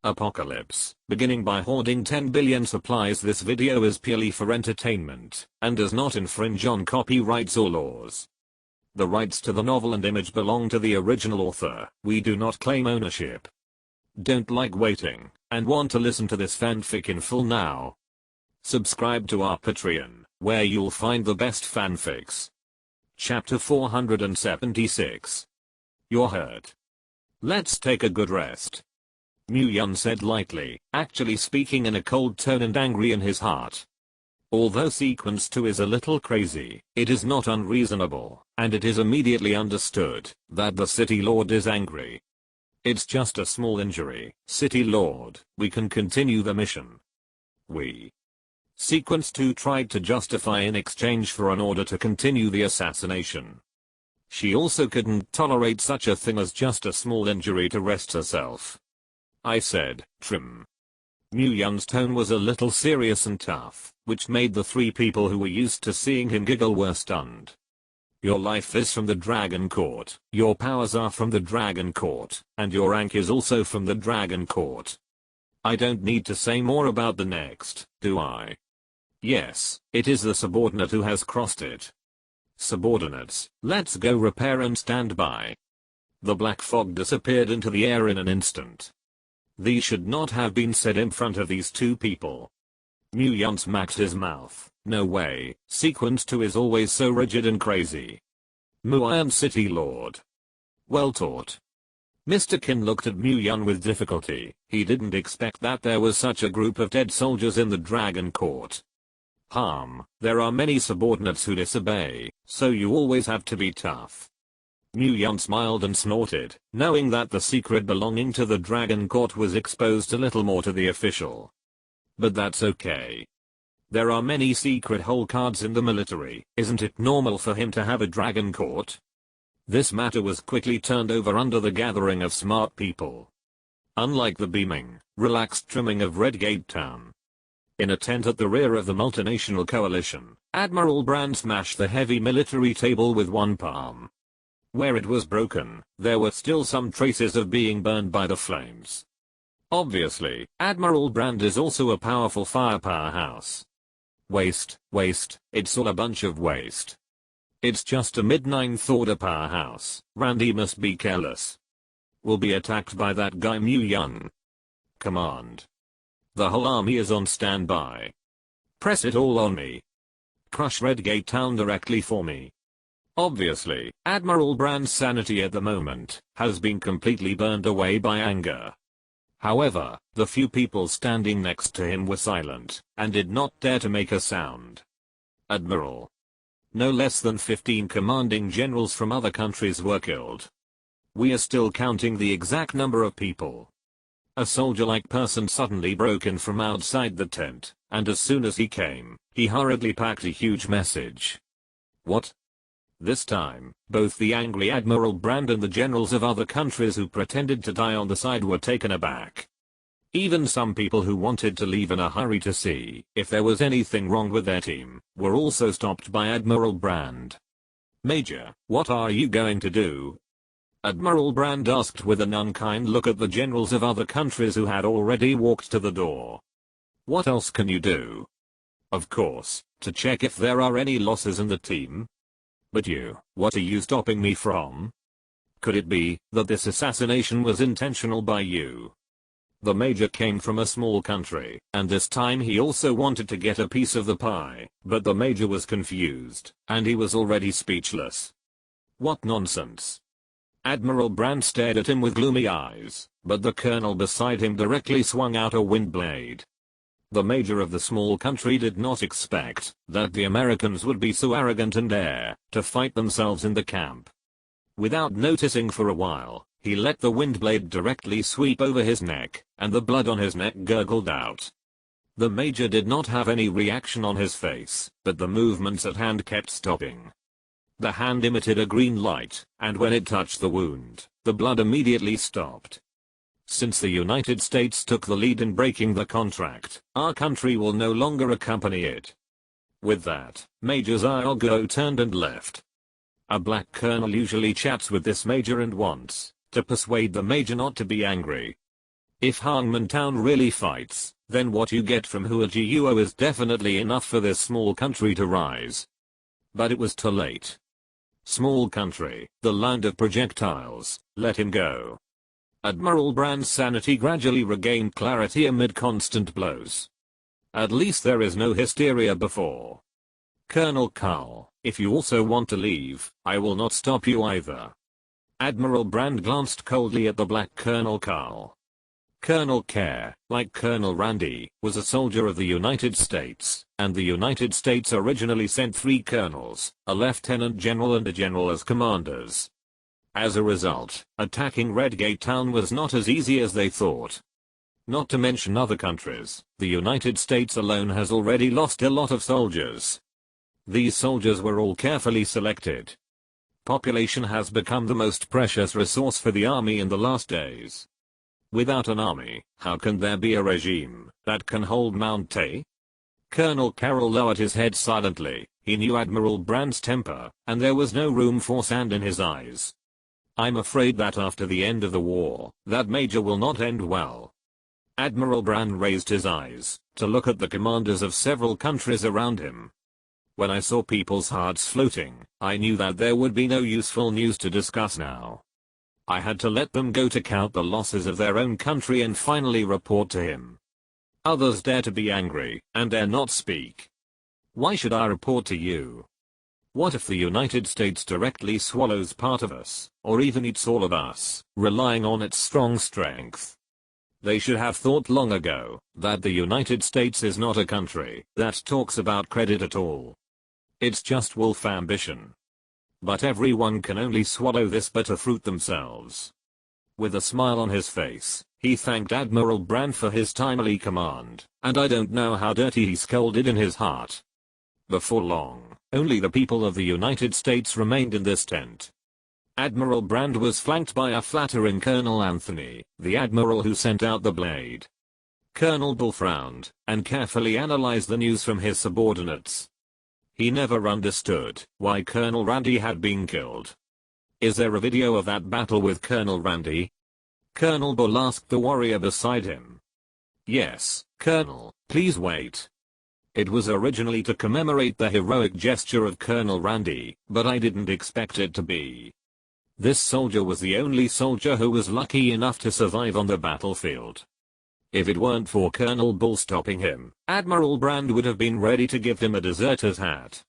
Apocalypse. Beginning by hoarding 10 billion supplies. This video is purely for entertainment and does not infringe on copyrights or laws. The rights to the novel and image belong to the original author. We do not claim ownership. Don't like waiting and want to listen to this fanfic in full now? Subscribe to our Patreon, where you'll find the best fanfics. Chapter 476. You're hurt. Let's take a good rest. Mu-Yun said lightly, actually speaking in a cold tone and angry in his heart. Although sequence 2 is a little crazy, it is not unreasonable, and it is immediately understood that the City Lord is angry. It's just a small injury, City Lord, we can continue the mission. Sequence 2 tried to justify in exchange for an order to continue the assassination. She also couldn't tolerate such a thing as just a small injury to rest herself. I said, trim. Mu-Yun's tone was a little serious and tough, which made the three people who were used to seeing him giggle were stunned. Your life is from the Dragon Court, your powers are from the Dragon Court, and your rank is also from the Dragon Court. I don't need to say more about the next, do I? Yes, it is the subordinate who has crossed it. Subordinates, let's go repair and stand by. The black fog disappeared into the air in an instant. These should not have been said in front of these two people. Mu-Yun smacked his mouth. No way, sequence 2 is always so rigid and crazy. Mu-Yun City Lord. Well taught. Mr. Qin looked at Mu-Yun with difficulty. He didn't expect that there was such a group of dead soldiers in the Dragon Court. There are many subordinates who disobey, so you always have to be tough. Mu-Yun smiled and snorted, knowing that the secret belonging to the Dragon Court was exposed a little more to the official. But that's okay. There are many secret hole cards in the military, isn't it normal for him to have a Dragon Court? This matter was quickly turned over under the gathering of smart people. Unlike the beaming, relaxed trimming of Redgate Town. In a tent at the rear of the multinational coalition, Admiral Brand smashed the heavy military table with one palm. Where it was broken, there were still some traces of being burned by the flames. Obviously, Admiral Brand is also a powerful firepowerhouse. Waste, it's all a bunch of waste. It's just a mid-9th order powerhouse. Randy must be careless. We'll be attacked by that guy Mu-Yun. Command. The whole army is on standby. Press it all on me. Crush Redgate Town directly for me. Obviously, Admiral Brand's sanity at the moment has been completely burned away by anger. However, the few people standing next to him were silent and did not dare to make a sound. Admiral. No less than 15 commanding generals from other countries were killed. We are still counting the exact number of people. A soldier-like person suddenly broke in from outside the tent, and as soon as he came, he hurriedly packed a huge message. What? This time, both the angry Admiral Brand and the generals of other countries who pretended to die on the side were taken aback. Even some people who wanted to leave in a hurry to see if there was anything wrong with their team were also stopped by Admiral Brand. Major, what are you going to do? Admiral Brand asked with an unkind look at the generals of other countries who had already walked to the door. What else can you do? Of course, to check if there are any losses in the team. But what are you stopping me from? Could it be that this assassination was intentional by you? The major came from a small country, and this time he also wanted to get a piece of the pie, but the major was confused, and he was already speechless. What nonsense. Admiral Brand stared at him with gloomy eyes, but the colonel beside him directly swung out a wind blade. The major of the small country did not expect that the Americans would be so arrogant and dare to fight themselves in the camp. Without noticing for a while, he let the wind blade directly sweep over his neck, and the blood on his neck gurgled out. The major did not have any reaction on his face, but the movements at hand kept stopping. The hand emitted a green light, and when it touched the wound, the blood immediately stopped. Since the United States took the lead in breaking the contract, our country will no longer accompany it. With that, Major Xiaoguo turned and left. A black colonel usually chats with this major and wants to persuade the major not to be angry. If Hangman Town really fights, then what you get from Huajiuo is definitely enough for this small country to rise. But it was too late. Small country, the land of projectiles, let him go. Admiral Brand's sanity gradually regained clarity amid constant blows. At least there is no hysteria before. Colonel Carl, if you also want to leave, I will not stop you either. Admiral Brand glanced coldly at the black Colonel Carl. Colonel Care, like Colonel Randy, was a soldier of the United States, and the United States originally sent 3 colonels, a lieutenant general and a general as commanders. As a result, attacking Redgate Town was not as easy as they thought. Not to mention other countries, the United States alone has already lost a lot of soldiers. These soldiers were all carefully selected. Population has become the most precious resource for the army in the last days. Without an army, how can there be a regime that can hold Mount Tay? Colonel Carroll lowered his head silently. He knew Admiral Brand's temper, and there was no room for sand in his eyes. I'm afraid that after the end of the war, that major will not end well. Admiral Brand raised his eyes to look at the commanders of several countries around him. When I saw people's hearts floating, I knew that there would be no useful news to discuss now. I had to let them go to count the losses of their own country and finally report to him. Others dare to be angry and dare not speak. Why should I report to you? What if the United States directly swallows part of us, or even eats all of us, relying on its strong strength? They should have thought long ago that the United States is not a country that talks about credit at all. It's just wolf ambition. But everyone can only swallow this bitter fruit themselves. With a smile on his face, he thanked Admiral Brand for his timely command, and I don't know how dirty he scolded in his heart. Before long, only the people of the United States remained in this tent. Admiral Brand was flanked by a flattering Colonel Anthony, the admiral who sent out the blade. Colonel Bull frowned, and carefully analyzed the news from his subordinates. He never understood why Colonel Randy had been killed. Is there a video of that battle with Colonel Randy? Colonel Bull asked the warrior beside him. Yes, Colonel, please wait. It was originally to commemorate the heroic gesture of Colonel Randy, but I didn't expect it to be. This soldier was the only soldier who was lucky enough to survive on the battlefield. If it weren't for Colonel Bull stopping him, Admiral Brand would have been ready to give him a deserter's hat.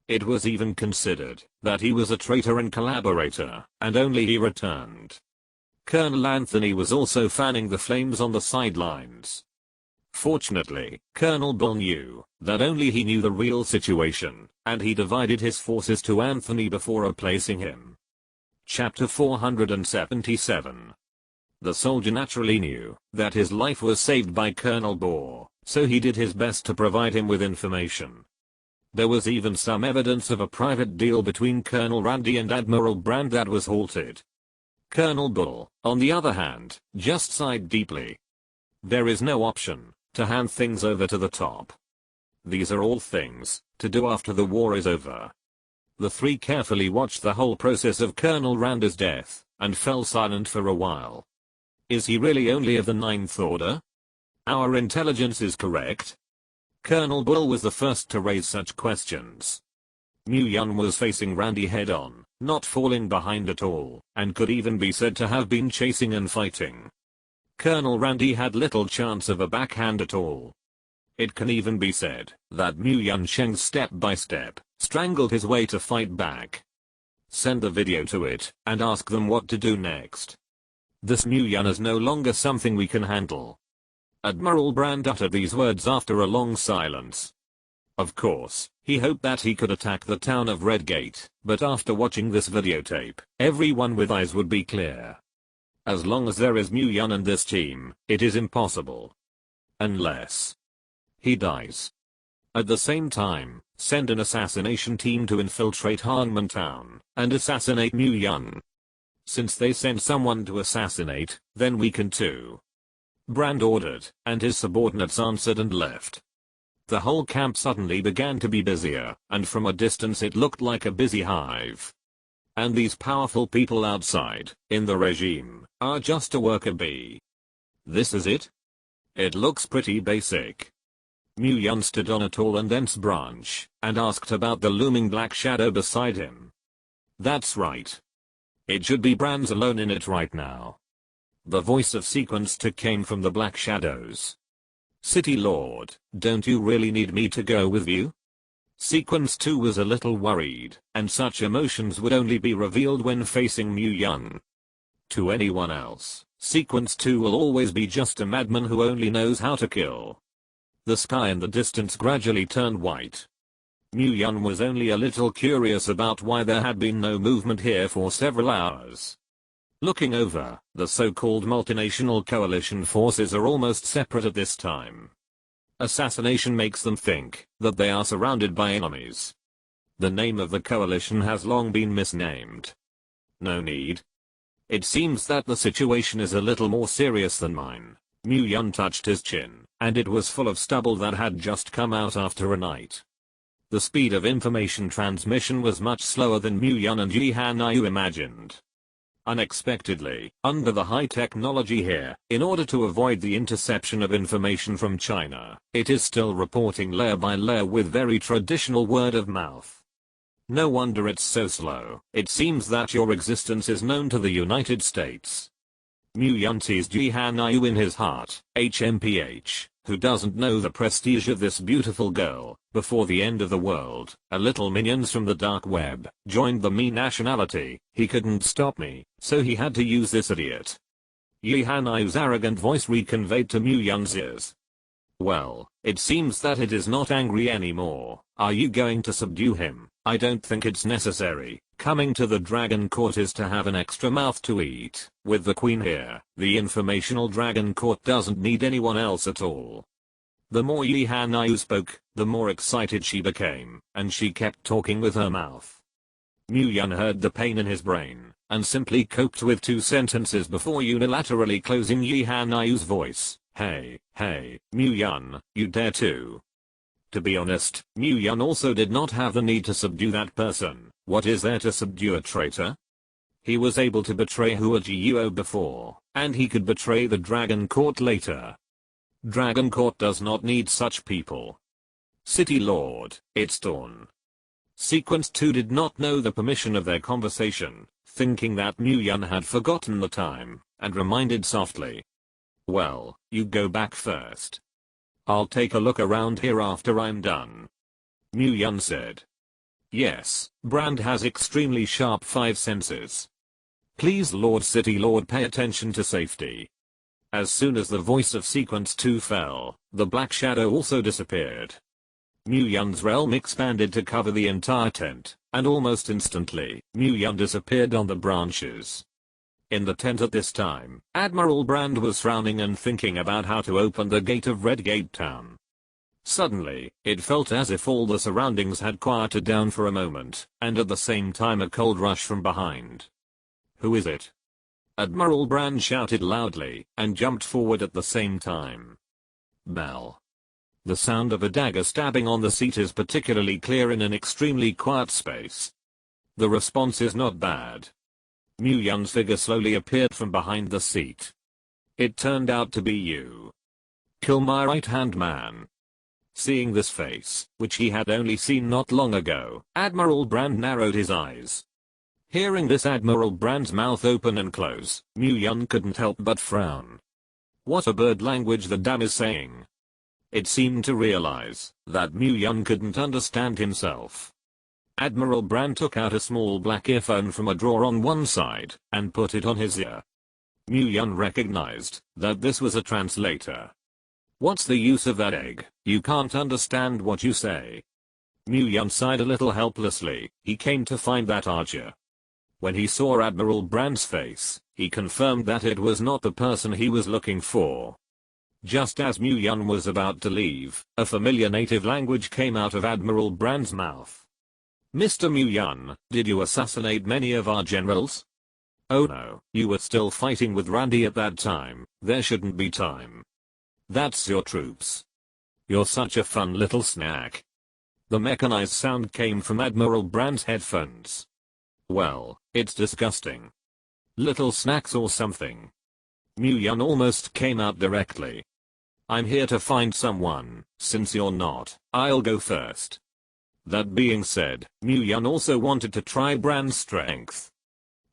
It was even considered that he was a traitor and collaborator, and only he returned. Colonel Anthony was also fanning the flames on the sidelines. Fortunately, Colonel Bull knew that only he knew the real situation, and he divided his forces to Anthony before replacing him. Chapter 477. The soldier naturally knew that his life was saved by Colonel Bull, so he did his best to provide him with information. There was even some evidence of a private deal between Colonel Randy and Admiral Brand that was halted. Colonel Bull, on the other hand, just sighed deeply. There is no option to hand things over to the top. These are all things to do after the war is over. The 3 carefully watched the whole process of Colonel Randy's death, and fell silent for a while. Is he really only of the 9th Order? Our intelligence is correct. Colonel Bull was the first to raise such questions. Mu Yun was facing Randy head-on, not falling behind at all, and could even be said to have been chasing and fighting. Colonel Randy had little chance of a backhand at all. It can even be said that Mu Yun Sheng step by step strangled his way to fight back. Send the video to it, and ask them what to do next. This Mu Yun is no longer something we can handle. Admiral Brand uttered these words after a long silence. Of course, he hoped that he could attack the town of Redgate, but after watching this videotape, everyone with eyes would be clear. As long as there is Mu Yun and this team, it is impossible. Unless he dies. At the same time, send an assassination team to infiltrate Hangman Town and assassinate Mu Yun. Since they sent someone to assassinate, then we can too. Brand ordered, and his subordinates answered and left. The whole camp suddenly began to be busier, and from a distance it looked like a busy hive. And these powerful people outside, in the regime, are just a worker bee. This is it? It looks pretty basic. Mu Yun stood on a tall and dense branch and asked about the looming black shadow beside him. That's right. It should be Brand's alone in it right now. The voice of Sequence 2 came from the black shadows. City Lord, don't you really need me to go with you? Sequence 2 was a little worried, and such emotions would only be revealed when facing Mu Yun. To anyone else, Sequence 2 will always be just a madman who only knows how to kill. The sky in the distance gradually turned white. Mu Yun was only a little curious about why there had been no movement here for several hours. Looking over, the so-called multinational coalition forces are almost separate at this time. Assassination makes them think that they are surrounded by enemies. The name of the coalition has long been misnamed. No need. It seems that the situation is a little more serious than mine. Mu Yun touched his chin, and it was full of stubble that had just come out after a night. The speed of information transmission was much slower than Mu Yun and Yi Hanayu imagined. Unexpectedly, under the high technology here, in order to avoid the interception of information from China, it is still reporting layer by layer with very traditional word of mouth. No wonder it's so slow. It seems that your existence is known to the United States. Mu Yun teased Yi Hanayu in his heart, HMPH, who doesn't know the prestige of this beautiful girl. Before the end of the world, a little minions from the dark web joined the me nationality. He couldn't stop me, so he had to use this idiot. Yi Hanayu's arrogant voice reconveyed to Mu Yun's ears. Well, it seems that it is not angry anymore. Are you going to subdue him? I don't think it's necessary. Coming to the Dragon Court is to have an extra mouth to eat. With the Queen here, the informational Dragon Court doesn't need anyone else at all. The more Yi Hanayu spoke, the more excited she became, and she kept talking with her mouth. Mu Yun heard the pain in his brain, and simply coped with 2 sentences before unilaterally closing Yi Hanayu's voice. Hey, Mu Yun, you dare to. To be honest, Mu Yun also did not have the need to subdue that person. What is there to subdue a traitor? He was able to betray Hua Jiuo before, and he could betray the Dragon Court later. Dragon Court does not need such people. City Lord, it's dawn. Sequence 2 did not know the permission of their conversation, thinking that Mu Yun had forgotten the time, and reminded softly. Well, you go back first. I'll take a look around here after I'm done. Mu Yun said. Yes, Brand has extremely sharp 5 senses. Please Lord City Lord, pay attention to safety. As soon as the voice of Sequence 2 fell, the black shadow also disappeared. Mu Yun's realm expanded to cover the entire tent, and almost instantly, Mu Yun disappeared on the branches. In the tent at this time, Admiral Brand was frowning and thinking about how to open the gate of Red Gate Town. Suddenly, it felt as if all the surroundings had quieted down for a moment, and at the same time a cold rush from behind. Who is it? Admiral Brand shouted loudly, and jumped forward at the same time. Bell. The sound of a dagger stabbing on the seat is particularly clear in an extremely quiet space. The response is not bad. Mu Yun's figure slowly appeared from behind the seat. It turned out to be you. Kill my right-hand man. Seeing this face, which he had only seen not long ago, Admiral Brand narrowed his eyes. Hearing this Admiral Brand's mouth open and close, Mu Yun couldn't help but frown. What a bird language the dam is saying. It seemed to realize that Mu Yun couldn't understand himself. Admiral Brand took out a small black earphone from a drawer on one side and put it on his ear. Mu Yun recognized that this was a translator. What's the use of that egg? You can't understand what you say. Mu Yun sighed a little helplessly. He came to find that archer. When he saw Admiral Brand's face, he confirmed that it was not the person he was looking for. Just as Mu Yun was about to leave, a familiar native language came out of Admiral Brand's mouth. Mr. Mu Yun, did you assassinate many of our generals? Oh no, you were still fighting with Randy at that time. There shouldn't be time. That's your troops. You're such a fun little snack. The mechanized sound came from Admiral Brand's headphones. Well, it's disgusting. Little snacks or something. Mu Yun almost came out directly. I'm here to find someone, since you're not, I'll go first. That being said, Mu Yun also wanted to try Brand's strength.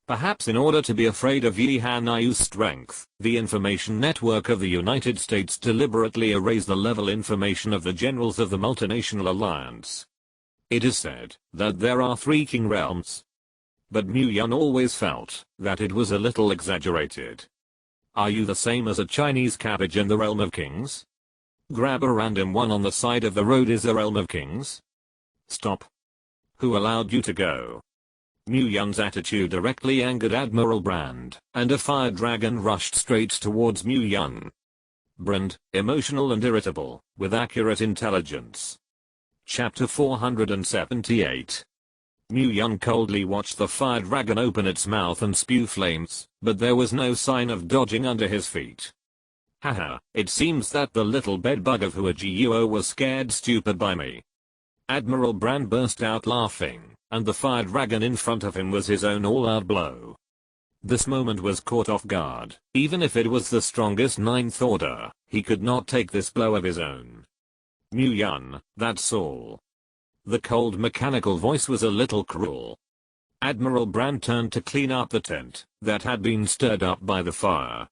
Perhaps in order to be afraid of Yi Hanayu's strength, the information network of the United States deliberately erased the level information of the generals of the multinational alliance. It is said that there are 3 king realms. But Mu Yun always felt that it was a little exaggerated. Are you the same as a Chinese cabbage in the realm of kings? Grab a random one on the side of the road is the realm of kings? Stop. Who allowed you to go? Mu Yun's attitude directly angered Admiral Brand, and a fire dragon rushed straight towards Mu Yun. Brand, emotional and irritable, with accurate intelligence. Chapter 478. Mu Yun coldly watched the fire dragon open its mouth and spew flames, but there was no sign of dodging under his feet. Haha, it seems that the little bedbug of Huajiuo was scared stupid by me. Admiral Brand burst out laughing, and the fire dragon in front of him was his own all-out blow. This moment was caught off guard. Even if it was the strongest Ninth Order, he could not take this blow of his own. Mu Yun, that's all. The cold mechanical voice was a little cruel. Admiral Brand turned to clean up the tent that had been stirred up by the fire.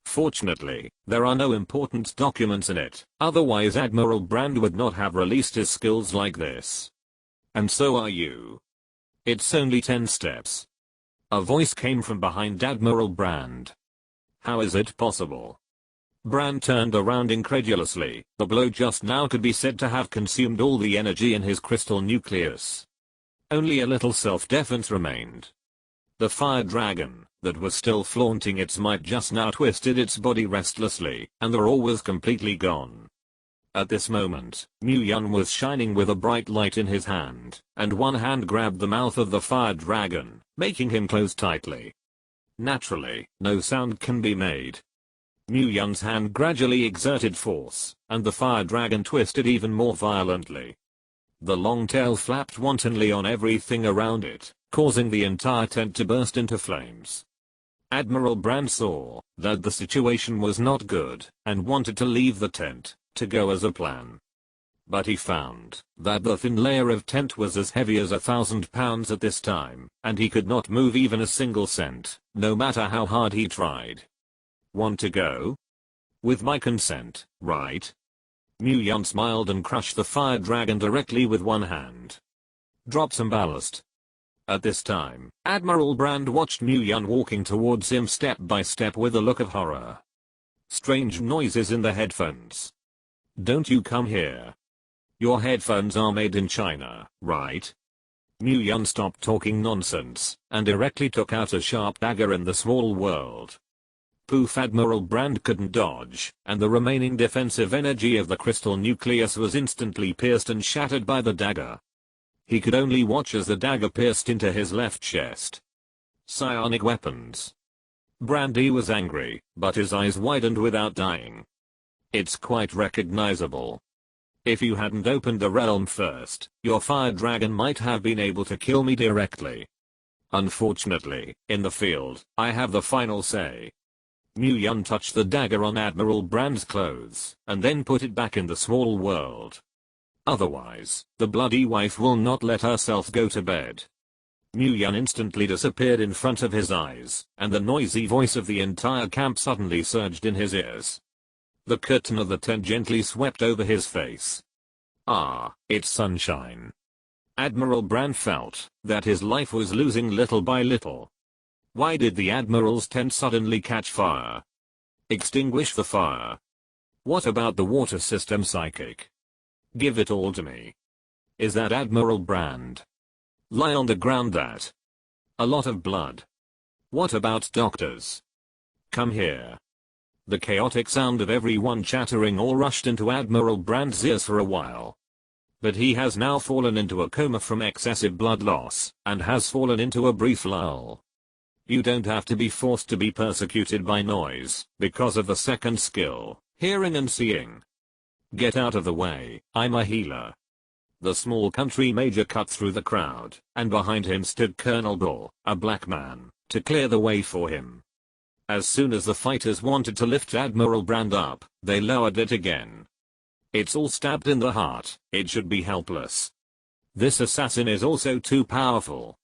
Fortunately, there are no important documents in it, otherwise Admiral Brand would not have released his skills like this. And so are you. It's only 10 steps. A voice came from behind Admiral Brand. How is it possible? Brand turned around incredulously. The blow just now could be said to have consumed all the energy in his crystal nucleus. Only a little self-defense remained. The fire dragon, that was still flaunting its might just now twisted its body restlessly, and the roar was completely gone. At this moment, Mu Yun was shining with a bright light in his hand, and one hand grabbed the mouth of the fire dragon, making him close tightly. Naturally, no sound can be made. Mu Yun's hand gradually exerted force, and the fire dragon twisted even more violently. The long tail flapped wantonly on everything around it, causing the entire tent to burst into flames. Admiral Brand saw that the situation was not good, and wanted to leave the tent, to go as a plan. But he found that the thin layer of tent was as heavy as 1,000 pounds at this time, and he could not move even a single cent, no matter how hard he tried. Want to go? With my consent, right? Mu Yun smiled and crushed the fire dragon directly with one hand. Drop some ballast. At this time, Admiral Brand watched Mu Yun walking towards him step by step with a look of horror. Strange noises in the headphones. Don't you come here. Your headphones are made in China, right? Mu Yun stopped talking nonsense, and directly took out a sharp dagger in the small world. Poof! Admiral Brand couldn't dodge, and the remaining defensive energy of the crystal nucleus was instantly pierced and shattered by the dagger. He could only watch as the dagger pierced into his left chest. Psionic weapons. Brandy was angry, but his eyes widened without dying. It's quite recognizable. If you hadn't opened the realm first, your fire dragon might have been able to kill me directly. Unfortunately, in the field, I have the final say. Mu Yun touched the dagger on Admiral Brand's clothes, and then put it back in the small world. Otherwise, the bloody wife will not let herself go to bed. Mu Yun instantly disappeared in front of his eyes, and the noisy voice of the entire camp suddenly surged in his ears. The curtain of the tent gently swept over his face. Ah, it's sunshine. Admiral Brand felt that his life was losing little by little. Why did the Admiral's tent suddenly catch fire? Extinguish the fire. What about the water system psychic? Give it all to me. Is that Admiral Brand? Lie on the ground that. A lot of blood. What about doctors? Come here. The chaotic sound of everyone chattering all rushed into Admiral Brand's ears for a while. But he has now fallen into a coma from excessive blood loss, and has fallen into a brief lull. You don't have to be forced to be persecuted by noise, because of the second skill, hearing and seeing. Get out of the way, I'm a healer. The small country major cut through the crowd, and behind him stood Colonel Bull, a black man, to clear the way for him. As soon as the fighters wanted to lift Admiral Brand up, they lowered it again. It's all stabbed in the heart, it should be helpless. This assassin is also too powerful.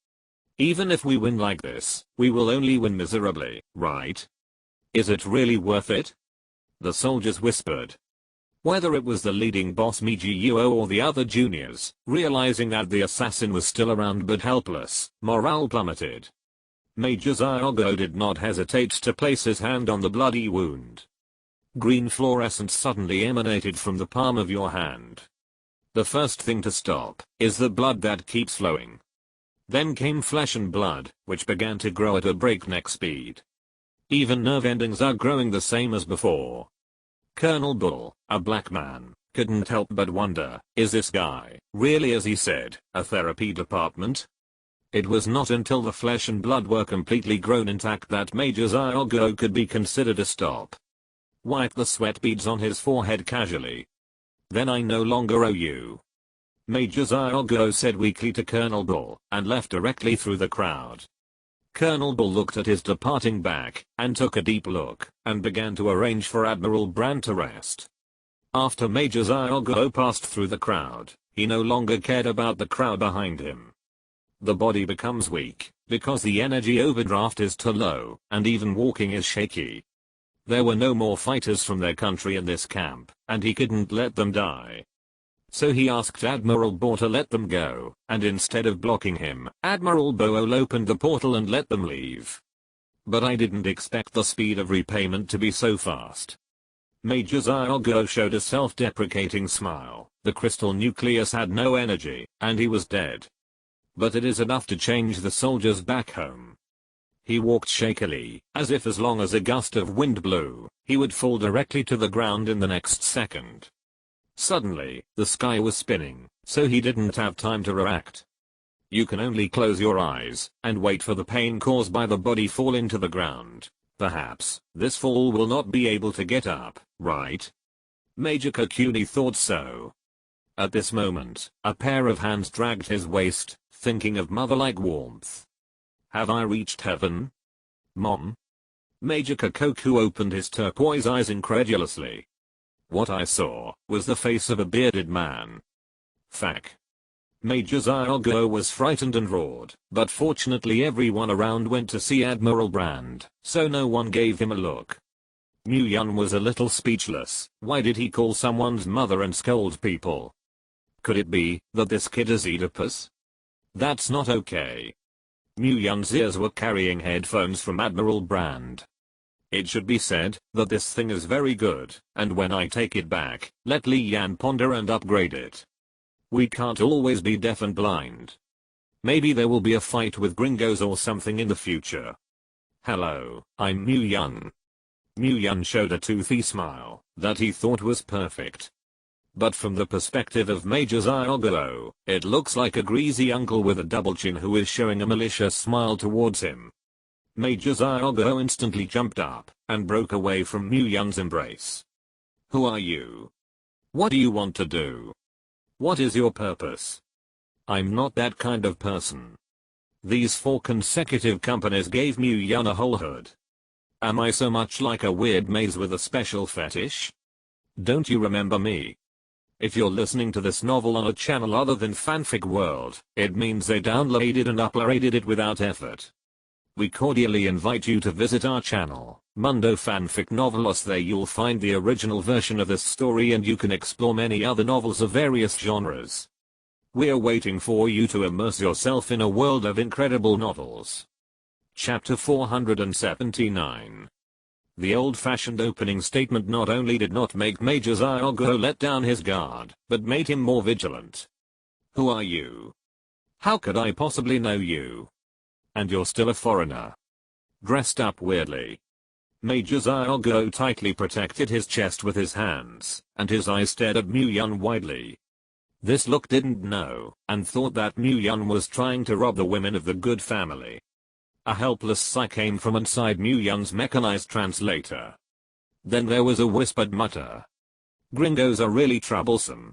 Even if we win like this, we will only win miserably, right? Is it really worth it? The soldiers whispered. Whether it was the leading boss Miguo or the other juniors, realizing that the assassin was still around but helpless, morale plummeted. Major Xiaogo did not hesitate to place his hand on the bloody wound. Green fluorescence suddenly emanated from the palm of your hand. The first thing to stop is the blood that keeps flowing. Then came flesh and blood, which began to grow at a breakneck speed. Even nerve endings are growing the same as before. Colonel Bull, a black man, couldn't help but wonder, is this guy, really as he said, a therapy department? It was not until the flesh and blood were completely grown intact that Major Xiaogo could be considered a stop. Wipe the sweat beads on his forehead casually. Then I no longer owe you. Major Xiaogo said weakly to Colonel Bull, and left directly through the crowd. Colonel Bull looked at his departing back, and took a deep look, and began to arrange for Admiral Brand to rest. After Major Xiaogo passed through the crowd, he no longer cared about the crowd behind him. The body becomes weak, because the energy overdraft is too low, and even walking is shaky. There were no more fighters from their country in this camp, and he couldn't let them die. So he asked Admiral Bo to let them go, and instead of blocking him, Admiral Bool opened the portal and let them leave. But I didn't expect the speed of repayment to be so fast. Major Xiaogo showed a self-deprecating smile. The crystal nucleus had no energy, and he was dead. But it is enough to change the soldiers back home. He walked shakily, as if as long as a gust of wind blew, he would fall directly to the ground in the next second. Suddenly, the sky was spinning, so he didn't have time to react. You can only close your eyes, and wait for the pain caused by the body falling to the ground. Perhaps, this fall will not be able to get up, right? Major Kokuni thought so. At this moment, a pair of hands dragged his waist, thinking of mother-like warmth. Have I reached heaven? Mom? Major Kokoku opened his turquoise eyes incredulously. What I saw was the face of a bearded man. Fuck. Major Xiaogo was frightened and roared, but fortunately everyone around went to see Admiral Brand, so no one gave him a look. Mu Yun was a little speechless. Why did he call someone's mother and scold people? Could it be that this kid is Oedipus? That's not okay. Mu Yun's ears were carrying headphones from Admiral Brand. It should be said that this thing is very good, and when I take it back, let Li Yan ponder and upgrade it. We can't always be deaf and blind. Maybe there will be a fight with gringos or something in the future. Hello, I'm Mu Yun. Mu Yun showed a toothy smile that he thought was perfect. But from the perspective of Major Xiaogo, it looks like a greasy uncle with a double chin who is showing a malicious smile towards him. Major Xiaogo instantly jumped up and broke away from Mu Yun's embrace. Who are you? What do you want to do? What is your purpose? I'm not that kind of person. These 4 consecutive companies gave Mu Yun a whole hood. Am I so much like a weird maze with a special fetish? Don't you remember me? If you're listening to this novel on a channel other than Fanfic World, it means they downloaded and uploaded it without effort. We cordially invite you to visit our channel, Mundo Fanfic Novelos. There you'll find the original version of this story and you can explore many other novels of various genres. We're waiting for you to immerse yourself in a world of incredible novels. Chapter 479. The old-fashioned opening statement not only did not make Major Xiaogo let down his guard, but made him more vigilant. Who are you? How could I possibly know you? And you're still a foreigner. Dressed up weirdly. Major Xiaogo tightly protected his chest with his hands, and his eyes stared at Mu Yun widely. This look didn't know, and thought that Mu Yun was trying to rob the women of the good family. A helpless sigh came from inside Mu Yun's mechanized translator. Then there was a whispered mutter. Gringos are really troublesome.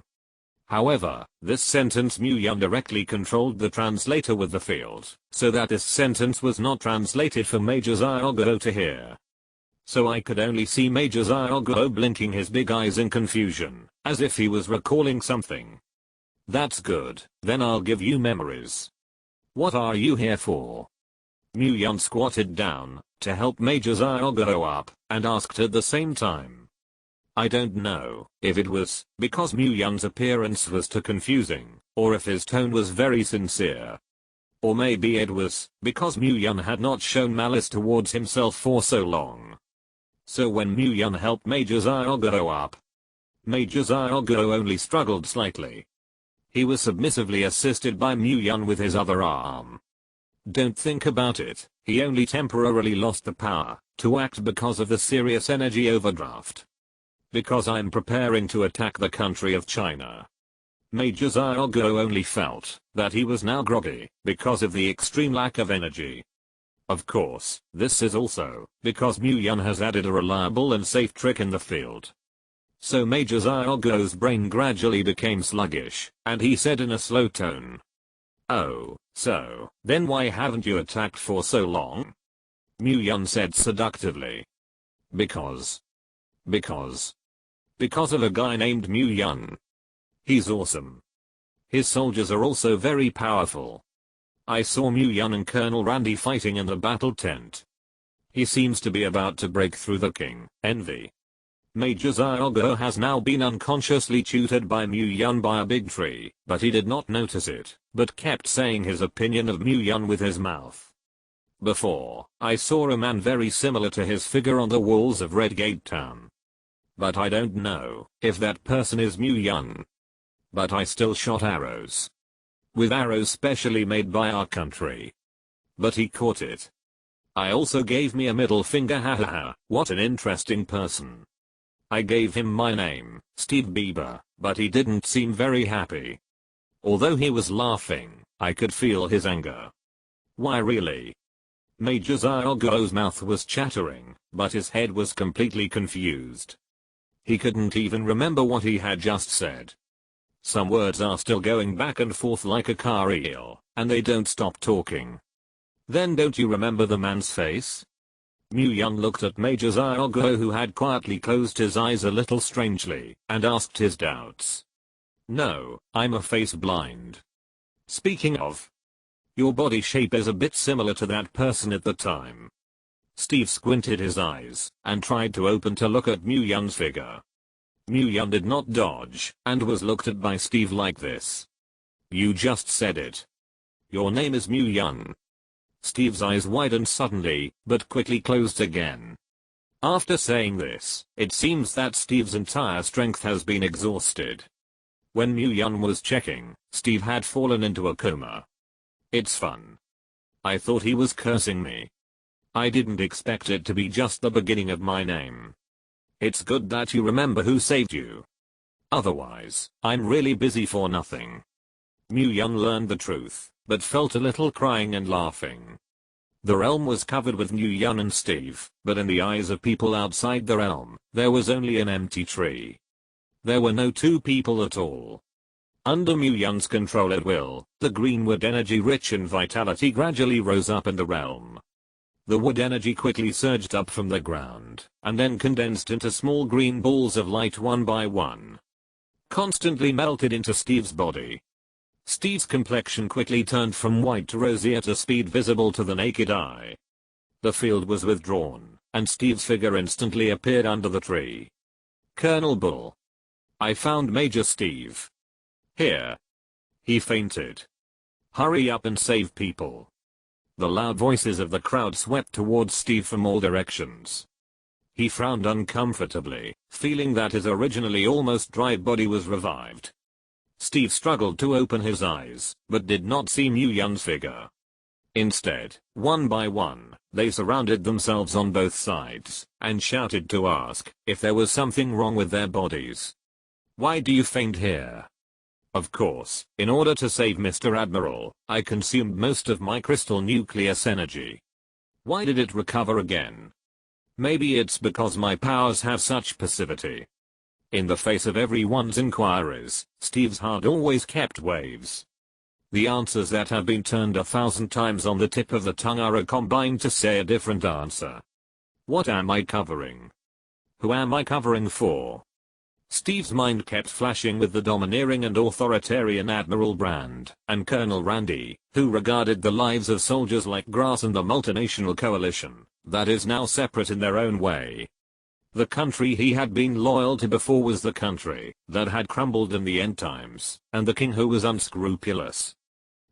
However, this sentence Mu Yun directly controlled the translator with the field, so that this sentence was not translated for Major Xiaogo to hear. So I could only see Major Zyogro blinking his big eyes in confusion, as if he was recalling something. That's good, then I'll give you memories. What are you here for? Mu-Yun squatted down, to help Major Zyogro up, and asked at the same time. I don't know if it was because Mu-Yun's appearance was too confusing, or if his tone was very sincere. Or maybe it was because Mu-Yun had not shown malice towards himself for so long. So when Mu-Yun helped Major Zyogro up, Major Zyogro only struggled slightly. He was submissively assisted by Mu-Yun with his other arm. Don't think about it, he only temporarily lost the power to act because of the serious energy overdraft. Because I'm preparing to attack the country of China. Major Zyogro only felt that he was now groggy because of the extreme lack of energy. Of course, this is also because Mu-Yun has added a reliable and safe trick in the field. So Major Zyoglo's brain gradually became sluggish, and he said in a slow tone. Oh, so, then why haven't you attacked for so long? Mu-Yun said seductively. Because of a guy named Mu-Yun. He's awesome. His soldiers are also very powerful. I saw Mu-Yun and Colonel Randy fighting in the battle tent. He seems to be about to break through the king, Envy. Major Zyogro has now been unconsciously tutored by Mu-Yun by a big tree, but he did not notice it, but kept saying his opinion of Mu-Yun with his mouth. Before, I saw a man very similar to his figure on the walls of Red Gate Town. But I don't know if that person is Mu-Yun. But I still shot arrows. With arrows specially made by our country. But he caught it. I also gave me a middle finger, hahaha, what an interesting person. I gave him my name, Steve Bieber, but he didn't seem very happy. Although he was laughing, I could feel his anger. Why really? Major Zyoglo's mouth was chattering, but his head was completely confused. He couldn't even remember what he had just said. Some words are still going back and forth like a car eel, and they don't stop talking. Then don't you remember the man's face? Mu-Yun looked at Major Zyoglo, who had quietly closed his eyes a little strangely, and asked his doubts. No, I'm a face blind. Speaking of, your body shape is a bit similar to that person at the time. Steve squinted his eyes, and tried to open to look at Mu-Yun's figure. Mu-Yun did not dodge, and was looked at by Steve like this. You just said it. Your name is Mu-Yun. Steve's eyes widened suddenly, but quickly closed again. After saying this, it seems that Steve's entire strength has been exhausted. When Mu-Yun was checking, Steve had fallen into a coma. It's fun. I thought he was cursing me. I didn't expect it to be just the beginning of my name. It's good that you remember who saved you. Otherwise, I'm really busy for nothing. Mu-Yun learned the truth, but felt a little crying and laughing. The realm was covered with Mu-Yun and Steve, but in the eyes of people outside the realm, there was only an empty tree. There were no two people at all. Under Mu-Yun's control at will, the green wood energy rich in vitality gradually rose up in the realm. The wood energy quickly surged up from the ground, and then condensed into small green balls of light one by one. Constantly melted into Steve's body. Steve's complexion quickly turned from white to rosy at a speed visible to the naked eye. The field was withdrawn, and Steve's figure instantly appeared under the tree. Colonel Bull. I found Major Steve. Here. He fainted. Hurry up and save people. The loud voices of the crowd swept towards Steve from all directions. He frowned uncomfortably, feeling that his originally almost dry body was revived. Steve struggled to open his eyes, but did not see Mu-Yun's figure. Instead, one by one, they surrounded themselves on both sides, and shouted to ask if there was something wrong with their bodies. Why do you faint here? Of course, in order to save Mr. Admiral, I consumed most of my crystal nucleus energy. Why did it recover again? Maybe it's because my powers have such passivity. In the face of everyone's inquiries, Steve's heart always kept waves. The answers that have been turned 1,000 times on the tip of the tongue are combined to say a different answer. What am I covering? Who am I covering for? Steve's mind kept flashing with the domineering and authoritarian Admiral Brand and Colonel Randy, who regarded the lives of soldiers like grass, and the multinational coalition that is now separate in their own way. The country he had been loyal to before was the country that had crumbled in the end times, and the king who was unscrupulous.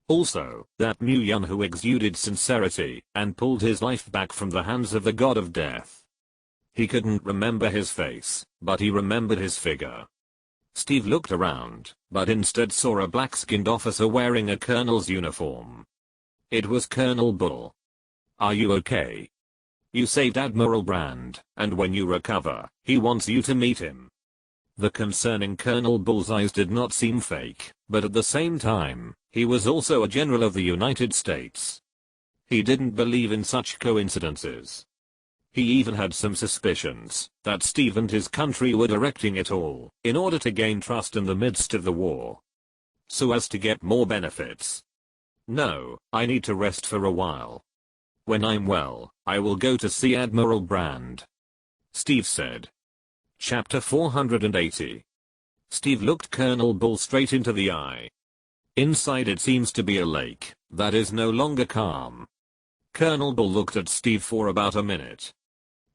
Also, that Mu Yun who exuded sincerity and pulled his life back from the hands of the god of death. He couldn't remember his face, but he remembered his figure. Steve looked around, but instead saw a black-skinned officer wearing a colonel's uniform. It was Colonel Bull. "Are you okay? You saved Admiral Brand, and when you recover, he wants you to meet him." The concerning Colonel Bull's eyes did not seem fake, but at the same time, he was also a general of the United States. He didn't believe in such coincidences. He even had some suspicions that Steve and his country were directing it all in order to gain trust in the midst of the war, so as to get more benefits. "No, I need to rest for a while. When I'm well, I will go to see Admiral Brand," Steve said. Chapter 480. Steve looked Colonel Bull straight into the eye. Inside it seems to be a lake that is no longer calm. Colonel Bull looked at Steve for about a minute.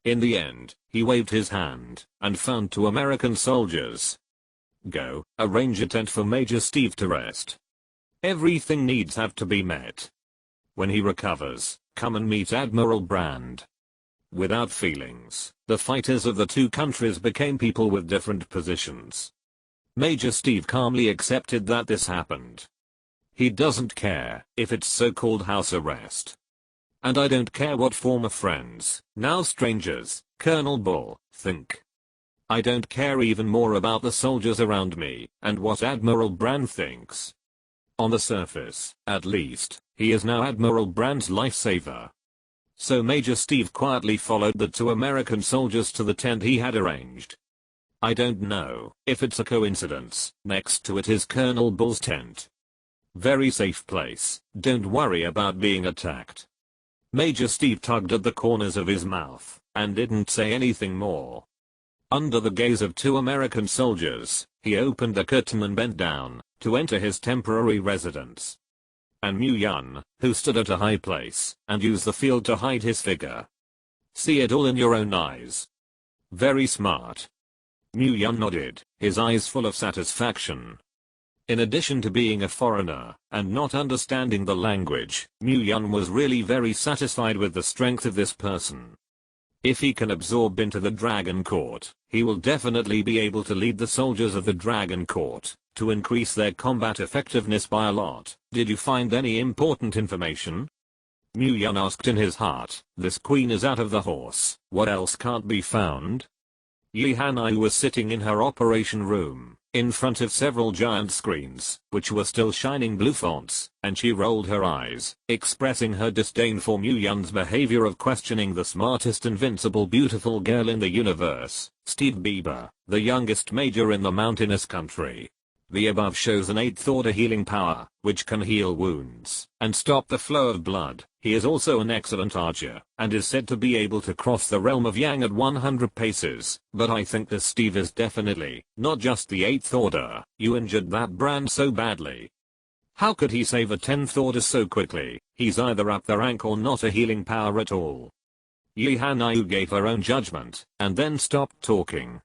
In the end, he waved his hand and found 2 American soldiers. "Go, arrange a tent for Major Steve to rest. Everything needs have to be met. When he recovers, come and meet Admiral Brand." Without feelings, the fighters of the 2 countries became people with different positions. Major Steve calmly accepted that this happened. He doesn't care if it's so-called house arrest. "And I don't care what former friends, now strangers, Colonel Bull, think. I don't care even more about the soldiers around me and what Admiral Brand thinks. On the surface, at least, he is now Admiral Brand's lifesaver." So Major Steve quietly followed the 2 American soldiers to the tent he had arranged. I don't know if it's a coincidence, next to it is Colonel Bull's tent. Very safe place, don't worry about being attacked. Major Steve tugged at the corners of his mouth and didn't say anything more. Under the gaze of 2 American soldiers, he opened the curtain and bent down to enter his temporary residence. And Mu Yun, who stood at a high place and used the field to hide his figure. "See it all in your own eyes. Very smart." Mu Yun nodded, his eyes full of satisfaction. In addition to being a foreigner and not understanding the language, Mu Yun was really very satisfied with the strength of this person. If he can absorb into the Dragon Court, he will definitely be able to lead the soldiers of the Dragon Court to increase their combat effectiveness by a lot. "Did you find any important information?" Mu Yun asked in his heart. "This queen is out of the horse. What else can't be found?" Yi Hanai was sitting in her operation room, in front of several giant screens, which were still shining blue fonts, and she rolled her eyes, expressing her disdain for Mu Yun's behavior of questioning the smartest invincible beautiful girl in the universe, Steve Bieber, the youngest major in the mountainous country. The above shows an 8th order healing power, which can heal wounds and stop the flow of blood. He is also an excellent archer, and is said to be able to cross the realm of Yang at 100 paces, but I think this Steve is definitely not just the 8th order. You injured that Brand so badly. How could he save a 10th order so quickly? He's either up the rank or not a healing power at all. Yi Hanai gave her own judgment, and then stopped talking.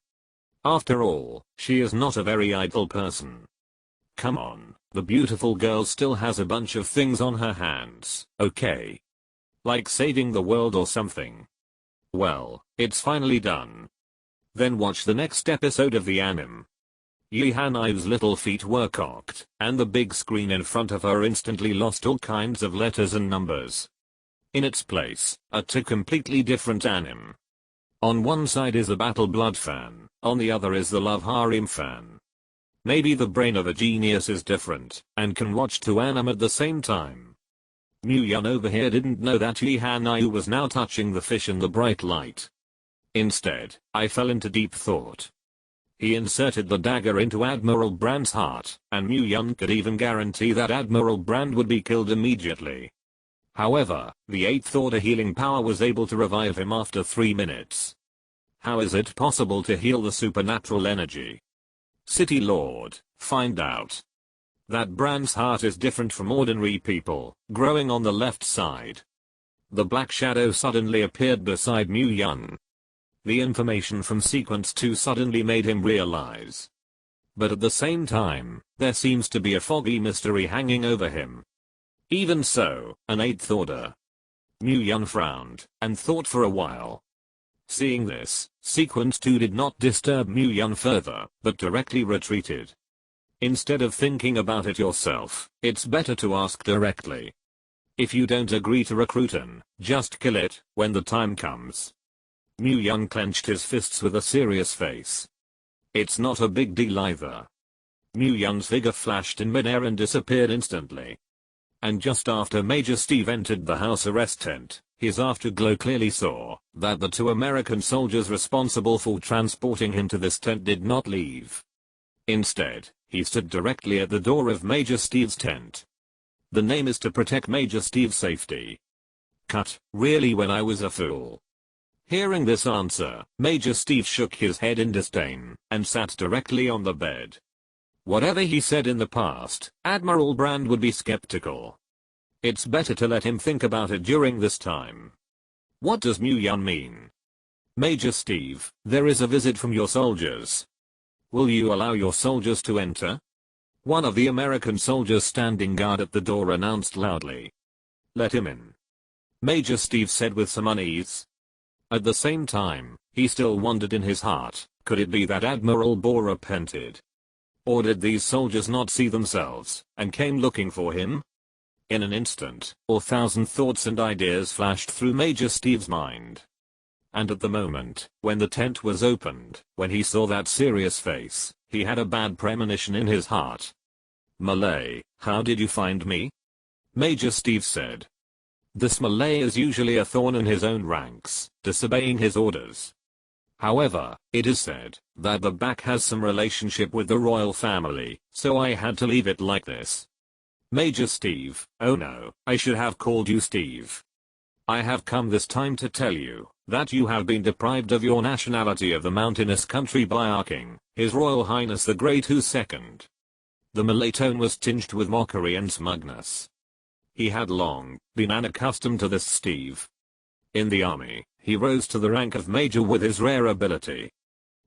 After all, she is not a very idle person. Come on, the beautiful girl still has a bunch of things on her hands, okay? Like saving the world or something. Well, it's finally done. Then watch the next episode of the anime. Yi Hanai's little feet were cocked, and the big screen in front of her instantly lost all kinds of letters and numbers. In its place, are 2 completely different anime. On one side is the Battle Blood fan, on the other is the Love Harem fan. Maybe the brain of a genius is different, and can watch 2 anime at the same time. Mu Yun over here didn't know that Yi Hanai was now touching the fish in the bright light. Instead, I fell into deep thought. He inserted the dagger into Admiral Brand's heart, and Mu Yun could even guarantee that Admiral Brand would be killed immediately. However, the 8th Order healing power was able to revive him after 3 minutes. How is it possible to heal the supernatural energy? City Lord, find out. That Bran's heart is different from ordinary people, growing on the left side. The black shadow suddenly appeared beside Mu Yun. The information from sequence 2 suddenly made him realize. But at the same time, there seems to be a foggy mystery hanging over him. Even so, an 8th Order. Mu Yun frowned, and thought for a while. Seeing this, sequence 2 did not disturb Mu Yun further, but directly retreated. Instead of thinking about it yourself, it's better to ask directly. If you don't agree to recruit him, just kill it, when the time comes. Mu Yun clenched his fists with a serious face. It's not a big deal either. Mu Yun's figure flashed in midair and disappeared instantly. And just after Major Steve entered the house arrest tent, his afterglow clearly saw that the 2 American soldiers responsible for transporting him to this tent did not leave. Instead, he stood directly at the door of Major Steve's tent. The name is to protect Major Steve's safety. Cut, really when I was a fool. Hearing this answer, Major Steve shook his head in disdain, and sat directly on the bed. Whatever he said in the past, Admiral Brand would be skeptical. It's better to let him think about it during this time. What does Mu Yun mean? Major Steve, there is a visit from your soldiers. Will you allow your soldiers to enter? One of the American soldiers standing guard at the door announced loudly. Let him in. Major Steve said with some unease. At the same time, he still wondered in his heart, could it be that Admiral Bohr repented? Or did these soldiers not see themselves, and came looking for him? In an instant, 1,000 thoughts and ideas flashed through Major Steve's mind. And at the moment, when the tent was opened, when he saw that serious face, he had a bad premonition in his heart. Malay, how did you find me? Major Steve said. This Malay is usually a thorn in his own ranks, disobeying his orders. However, it is said that the back has some relationship with the royal family, so I had to leave it like this. Major Steve, oh no, I should have called you Steve. I have come this time to tell you that you have been deprived of your nationality of the mountainous country by our king, His Royal Highness the Great Hu II. The Malay tone was tinged with mockery and smugness. He had long been unaccustomed to this Steve. In the army, he rose to the rank of major with his rare ability.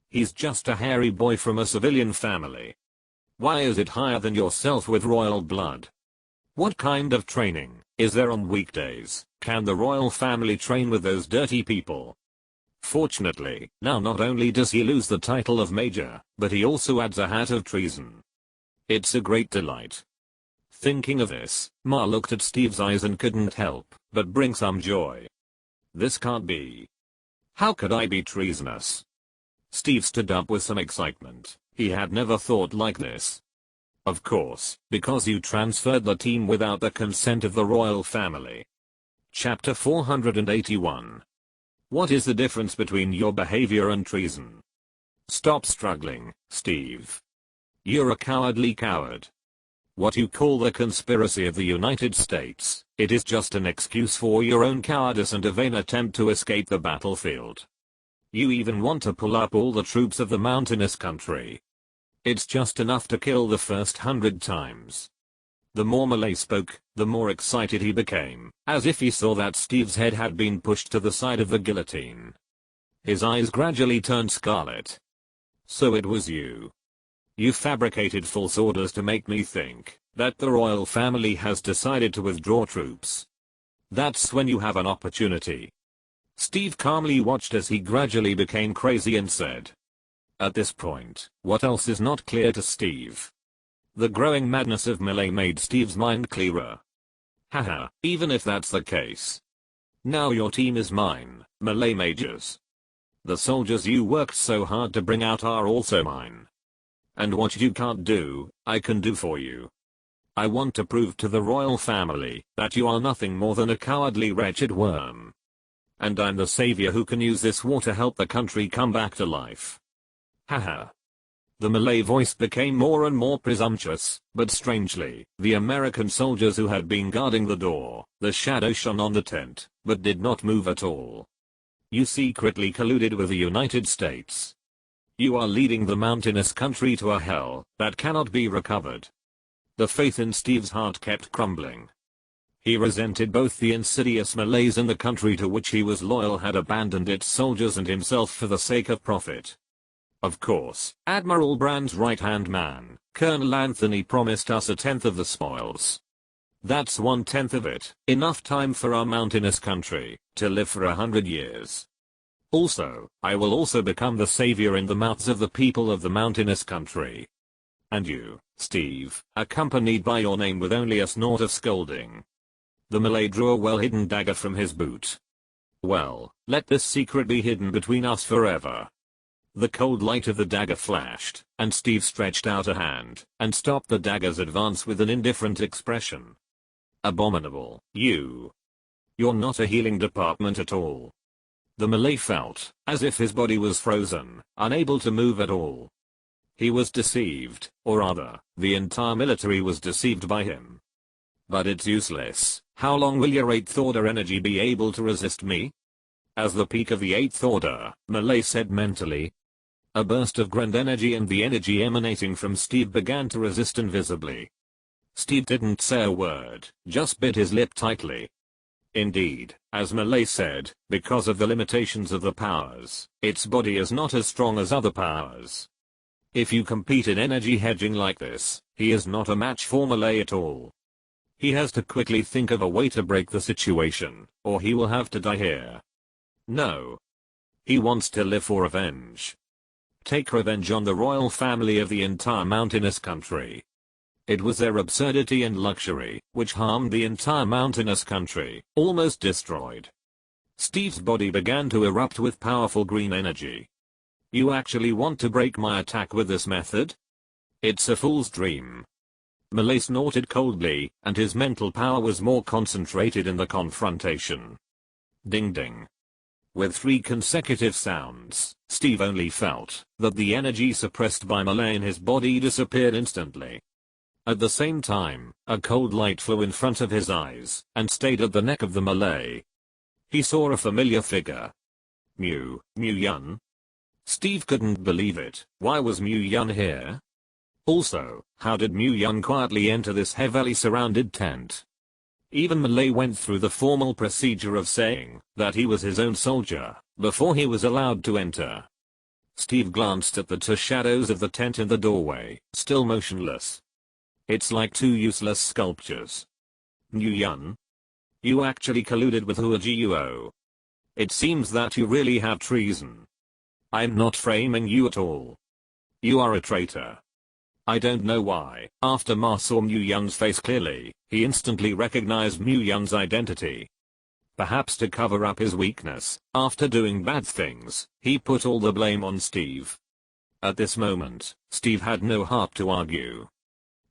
He's just a hairy boy from a civilian family. Why is it higher than yourself with royal blood? What kind of training is there on weekdays? Can the royal family train with those dirty people? Fortunately, now not only does he lose the title of major, but he also adds a hat of treason. It's a great delight. Thinking of this, Ma looked at Steve's eyes and couldn't help but bring some joy. This can't be. How could I be treasonous? Steve stood up with some excitement. He had never thought like this. Of course, because you transferred the team without the consent of the royal family. Chapter 481. What is the difference between your behavior and treason? Stop struggling, Steve. You're a cowardly coward. What you call the conspiracy of the United States, it is just an excuse for your own cowardice and a vain attempt to escape the battlefield. You even want to pull up all the troops of the mountainous country. It's just enough to kill the first 100 times. The more Malay spoke, the more excited he became, as if he saw that Steve's head had been pushed to the side of the guillotine. His eyes gradually turned scarlet. So it was you. You fabricated false orders to make me think that the royal family has decided to withdraw troops. That's when you have an opportunity. Steve calmly watched as he gradually became crazy and said. At this point, what else is not clear to Steve? The growing madness of Malay made Steve's mind clearer. Haha, even if that's the case. Now your team is mine, Malay Majors. The soldiers you worked so hard to bring out are also mine. And what you can't do, I can do for you. I want to prove to the royal family that you are nothing more than a cowardly wretched worm. And I'm the savior who can use this war to help the country come back to life. Haha. The Malay voice became more and more presumptuous, but strangely, the American soldiers who had been guarding the door, the shadow shone on the tent, but did not move at all. You secretly colluded with the United States. You are leading the mountainous country to a hell that cannot be recovered. The faith in Steve's heart kept crumbling. He resented both the insidious Malays and the country to which he was loyal had abandoned its soldiers and himself for the sake of profit. Of course, Admiral Brand's right-hand man, Colonel Anthony, promised us 1/10 of the spoils. That's 1/10 of it, enough time for our mountainous country to live for 100 years. Also, I will also become the savior in the mouths of the people of the mountainous country. And you, Steve, accompanied by your name with only a snort of scolding. The Malay drew a well-hidden dagger from his boot. Well, let this secret be hidden between us forever. The cold light of the dagger flashed, and Steve stretched out a hand and stopped the dagger's advance with an indifferent expression. Abominable, you. You're not a healing department at all. The Malay felt as if his body was frozen, unable to move at all. He was deceived, or rather, the entire military was deceived by him. But it's useless. How long will your 8th Order energy be able to resist me? As the peak of the 8th Order, Malay said mentally. A burst of grand energy and the energy emanating from Steve began to resist invisibly. Steve didn't say a word, just bit his lip tightly. Indeed, as Malay said, because of the limitations of the powers, its body is not as strong as other powers. If you compete in energy hedging like this, he is not a match for Malay at all. He has to quickly think of a way to break the situation, or he will have to die here. No. He wants to live for revenge. Take revenge on the royal family of the entire mountainous country. It was their absurdity and luxury, which harmed the entire mountainous country, almost destroyed. Steve's body began to erupt with powerful green energy. You actually want to break my attack with this method? It's a fool's dream. Malay snorted coldly, and his mental power was more concentrated in the confrontation. Ding ding. With 3 consecutive sounds, Steve only felt that the energy suppressed by Malay in his body disappeared instantly. At the same time, a cold light flew in front of his eyes and stayed at the neck of the Malay. He saw a familiar figure. Mu Yun? Steve couldn't believe it. Why was Mu Yun here? Also, how did Mu Yun quietly enter this heavily surrounded tent? Even Malay went through the formal procedure of saying that he was his own soldier before he was allowed to enter. Steve glanced at the 2 shadows of the tent in the doorway, still motionless. It's like 2 useless sculptures. Mu Yun? You actually colluded with Hua Guo. It seems that you really have treason. I'm not framing you at all. You are a traitor. I don't know why. After Ma saw Mu Yun's face clearly, he instantly recognized Mu Yun's identity. Perhaps to cover up his weakness, after doing bad things, he put all the blame on Steve. At this moment, Steve had no heart to argue.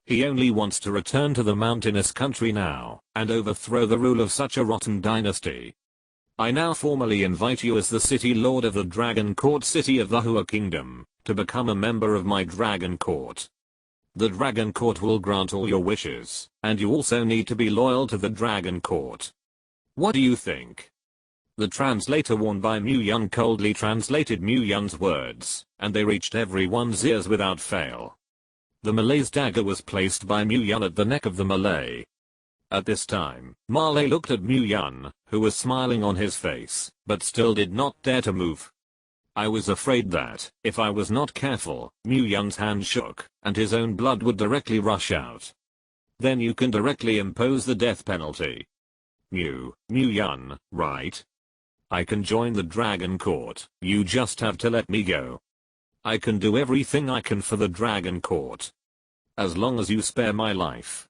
He only wants to return to the mountainous country now, and overthrow the rule of such a rotten dynasty. I now formally invite you as the City Lord of the Dragon Court City of the Hua Kingdom, to become a member of my Dragon Court. The Dragon Court will grant all your wishes, and you also need to be loyal to the Dragon Court. What do you think? The translator worn by Mu Yun coldly translated Mu Yun's words, and they reached everyone's ears without fail. The Malay's dagger was placed by Mu Yun at the neck of the Malay. At this time, Malay looked at Mu Yun, who was smiling on his face, but still did not dare to move. I was afraid that, if I was not careful, Mu Yun's hand shook, and his own blood would directly rush out. Then you can directly impose the death penalty. Mu Yun, right? I can join the Dragon Court, you just have to let me go. I can do everything I can for the Dragon Court. As long as you spare my life.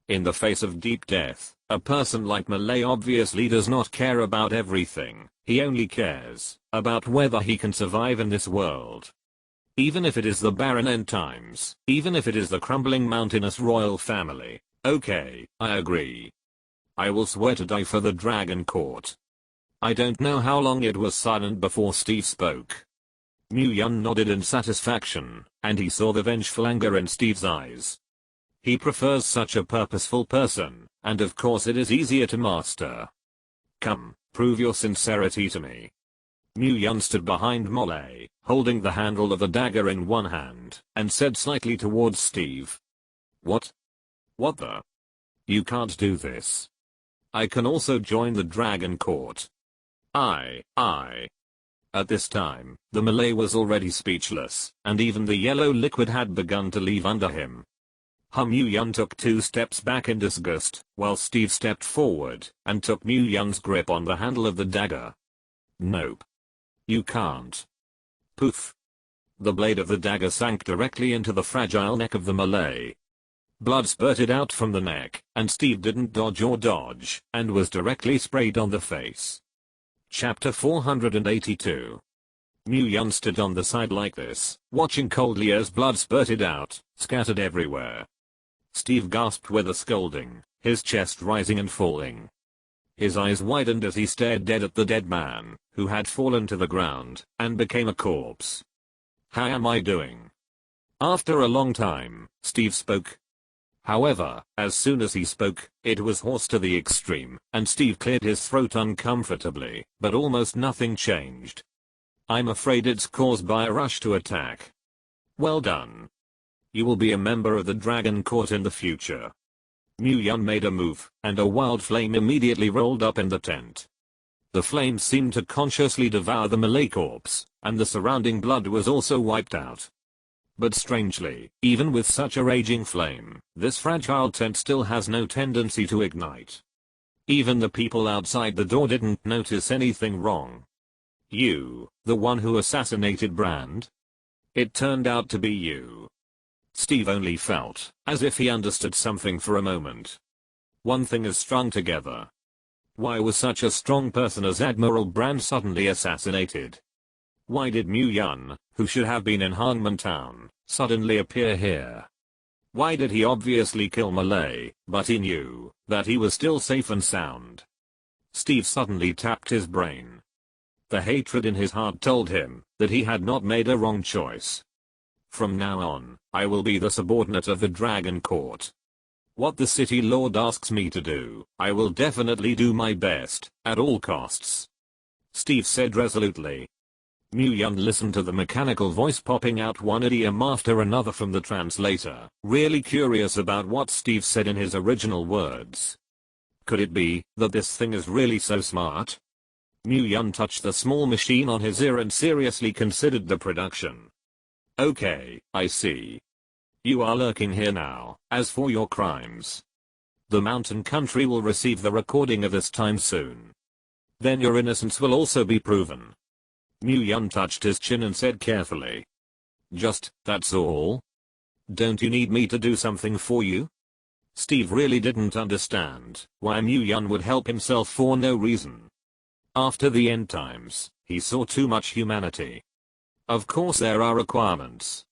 In the face of deep death, a person like Malay obviously does not care about everything, he only cares about whether he can survive in this world. Even if it is the barren end times, even if it is the crumbling mountainous royal family, okay, I agree. I will swear to die for the Dragon Court. I don't know how long it was silent before Steve spoke. Mu Yun nodded in satisfaction, and he saw the vengeful anger in Steve's eyes. He prefers such a purposeful person, and of course it is easier to master. Come, prove your sincerity to me. Mu Yun stood behind Molly, holding the handle of the dagger in one hand, and said slightly towards Steve. What? What the? You can't do this. I can also join the Dragon Court. I. At this time, the Malay was already speechless, and even the yellow liquid had begun to leave under him. Mu Yun took 2 steps back in disgust, while Steve stepped forward, and took Mu Yun's grip on the handle of the dagger. Nope. You can't. Poof. The blade of the dagger sank directly into the fragile neck of the Malay. Blood spurted out from the neck, and Steve didn't dodge or dodge, and was directly sprayed on the face. Chapter 482. Mu Yun stood on the side like this, watching coldly as blood spurted out, scattered everywhere. Steve gasped with a scolding, his chest rising and falling. His eyes widened as he stared dead at the dead man, who had fallen to the ground, and became a corpse. How am I doing? After a long time, Steve spoke. However, as soon as he spoke, it was hoarse to the extreme, and Steve cleared his throat uncomfortably, but almost nothing changed. I'm afraid it's caused by a rush to attack. Well done. You will be a member of the Dragon Court in the future. Mu Yun made a move, and a wild flame immediately rolled up in the tent. The flames seemed to consciously devour the Malay corpse, and the surrounding blood was also wiped out. But strangely, even with such a raging flame, this fragile tent still has no tendency to ignite. Even the people outside the door didn't notice anything wrong. You, the one who assassinated Brand? It turned out to be you. Steve only felt as if he understood something for a moment. One thing is strung together. Why was such a strong person as Admiral Brand suddenly assassinated? Why did Mu Yun, who should have been in Hangman Town, suddenly appear here? Why did he obviously kill Malay, but he knew that he was still safe and sound? Steve suddenly tapped his brain. The hatred in his heart told him that he had not made a wrong choice. From now on, I will be the subordinate of the Dragon Court. What the city lord asks me to do, I will definitely do my best, at all costs. Steve said resolutely. Mu Yun listened to the mechanical voice popping out one idiom after another from the translator, really curious about what Steve said in his original words. Could it be that this thing is really so smart? Mu Yun touched the small machine on his ear and seriously considered the production. Okay, I see. You are lurking here now. As for your crimes, the mountain country will receive the recording of this time soon. Then your innocence will also be proven. Mu Yun touched his chin and said carefully. Just, that's all? Don't you need me to do something for you? Steve really didn't understand why Mu Yun would help himself for no reason. After the end times, he saw too much humanity. Of course there are requirements.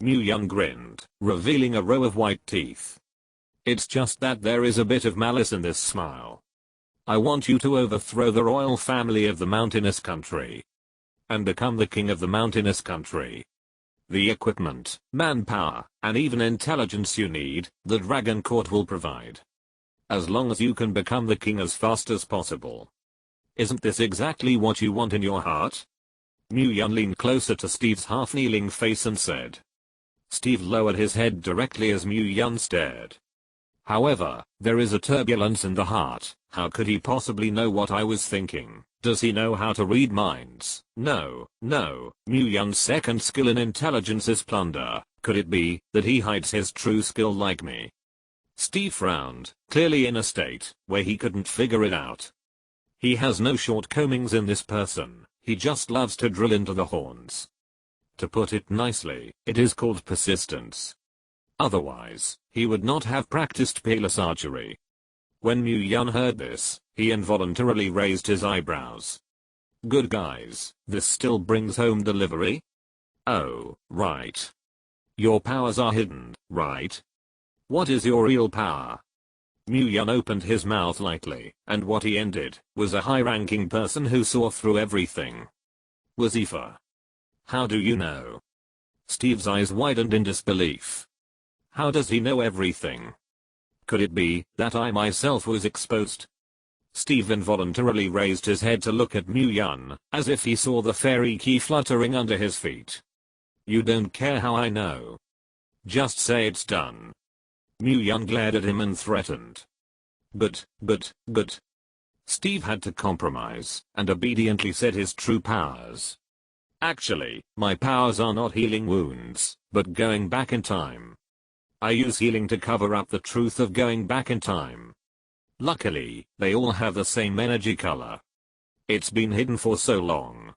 Mu Yun grinned, revealing a row of white teeth. It's just that there is a bit of malice in this smile. I want you to overthrow the royal family of the mountainous country and become the king of the mountainous country. The equipment, manpower, and even intelligence you need, the Dragon Court will provide. As long as you can become the king as fast as possible. Isn't this exactly what you want in your heart? Mu Yun leaned closer to Steve's half-kneeling face and said. Steve lowered his head directly as Mu Yun stared. However, there is a turbulence in the heart. How could he possibly know what I was thinking? Does he know how to read minds? No. Mu Yun's second skill in intelligence is plunder. Could it be that he hides his true skill like me? Steve frowned, clearly in a state where he couldn't figure it out. He has no shortcomings in this person, he just loves to drill into the horns. To put it nicely, it is called persistence. Otherwise, he would not have practiced Palace archery. When Mu Yun heard this, he involuntarily raised his eyebrows. Good guys, this still brings home delivery? Oh, right. Your powers are hidden, right? What is your real power? Mu Yun opened his mouth lightly, and what he ended was a high-ranking person who saw through everything. Was Aoife. How do you know? Steve's eyes widened in disbelief. How does he know everything? Could it be that I myself was exposed? Steve involuntarily raised his head to look at Mu-Yun, as if he saw the fairy key fluttering under his feet. You don't care how I know. Just say it's done. Mu-Yun glared at him and threatened. But. Steve had to compromise, and obediently said his true powers. Actually, my powers are not healing wounds, but going back in time. I use healing to cover up the truth of going back in time. Luckily, they all have the same energy color. It's been hidden for so long.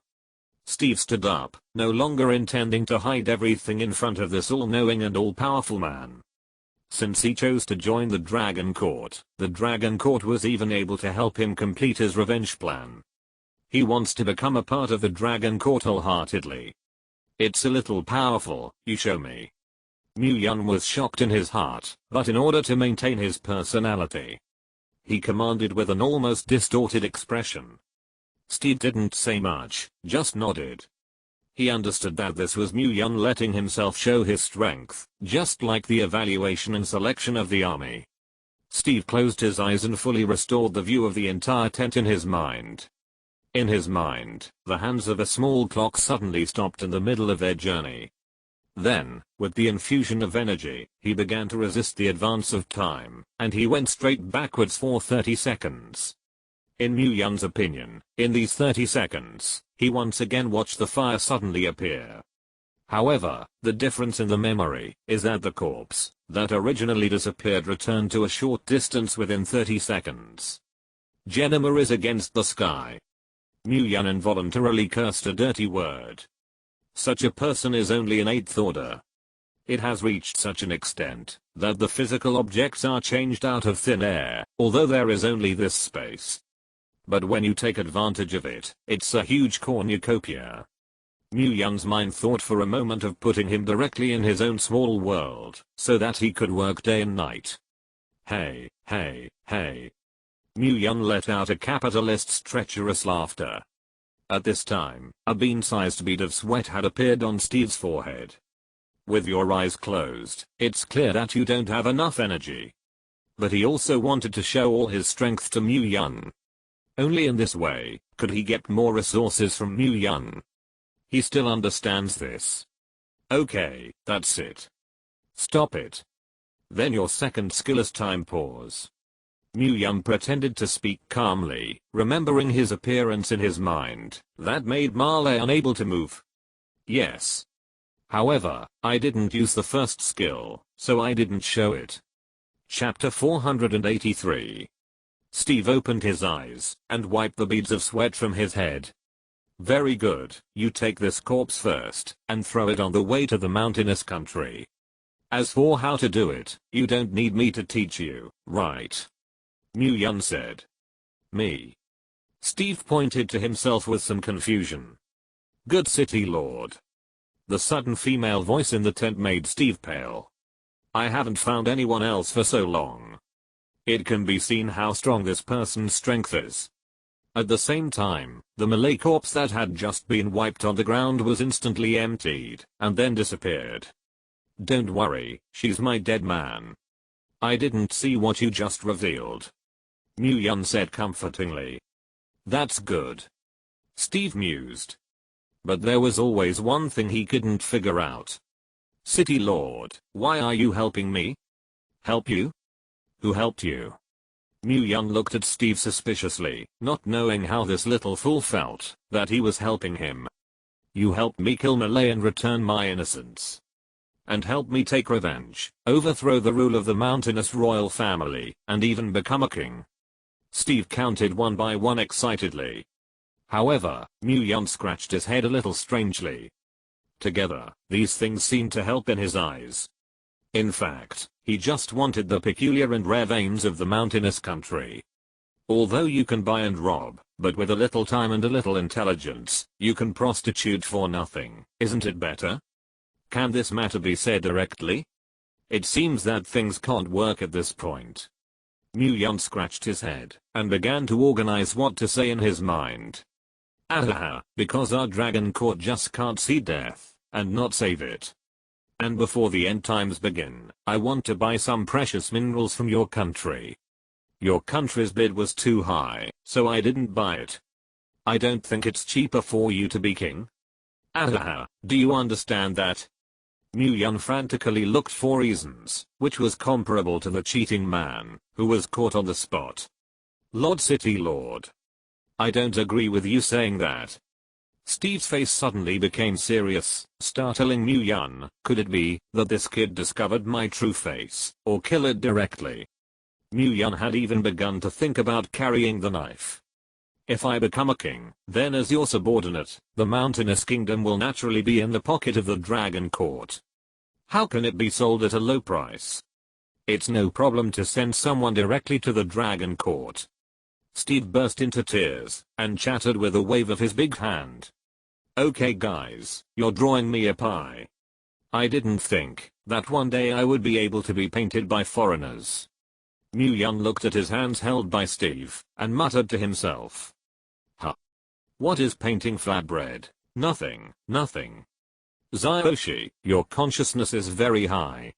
Steve stood up, no longer intending to hide everything in front of this all-knowing and all-powerful man. Since he chose to join the Dragon Court was even able to help him complete his revenge plan. He wants to become a part of the Dragon Court wholeheartedly. It's a little powerful, you show me. Mu-Yun was shocked in his heart, but in order to maintain his personality, he commanded with an almost distorted expression. Steve didn't say much, just nodded. He understood that this was Mu-Yun letting himself show his strength, just like the evaluation and selection of the army. Steve closed his eyes and fully restored the view of the entire tent in his mind. In his mind, the hands of a small clock suddenly stopped in the middle of their journey. Then, with the infusion of energy, he began to resist the advance of time, and he went straight backwards for 30 seconds. In Mu-Yun's opinion, in these 30 seconds, he once again watched the fire suddenly appear. However, the difference in the memory is that the corpse that originally disappeared returned to a short distance within 30 seconds. Genema is against the sky. Mu-Yun involuntarily cursed a dirty word. Such a person is only an 8th order. It has reached such an extent that the physical objects are changed out of thin air, although there is only this space. But when you take advantage of it, it's a huge cornucopia. Mu-Yun's mind thought for a moment of putting him directly in his own small world, so that he could work day and night. Hey. Mu-Yun let out a capitalist's treacherous laughter. At this time, a bean-sized bead of sweat had appeared on Steve's forehead. With your eyes closed, it's clear that you don't have enough energy. But he also wanted to show all his strength to Mu-Yun. Only in this way could he get more resources from Mu-Yun. He still understands this. Okay, that's it. Stop it. Then your second skill is time pause. Mu-Yun pretended to speak calmly, remembering his appearance in his mind. That made Marley unable to move. Yes. However, I didn't use the first skill, so I didn't show it. Chapter 483. Steve opened his eyes and wiped the beads of sweat from his head. Very good, you take this corpse first and throw it on the way to the mountainous country. As for how to do it, you don't need me to teach you, right? Mu-Yun said. Me. Steve pointed to himself with some confusion. Good city lord. The sudden female voice in the tent made Steve pale. I haven't found anyone else for so long. It can be seen how strong this person's strength is. At the same time, the Malay corpse that had just been wiped on the ground was instantly emptied, and then disappeared. Don't worry, she's my dead man. I didn't see what you just revealed. Mu-Yun said comfortingly. That's good. Steve mused. But there was always one thing he couldn't figure out. City Lord, why are you helping me? Help you? Who helped you? Mu-Yun looked at Steve suspiciously, not knowing how this little fool felt, that he was helping him. You helped me kill Malay and return my innocence. And help me take revenge, overthrow the rule of the mountainous royal family, and even become a king. Steve counted one by one excitedly. However, Mu-Yun scratched his head a little strangely. Together, these things seemed to help in his eyes. In fact, he just wanted the peculiar and rare veins of the mountainous country. Although you can buy and rob, but with a little time and a little intelligence, you can prostitute for nothing, isn't it better? Can this matter be said directly? It seems that things can't work at this point. Mu-Yun scratched his head, and began to organize what to say in his mind. Ahaha, because our dragon court just can't see death and not save it. And before the end times begin, I want to buy some precious minerals from your country. Your country's bid was too high, so I didn't buy it. I don't think it's cheaper for you to be king. Ahaha, do you understand that? Yun frantically looked for reasons, which was comparable to the cheating man, who was caught on the spot. Lord City Lord. I don't agree with you saying that. Steve's face suddenly became serious, startling Yun. Could it be that this kid discovered my true face, or kill it directly? Yun had even begun to think about carrying the knife. If I become a king, then as your subordinate, the mountainous kingdom will naturally be in the pocket of the dragon court. How can it be sold at a low price? It's no problem to send someone directly to the dragon court. Steve burst into tears and chattered with a wave of his big hand. Okay guys, you're drawing me a pie. I didn't think that one day I would be able to be painted by foreigners. Yun looked at his hands held by Steve and muttered to himself. Huh. What is painting flatbread? Nothing, nothing. Zyoshi, your consciousness is very high.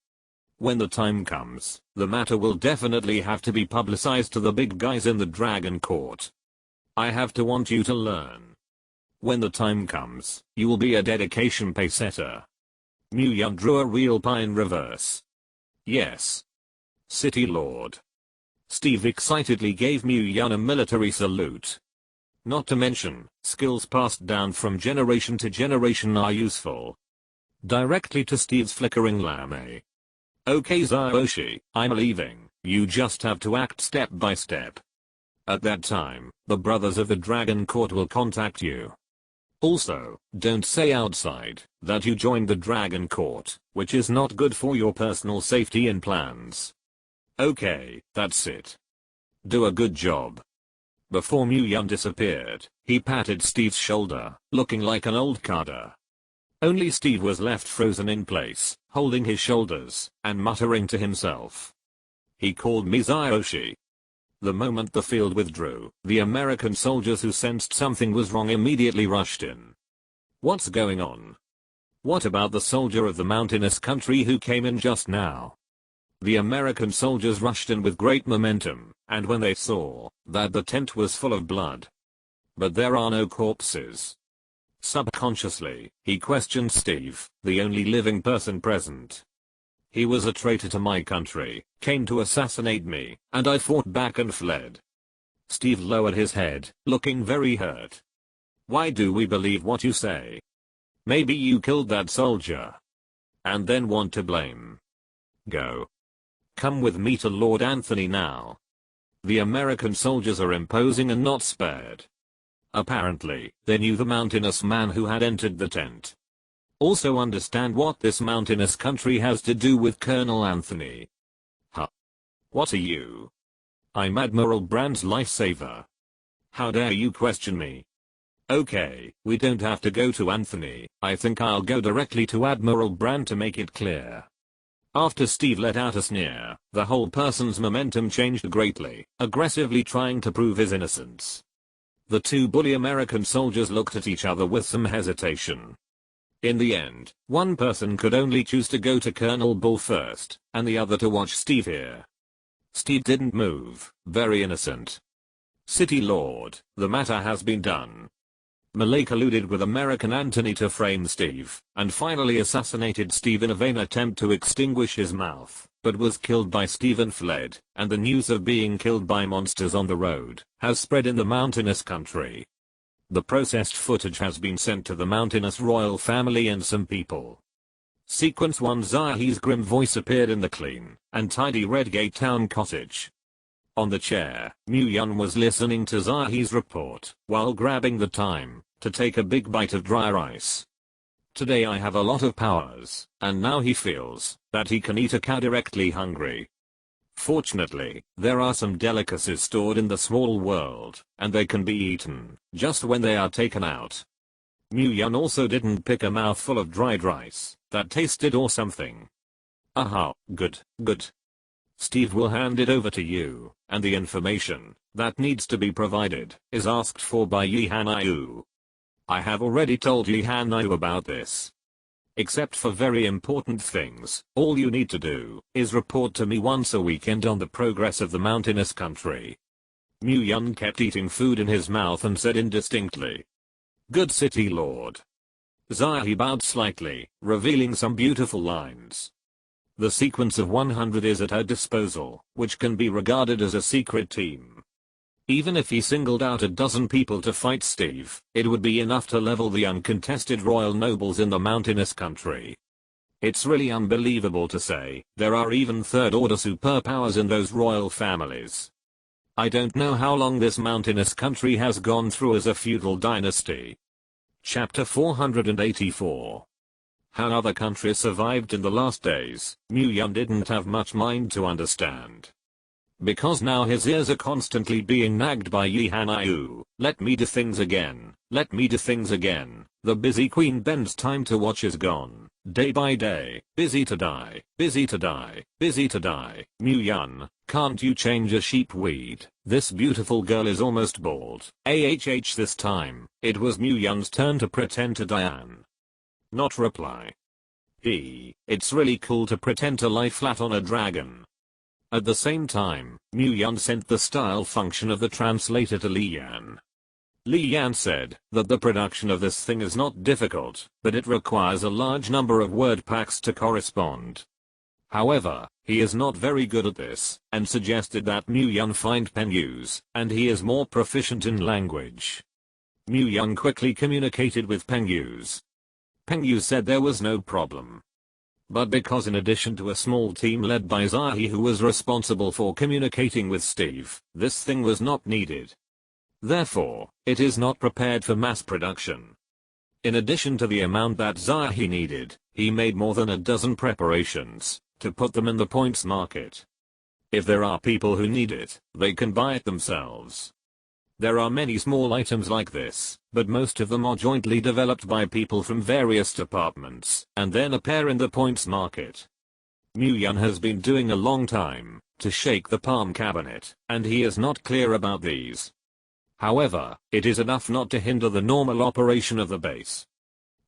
When the time comes, the matter will definitely have to be publicized to the big guys in the dragon court. I have to want you to learn. When the time comes, you will be a dedication pay setter. Yun drew a real pie in reverse. Yes. City Lord. Steve excitedly gave Yun a military salute. Not to mention, skills passed down from generation to generation are useful. Directly to Steve's flickering lame. Okay Zyoshi, I'm leaving, you just have to act step by step. At that time, the brothers of the dragon court will contact you. Also, don't say outside that you joined the dragon court, which is not good for your personal safety and plans. Okay, that's it. Do a good job. Before Yun disappeared, he patted Steve's shoulder, looking like an old carder. Only Steve was left frozen in place, holding his shoulders, and muttering to himself. He called me Zyoshi. The moment the field withdrew, the American soldiers who sensed something was wrong immediately rushed in. What's going on? What about the soldier of the mountainous country who came in just now? The American soldiers rushed in with great momentum, and when they saw that the tent was full of blood. But there are no corpses. Subconsciously, he questioned Steve, the only living person present. He was a traitor to my country, came to assassinate me, and I fought back and fled. Steve lowered his head, looking very hurt. Why do we believe what you say? Maybe you killed that soldier. And then want to blame. Go. Come with me to Lord Anthony now. The American soldiers are imposing and not spared. Apparently, they knew the mountainous man who had entered the tent. Also understand what this mountainous country has to do with Colonel Anthony. Huh? What are you? I'm Admiral Brand's lifesaver. How dare you question me? Okay, we don't have to go to Anthony, I think I'll go directly to Admiral Brand to make it clear. After Steve let out a sneer, the whole person's momentum changed greatly, aggressively trying to prove his innocence. The two bully American soldiers looked at each other with some hesitation. In the end, one person could only choose to go to Colonel Bull first, and the other to watch Steve here. Steve didn't move, very innocent. City Lord, the matter has been done. Malay colluded with American Anthony to frame Steve, and finally assassinated Steve in a vain attempt to extinguish his mouth, but was killed by Steve and fled, and the news of being killed by monsters on the road has spread in the mountainous country. The processed footage has been sent to the mountainous royal family and some people. Sequence 1. Zahir's grim voice appeared in the clean and tidy Redgate town cottage. On the chair, Yun was listening to Zahir's report while grabbing the time to take a big bite of dry rice. Today I have a lot of powers, and now he feels that he can eat a cow directly hungry. Fortunately, there are some delicacies stored in the small world, and they can be eaten just when they are taken out. Yun also didn't pick a mouthful of dried rice that tasted or something. Aha, good, good. Steve will hand it over to you, and the information that needs to be provided is asked for by Yi Hanayu. I have already told Yi Hanyu about this. Except for very important things, all you need to do is report to me once a weekend on the progress of the mountainous country. Mu Yun kept eating food in his mouth and said indistinctly, "Good city lord." Zai bowed slightly, revealing some beautiful lines. The sequence of 100 is at her disposal, which can be regarded as a secret team. Even if he singled out a dozen people to fight Steve, it would be enough to level the uncontested royal nobles in the mountainous country. It's really unbelievable to say, there are even third-order superpowers in those royal families. I don't know how long this mountainous country has gone through as a feudal dynasty. Chapter 484. How other countries survived in the last days, Mu Yun didn't have much mind to understand. Because now his ears are constantly being nagged by Yi Hanyu, "Let me do things again, let me do things again." The busy Queen Ben's time to watch is gone. Day by day, busy to die, busy to die, busy to die. Mu Yun, can't you change a sheep weed? This beautiful girl is almost bald. This time, it was Mu Yun's turn to pretend to Diane. Not reply. It's really cool to pretend to lie flat on a dragon. At the same time, Mu Yun sent the style function of the translator to Li Yan. Li Yan said that the production of this thing is not difficult, but it requires a large number of word packs to correspond. However, he is not very good at this, and suggested that Mu Yun find Pengyu's, and he is more proficient in language. Mu Yun quickly communicated with Pengyu's. Pengyu said there was no problem. But because in addition to a small team led by Zahi who was responsible for communicating with Steve, this thing was not needed. Therefore, it is not prepared for mass production. In addition to the amount that Zahi needed, he made more than a dozen preparations to put them in the points market. If there are people who need it, they can buy it themselves. There are many small items like this, but most of them are jointly developed by people from various departments, and then appear in the points market. Mu Yun has been doing a long time to shake the palm cabinet, and he is not clear about these. However, it is enough not to hinder the normal operation of the base.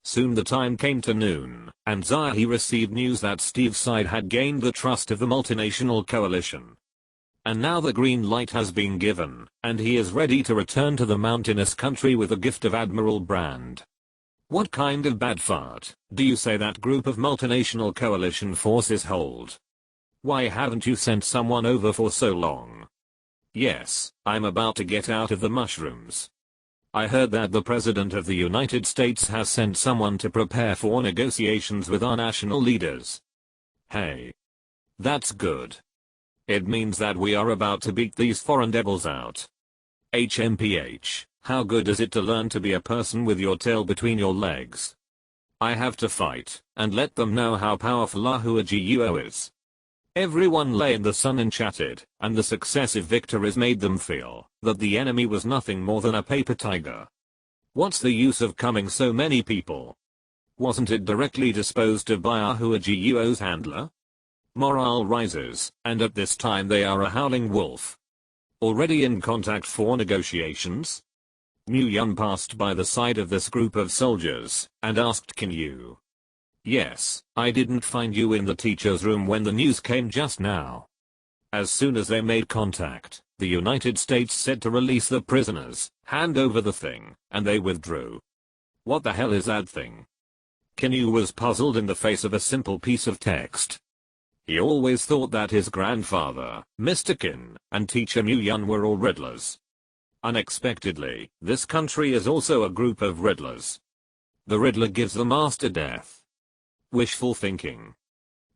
Soon the time came to noon, and Zahi received news that Steve's side had gained the trust of the multinational coalition. And now the green light has been given, and he is ready to return to the mountainous country with a gift of Admiral Brand. What kind of bad fart do you say that group of multinational coalition forces hold? Why haven't you sent someone over for so long? Yes, I'm about to get out of the mushrooms. I heard that the President of the United States has sent someone to prepare for negotiations with our national leaders. Hey. That's good. It means that we are about to beat these foreign devils out. HMPH, how good is it to learn to be a person with your tail between your legs? I have to fight, and let them know how powerful Ahua Guo is. Everyone lay in the sun and chatted, and the successive victories made them feel that the enemy was nothing more than a paper tiger. What's the use of coming so many people? Wasn't it directly disposed of by Ahua Guo's handler? Morale rises, and at this time they are a howling wolf. Already in contact for negotiations? Mu Yun passed by the side of this group of soldiers, and asked, "Can you?" "Yes, I didn't find you in the teacher's room when the news came just now." As soon as they made contact, the United States said to release the prisoners, hand over the thing, and they withdrew. What the hell is that thing? Kinyu was puzzled in the face of a simple piece of text. He always thought that his grandfather, Mr. Qin, and teacher Mu Yun were all riddlers. Unexpectedly, this country is also a group of riddlers. The riddler gives the master death. Wishful thinking.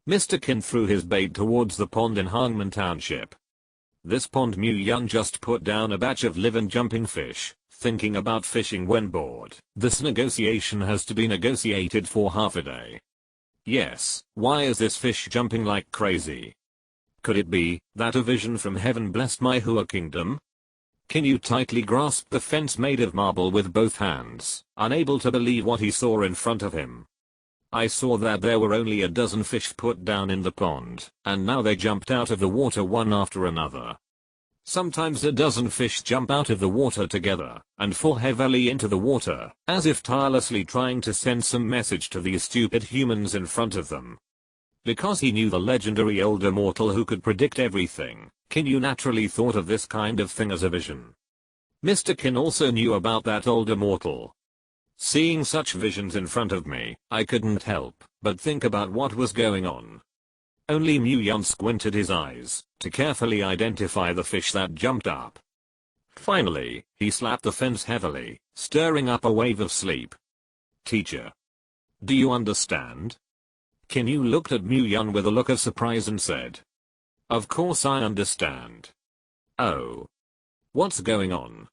Mr. Qin threw his bait towards the pond in Hangman Township. This pond Mu Yun just put down a batch of live and jumping fish, thinking about fishing when bored. This negotiation has to be negotiated for half a day. Yes, why is this fish jumping like crazy? Could it be that a vision from heaven blessed my Hua kingdom? Kinyu tightly grasped the fence made of marble with both hands, unable to believe what he saw in front of him. I saw that there were only a dozen fish put down in the pond, and now they jumped out of the water one after another. Sometimes a dozen fish jump out of the water together and fall heavily into the water, as if tirelessly trying to send some message to these stupid humans in front of them. Because he knew the legendary older mortal who could predict everything, Kinyu naturally thought of this kind of thing as a vision. Mr. Kin also knew about that older mortal. Seeing such visions in front of me, I couldn't help but think about what was going on. Only Mu Yan squinted his eyes to carefully identify the fish that jumped up. Finally, he slapped the fence heavily, stirring up a wave of sleep. Teacher. Do you understand? Kinyu looked at Mu Yan with a look of surprise and said. Of course I understand. Oh. What's going on?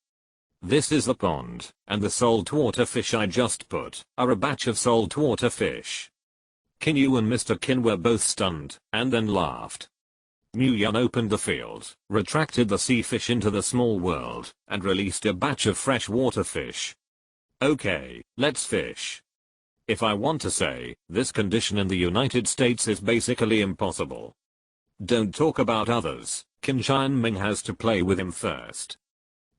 This is the pond, and the saltwater fish I just put are a batch of saltwater fish. Kinyu and Mr. Kin were both stunned, and then laughed. Mu Yan opened the field, retracted the sea fish into the small world, and released a batch of freshwater fish. Okay, let's fish. If I want to say, this condition in the United States is basically impossible. Don't talk about others, Qin Xianming has to play with him first.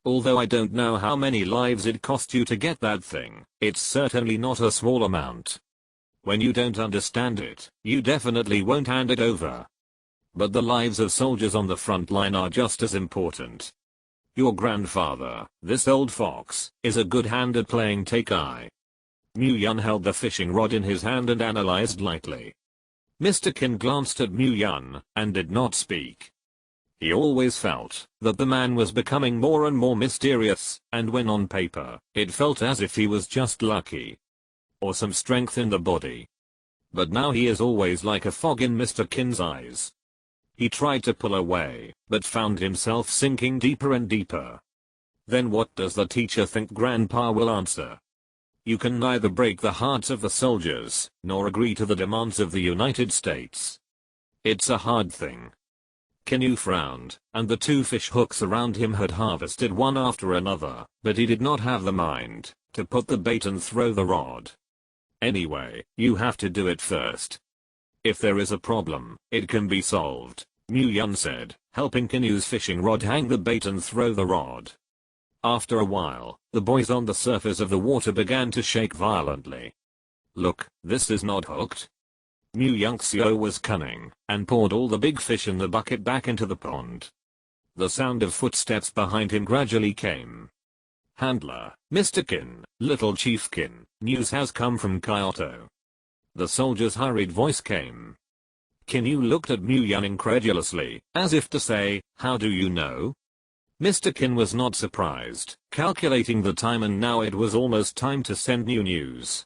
Although I don't know how many lives it cost you to get that thing, it's certainly not a small amount. When you don't understand it, you definitely won't hand it over. But the lives of soldiers on the front line are just as important. Your grandfather, this old fox, is a good hand at playing take-eye. Mu Yan held the fishing rod in his hand and analyzed lightly. Mr. Kin glanced at Mu Yan and did not speak. He always felt that the man was becoming more and more mysterious, and when on paper, it felt as if he was just lucky. Or some strength in the body. But now he is always like a fog in Mr. Kin's eyes. He tried to pull away, but found himself sinking deeper and deeper. Then what does the teacher think Grandpa will answer? You can neither break the hearts of the soldiers, nor agree to the demands of the United States. It's a hard thing. Kinyu frowned, and the two fish hooks around him had harvested one after another, but he did not have the mind to put the bait and throw the rod. Anyway, you have to do it first. If there is a problem, it can be solved, Mu Yan said, helping Kinyu's fishing rod hang the bait and throw the rod. After a while, the boys on the surface of the water began to shake violently. Look, this is not hooked. Mu Yangxiu was cunning, and poured all the big fish in the bucket back into the pond. The sound of footsteps behind him gradually came. Handler, Mr. Kin, Little Chief Kin, news has come from Kyoto. The soldier's hurried voice came. Kinyu looked at Mu Yan incredulously, as if to say, how do you know? Mr. Kin was not surprised, calculating the time, and now it was almost time to send new news.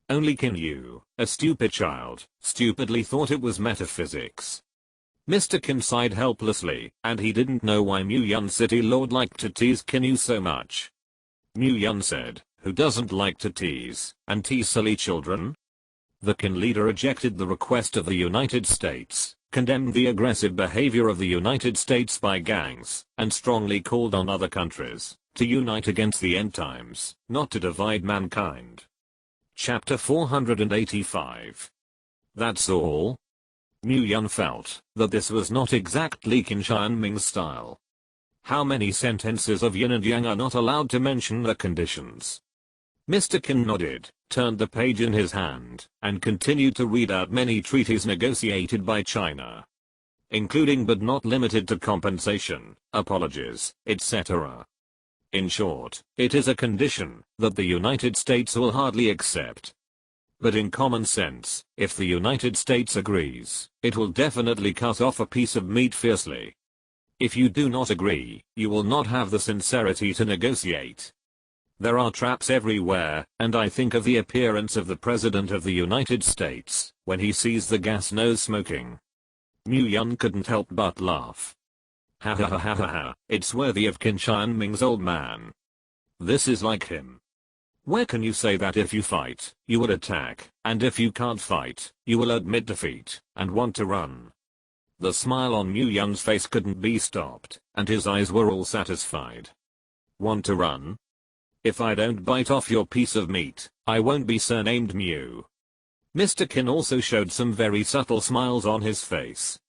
Only Kinyu, a stupid child, stupidly thought it was metaphysics. Mr. Kin sighed helplessly, and he didn't know why Mu Yan City Lord liked to tease Kinyu so much. Mu Yan said, who doesn't like to tease, and tease silly children? The Kin leader rejected the request of the United States, condemned the aggressive behavior of the United States by gangs, and strongly called on other countries to unite against the end times, not to divide mankind. Chapter 485. That's all? Mu Yan felt that this was not exactly Qin Xianming's style. How many sentences of yin and yang are not allowed to mention the conditions? Mr. Kin nodded, turned the page in his hand, and continued to read out many treaties negotiated by China. Including but not limited to compensation, apologies, etc. In short, it is a condition that the United States will hardly accept. But in common sense, if the United States agrees, it will definitely cut off a piece of meat fiercely. If you do not agree, you will not have the sincerity to negotiate. There are traps everywhere, and I think of the appearance of the President of the United States, when he sees the gas nose smoking. Mu Yan couldn't help but laugh. Ha ha ha ha ha ha, it's worthy of Qin Xianming's old man. This is like him. Where can you say that if you fight, you will attack, and if you can't fight, you will admit defeat, and want to run? The smile on Mu Yan's face couldn't be stopped, and his eyes were all satisfied. Want to run? If I don't bite off your piece of meat, I won't be surnamed Mu. Mr. Kin also showed some very subtle smiles on his face.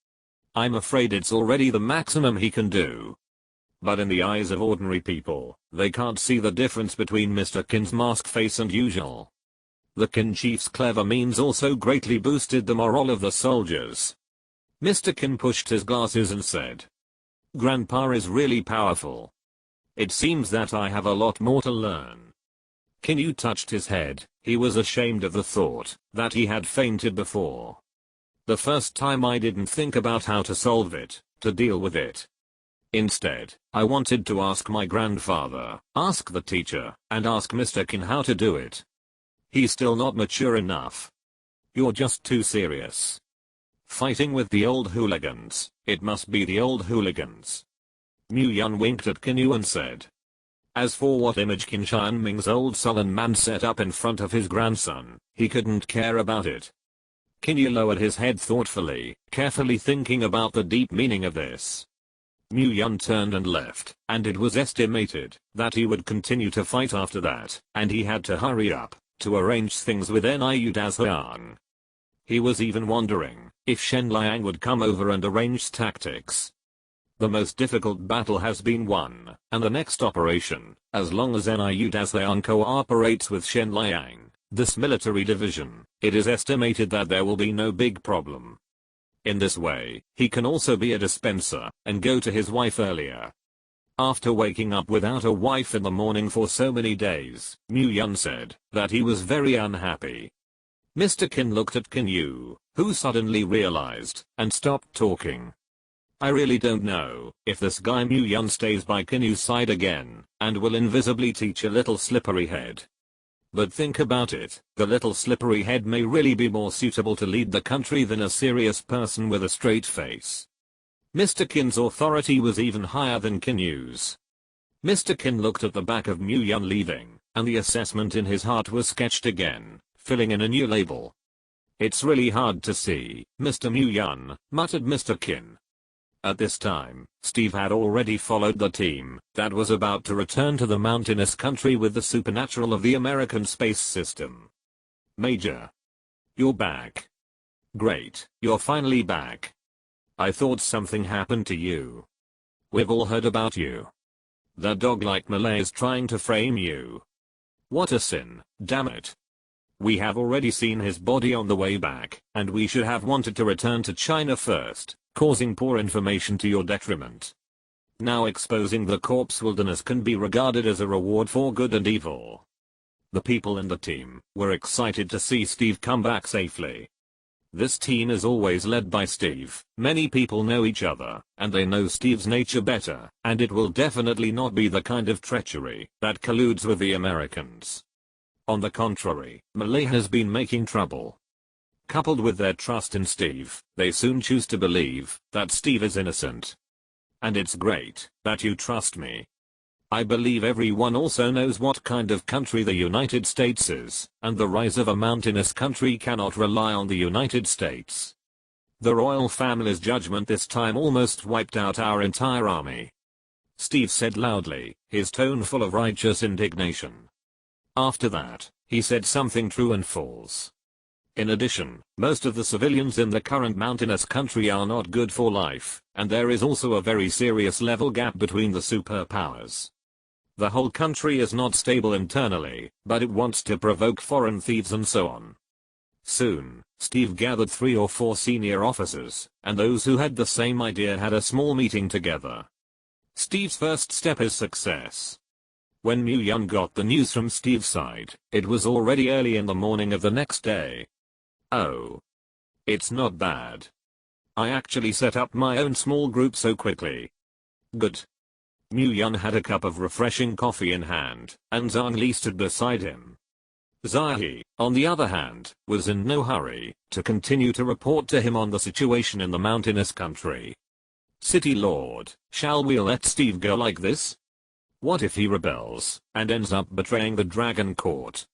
I'm afraid it's already the maximum he can do. But in the eyes of ordinary people, they can't see the difference between Mr. Kin's mask face and usual. The Kin chief's clever means also greatly boosted the morale of the soldiers. Mr. Kin pushed his glasses and said, "Grandpa is really powerful. It seems that I have a lot more to learn." Kinyu touched his head. He was ashamed of the thought that he had fainted before. The first time I didn't think about how to solve it, to deal with it. Instead, I wanted to ask my grandfather, ask the teacher, and ask Mr. Kin how to do it. He's still not mature enough. You're just too serious. Fighting with the old hooligans, it must be the old hooligans. Mu Yun winked at Kinyu and said. As for what image Qin Shanming's old sullen man set up in front of his grandson, he couldn't care about it. Kinyu lowered his head thoughtfully, carefully thinking about the deep meaning of this. Mu Yun turned and left, and it was estimated that he would continue to fight after that, and he had to hurry up to arrange things with Niu Dazhuang. He was even wondering if Shen Liang would come over and arrange tactics. The most difficult battle has been won, and the next operation, as long as Niu Dazhuang cooperates with Shen Liang, this military division, it is estimated that there will be no big problem. In this way, he can also be a dispenser and go to his wife earlier. After waking up without a wife in the morning for so many days, Mu Yun said that he was very unhappy. Mr. Kin looked at Kinyu, who suddenly realized and stopped talking. I really don't know if this guy Mu Yun stays by Kinyu's side again and will invisibly teach a little slippery head. But think about it, the little slippery head may really be more suitable to lead the country than a serious person with a straight face. Mr. Kin's authority was even higher than Kinyu's. Mr. Kin looked at the back of Mu Yun leaving, and the assessment in his heart was sketched again, filling in a new label. It's really hard to see, Mr. Mu Yun, muttered Mr. Kin. At this time, Steve had already followed the team that was about to return to the mountainous country with the supernatural of the American space system. Major. You're back. Great, you're finally back. I thought something happened to you. We've all heard about you. The dog-like Malay is trying to frame you. What a sin, damn it. We have already seen his body on the way back, and we should have wanted to return to China first, causing poor information to your detriment. Now exposing the corpse wilderness can be regarded as a reward for good and evil. The people in the team were excited to see Steve come back safely. This team is always led by Steve. Many people know each other, and they know Steve's nature better, and it will definitely not be the kind of treachery that colludes with the Americans. On the contrary, Malay has been making trouble. Coupled with their trust in Steve, they soon choose to believe that Steve is innocent. And it's great that you trust me. I believe everyone also knows what kind of country the United States is, and the rise of a mountainous country cannot rely on the United States. The royal family's judgment this time almost wiped out our entire army. Steve said loudly, his tone full of righteous indignation. After that, he said something true and false. In addition, most of the civilians in the current mountainous country are not good for life, and there is also a very serious level gap between the superpowers. The whole country is not stable internally, but it wants to provoke foreign thieves and so on. Soon, Steve gathered 3 or 4 senior officers, and those who had the same idea had a small meeting together. Steve's first step is success. When Mu Yun got the news from Steve's side, it was already early in the morning of the next day. Oh. It's not bad. I actually set up my own small group so quickly. Good. Mu Yun had a cup of refreshing coffee in hand, and Zhang Li stood beside him. Zahi, on the other hand, was in no hurry to continue to report to him on the situation in the mountainous country. City Lord, shall we let Steve go like this? What if he rebels and ends up betraying the Dragon Court?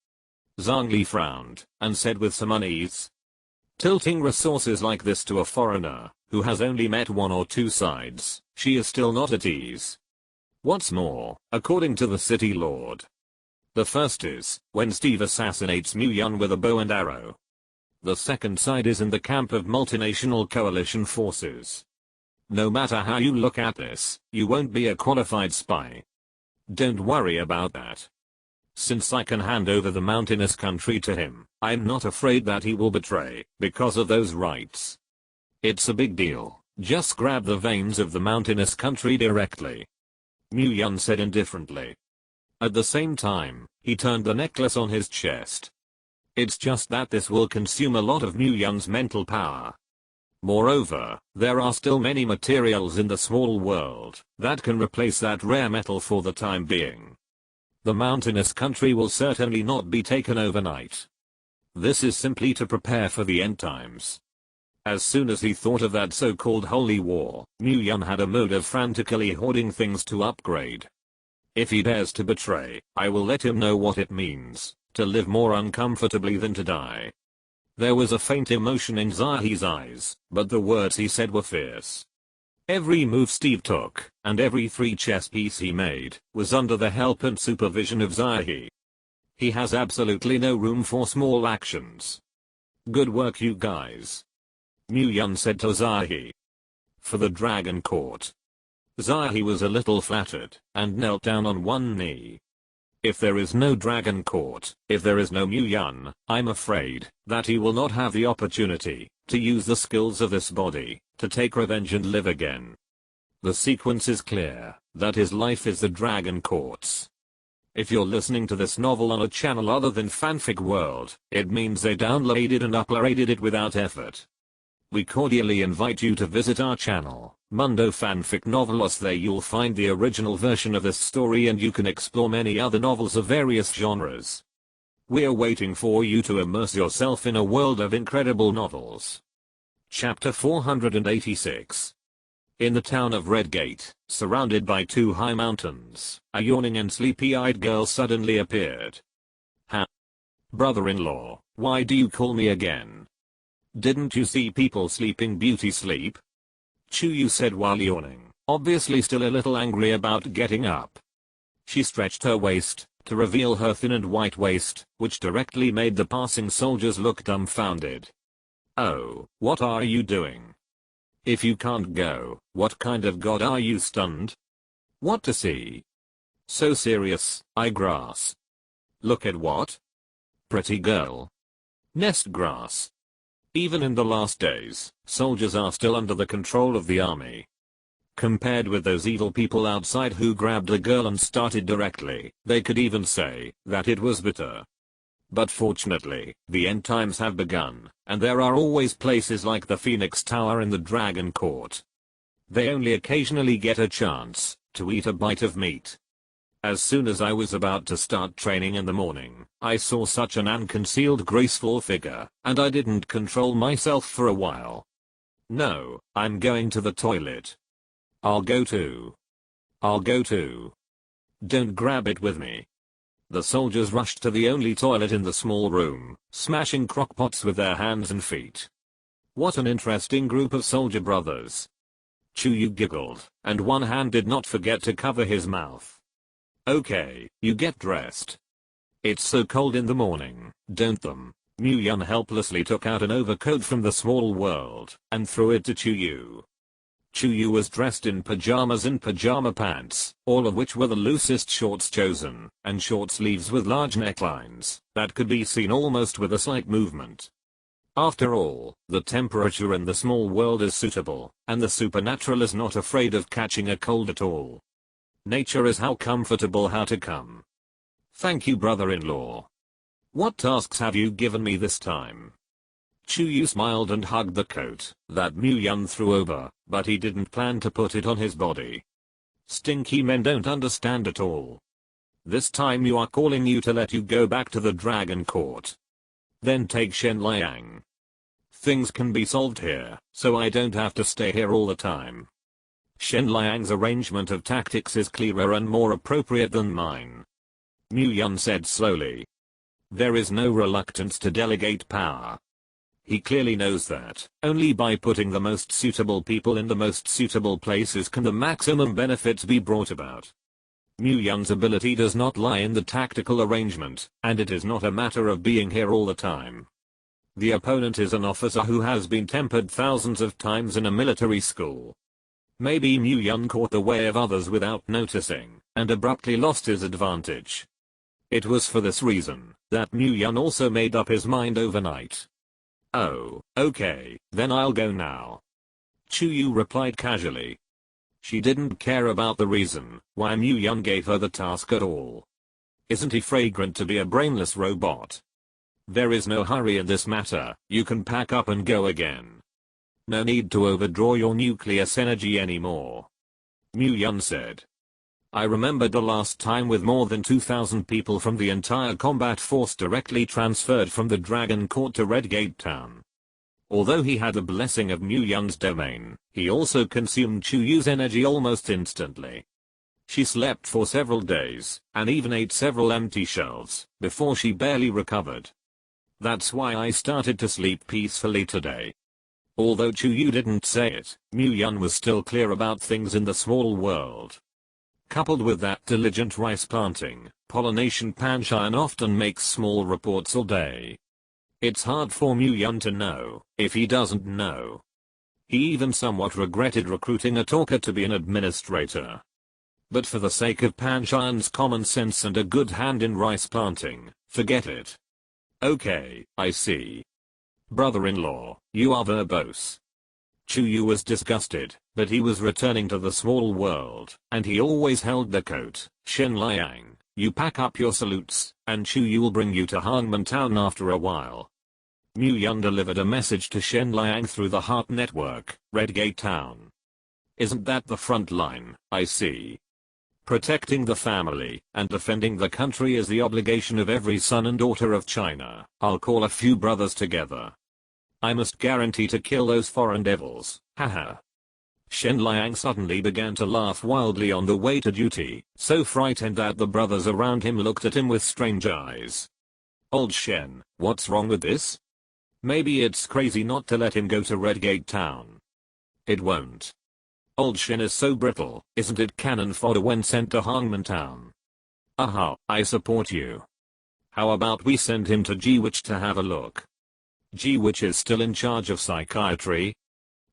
Zhang Li frowned and said with some unease. Tilting resources like this to a foreigner who has only met 1 or 2 sides, she is still not at ease. What's more, according to the City Lord. The first is when Steve assassinates Mu Yun with a bow and arrow. The second side is in the camp of multinational coalition forces. No matter how you look at this, you won't be a qualified spy. Don't worry about that. Since I can hand over the mountainous country to him, I'm not afraid that he will betray, because of those rights. It's a big deal, just grab the veins of the mountainous country directly. Mu Yun said indifferently. At the same time, he turned the necklace on his chest. It's just that this will consume a lot of Mu Yun's mental power. Moreover, there are still many materials in the small world that can replace that rare metal for the time being. The mountainous country will certainly not be taken overnight. This is simply to prepare for the end times. As soon as he thought of that so-called holy war, Mu Yun had a mode of frantically hoarding things to upgrade. If he dares to betray, I will let him know what it means to live more uncomfortably than to die. There was a faint emotion in Zahi's eyes, but the words he said were fierce. Every move Steve took, and every free chess piece he made, was under the help and supervision of Zahi. He has absolutely no room for small actions. Good work you guys. Mu Yun said to Zahi. For the Dragon Court. Zahi was a little flattered, and knelt down on one knee. If there is no Dragon Court, if there is no Mu Yun, I'm afraid that he will not have the opportunity to use the skills of this body to take revenge and live again. The sequence is clear, that his life is the Dragon Court's. If you're listening to this novel on a channel other than Fanfic World, it means they downloaded and uploaded it without effort. We cordially invite you to visit our channel, Mundo Fanfic Novelos. There you'll find the original version of this story and you can explore many other novels of various genres. We're waiting for you to immerse yourself in a world of incredible novels. Chapter 486. In the town of Redgate, surrounded by two high mountains, a yawning and sleepy-eyed girl suddenly appeared. Brother-in-law, why do you call me again? Didn't you see people sleeping beauty sleep? Chuyu said while yawning, obviously still a little angry about getting up. She stretched her waist to reveal her thin and white waist, which directly made the passing soldiers look dumbfounded. Oh, what are you doing? If you can't go, what kind of god are you? Stunned? What to see? So serious, I grass. Look at what? Pretty girl. Nest grass. Even in the last days, soldiers are still under the control of the army. Compared with those evil people outside who grabbed a girl and started directly, they could even say that it was bitter. But fortunately, the end times have begun, and there are always places like the Phoenix Tower in the Dragon Court. They only occasionally get a chance to eat a bite of meat. As soon as I was about to start training in the morning, I saw such an unconcealed graceful figure, and I didn't control myself for a while. No, I'm going to the toilet. I'll go too. Don't grab it with me. The soldiers rushed to the only toilet in the small room, smashing crockpots with their hands and feet. What an interesting group of soldier brothers. Chuyu giggled, and one hand did not forget to cover his mouth. Okay, you get dressed. It's so cold in the morning, don't them? Mu Yun helplessly took out an overcoat from the small world, and threw it to Chuyu. Chuyu was dressed in pajamas and pajama pants, all of which were the loosest shorts chosen, and short sleeves with large necklines that could be seen almost with a slight movement. After all, the temperature in the small world is suitable, and the supernatural is not afraid of catching a cold at all. Nature is how comfortable how to come. Thank you, brother-in-law. What tasks have you given me this time? Chuyu smiled and hugged the coat that Mu Yun threw over, but he didn't plan to put it on his body. Stinky men don't understand at all. This time you are calling you to let you go back to the Dragon Court. Then take Shen Liang. Things can be solved here, so I don't have to stay here all the time. Shen Liang's arrangement of tactics is clearer and more appropriate than mine. Mu Yun said slowly. There is no reluctance to delegate power. He clearly knows that only by putting the most suitable people in the most suitable places can the maximum benefits be brought about. Mu Yun's ability does not lie in the tactical arrangement, and it is not a matter of being here all the time. The opponent is an officer who has been tempered thousands of times in a military school. Maybe Mu Yun caught the way of others without noticing, and abruptly lost his advantage. It was for this reason that Mu Yun also made up his mind overnight. Oh, okay, then I'll go now. Chu Yu replied casually. She didn't care about the reason why Mu Yun gave her the task at all. Isn't he fragrant to be a brainless robot? There is no hurry in this matter, you can pack up and go again. No need to overdraw your nucleus energy anymore. Mu Yun said. I remembered the last time with more than 2,000 people from the entire combat force directly transferred from the Dragon Court to Redgate Town. Although he had the blessing of Mu Yun's domain, he also consumed Chu Yu's energy almost instantly. She slept for several days, and even ate several empty shells, before she barely recovered. That's why I started to sleep peacefully today. Although Chu Yu didn't say it, Mu Yun was still clear about things in the small world. Coupled with that diligent rice planting, pollination Panchayana often makes small reports all day. It's hard for Mu Yun to know, if he doesn't know. He even somewhat regretted recruiting a talker to be an administrator. But for the sake of Panchayan's common sense and a good hand in rice planting, forget it. Okay, I see. Brother-in-law, you are verbose. Chu Yu was disgusted, but he was returning to the small world, and he always held the coat. Shen Liang, you pack up your salutes, and Chu Yu will bring you to Hangman Town after a while. Mu Yun delivered a message to Shen Liang through the Heart Network, Redgate Town. Isn't that the front line? I see. Protecting the family and defending the country is the obligation of every son and daughter of China. I'll call a few brothers together. I must guarantee to kill those foreign devils, haha. Shen Liang suddenly began to laugh wildly on the way to duty, so frightened that the brothers around him looked at him with strange eyes. Old Shen, what's wrong with this? Maybe it's crazy not to let him go to Redgate Town. It won't. Old Shen is so brittle, isn't it cannon fodder when sent to Hangman Town? Aha, I support you. How about we send him to G-Witch to have a look? G-Witch is still in charge of psychiatry?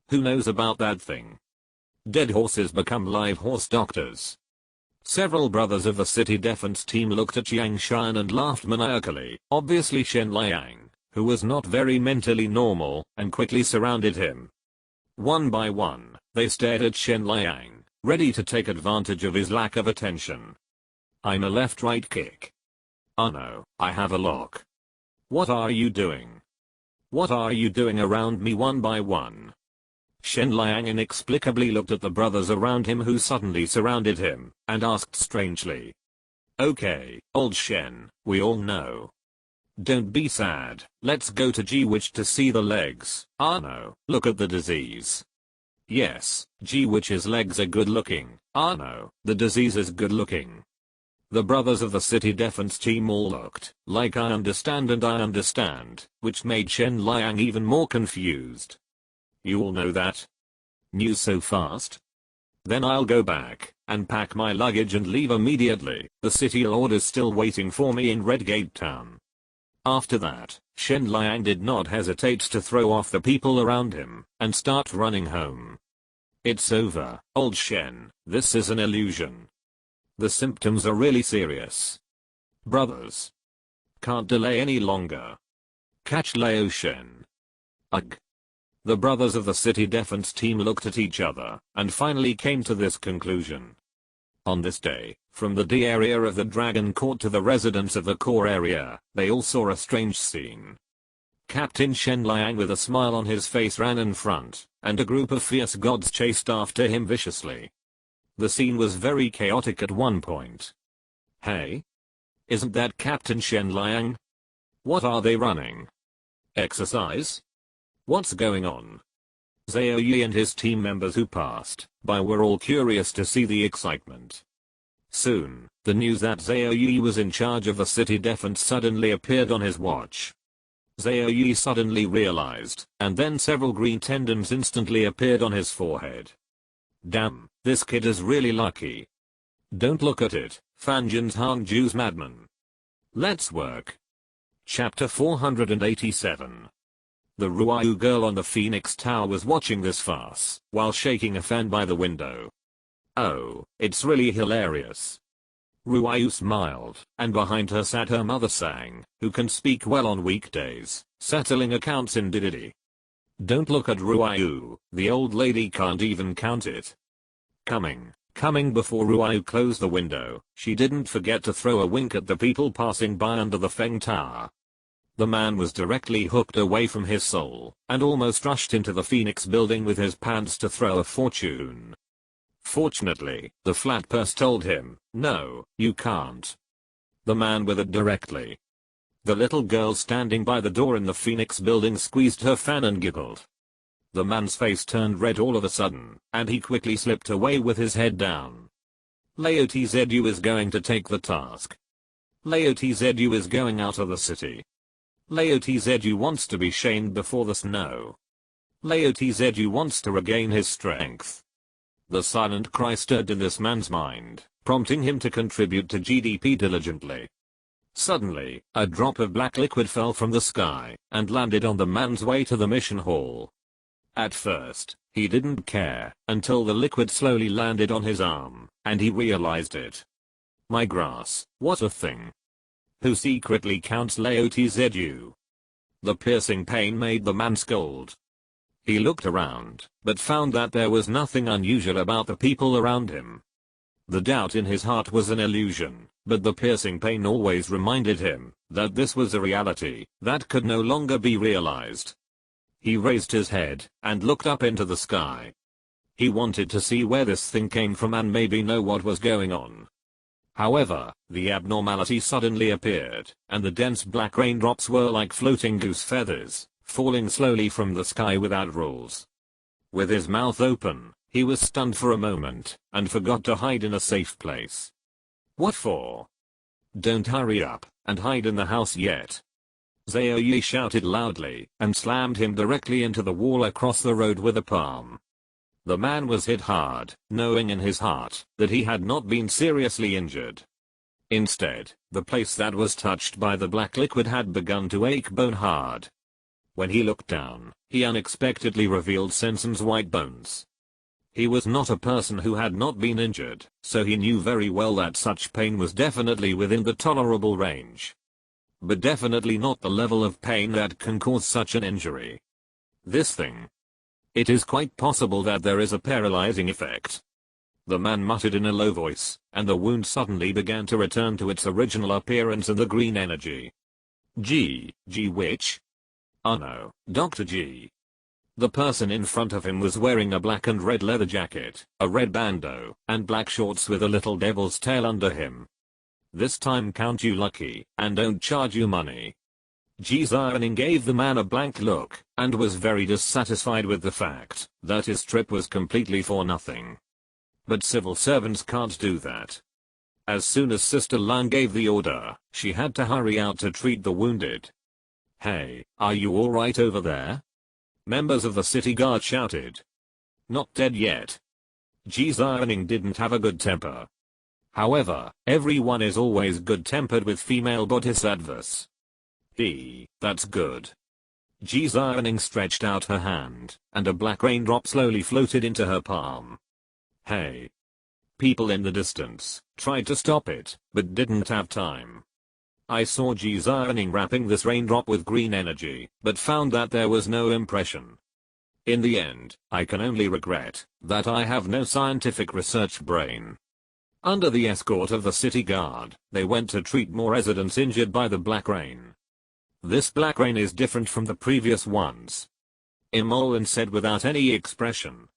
Who knows about that thing? Dead horses become live horse doctors. Several brothers of the city defense team looked at Yang Shan and laughed maniacally, obviously Shen Liang, who was not very mentally normal, and quickly surrounded him. One by one, they stared at Shen Liang, ready to take advantage of his lack of attention. I'm a left-right kick. Oh no, I have a lock. What are you doing? What are you doing around me one by one? Shen Liang inexplicably looked at the brothers around him who suddenly surrounded him, and asked strangely. Okay, old Shen, we all know. Don't be sad, let's go to G-Witch to see the legs. Ah no, look at the disease. Yes, G-Witch's legs are good looking. Ah no, the disease is good looking. The brothers of the city defense team all looked like I understand, which made Shen Liang even more confused. You all know that? Knew so fast? Then I'll go back and pack my luggage and leave immediately. The city lord is still waiting for me in Redgate Town. After that, Shen Liang did not hesitate to throw off the people around him and start running home. It's over, old Shen, this is an illusion. The symptoms are really serious. Brothers. Can't delay any longer. Catch Lao Shen. Ugh. The brothers of the city defense team looked at each other and finally came to this conclusion. On this day, from the D area of the Dragon Court to the residents of the core area, they all saw a strange scene. Captain Shen Liang with a smile on his face ran in front, and a group of fierce gods chased after him viciously. The scene was very chaotic at one point. Hey? Isn't that Captain Shen Liang? What are they running? Exercise? What's going on? Zhao Yi and his team members who passed by were all curious to see the excitement. Soon, the news that Zhao Yi was in charge of the city defense suddenly appeared on his watch. Zhao Yi suddenly realized, and then several green tendons instantly appeared on his forehead. Damn, this kid is really lucky. Don't look at it, Fanjin's Hangju's madman. Let's work. Chapter 487. The Ruayu girl on the Phoenix Tower was watching this farce while shaking a fan by the window. "Oh, it's really hilarious." Ruayu smiled, and behind her sat her mother Sang, who can speak well on weekdays, settling accounts in Diddy. "Don't look at Ruayu, the old lady can't even count it." Coming before Ruayu closed the window, she didn't forget to throw a wink at the people passing by under the Feng Tower. The man was directly hooked away from his soul, and almost rushed into the Phoenix building with his pants to throw a fortune. Fortunately, the flat purse told him, "No, you can't." The man withered directly. The little girl standing by the door in the Phoenix building squeezed her fan and giggled. The man's face turned red all of a sudden, and he quickly slipped away with his head down. Laotzu is going to take the task. Laotzu is going out of the city. Laotzu wants to be shamed before the snow. Laotzu wants to regain his strength. The silent cry stirred in this man's mind, prompting him to contribute to GDP diligently. Suddenly, a drop of black liquid fell from the sky and landed on the man's way to the mission hall. At first, he didn't care until the liquid slowly landed on his arm, and he realized it. My grass, what a thing. Who secretly counts Laotzu? The piercing pain made the man scold. He looked around, but found that there was nothing unusual about the people around him. The doubt in his heart was an illusion, but the piercing pain always reminded him that this was a reality that could no longer be realized. He raised his head and looked up into the sky. He wanted to see where this thing came from and maybe know what was going on. However, the abnormality suddenly appeared, and the dense black raindrops were like floating goose feathers, falling slowly from the sky without rules. With his mouth open, he was stunned for a moment, and forgot to hide in a safe place. What for? Don't hurry up and hide in the house yet. Zaoyi shouted loudly, and slammed him directly into the wall across the road with a palm. The man was hit hard, knowing in his heart that he had not been seriously injured. Instead, the place that was touched by the black liquid had begun to ache bone hard. When he looked down, he unexpectedly revealed Sensen's white bones. He was not a person who had not been injured, so he knew very well that such pain was definitely within the tolerable range. But definitely not the level of pain that can cause such an injury. This thing. It is quite possible that there is a paralyzing effect. The man muttered in a low voice, and the wound suddenly began to return to its original appearance and the green energy. G which? Oh no, Dr. G. The person in front of him was wearing a black and red leather jacket, a red bandeau, and black shorts with a little devil's tail under him. This time count you lucky, and don't charge you money. Ji Zhao gave the man a blank look, and was very dissatisfied with the fact that his trip was completely for nothing. But civil servants can't do that. As soon as Sister Lan gave the order, she had to hurry out to treat the wounded. Hey, are you alright over there? Members of the city guard shouted. Not dead yet. Ji Zhao didn't have a good temper. However, everyone is always good-tempered with female bodhisattvas. That's good. Ji Zhao stretched out her hand, and a black raindrop slowly floated into her palm. Hey. People in the distance tried to stop it, but didn't have time. I saw Ji Zhao wrapping this raindrop with green energy, but found that there was no impression. In the end, I can only regret that I have no scientific research brain. Under the escort of the city guard, they went to treat more residents injured by the black rain. This black rain is different from the previous ones. Imolan said without any expression.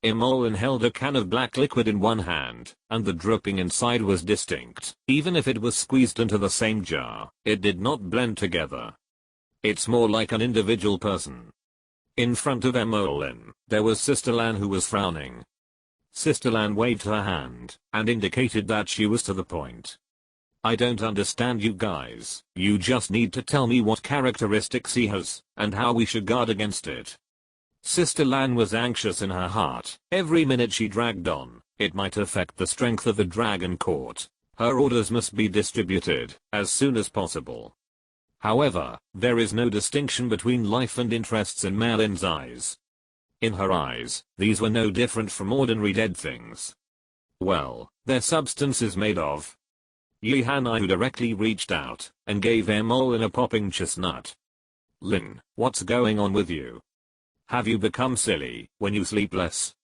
Imolan held a can of black liquid in one hand, and the dripping inside was distinct. Even if it was squeezed into the same jar, it did not blend together. It's more like an individual person. In front of Imolan, there was Sister Lan, who was frowning. Sister Lan waved her hand, and indicated that she was to the point. I don't understand you guys, you just need to tell me what characteristics he has, and how we should guard against it. Sister Lan was anxious in her heart. Every minute she dragged on, it might affect the strength of the dragon court. Her orders must be distributed as soon as possible. However, there is no distinction between life and interests in Merlin's eyes. In her eyes, these were no different from ordinary dead things. Well, their substance is made of. Yihanai directly reached out and gave Merlin a popping chestnut. Lin, what's going on with you? Have you become silly when you sleep less?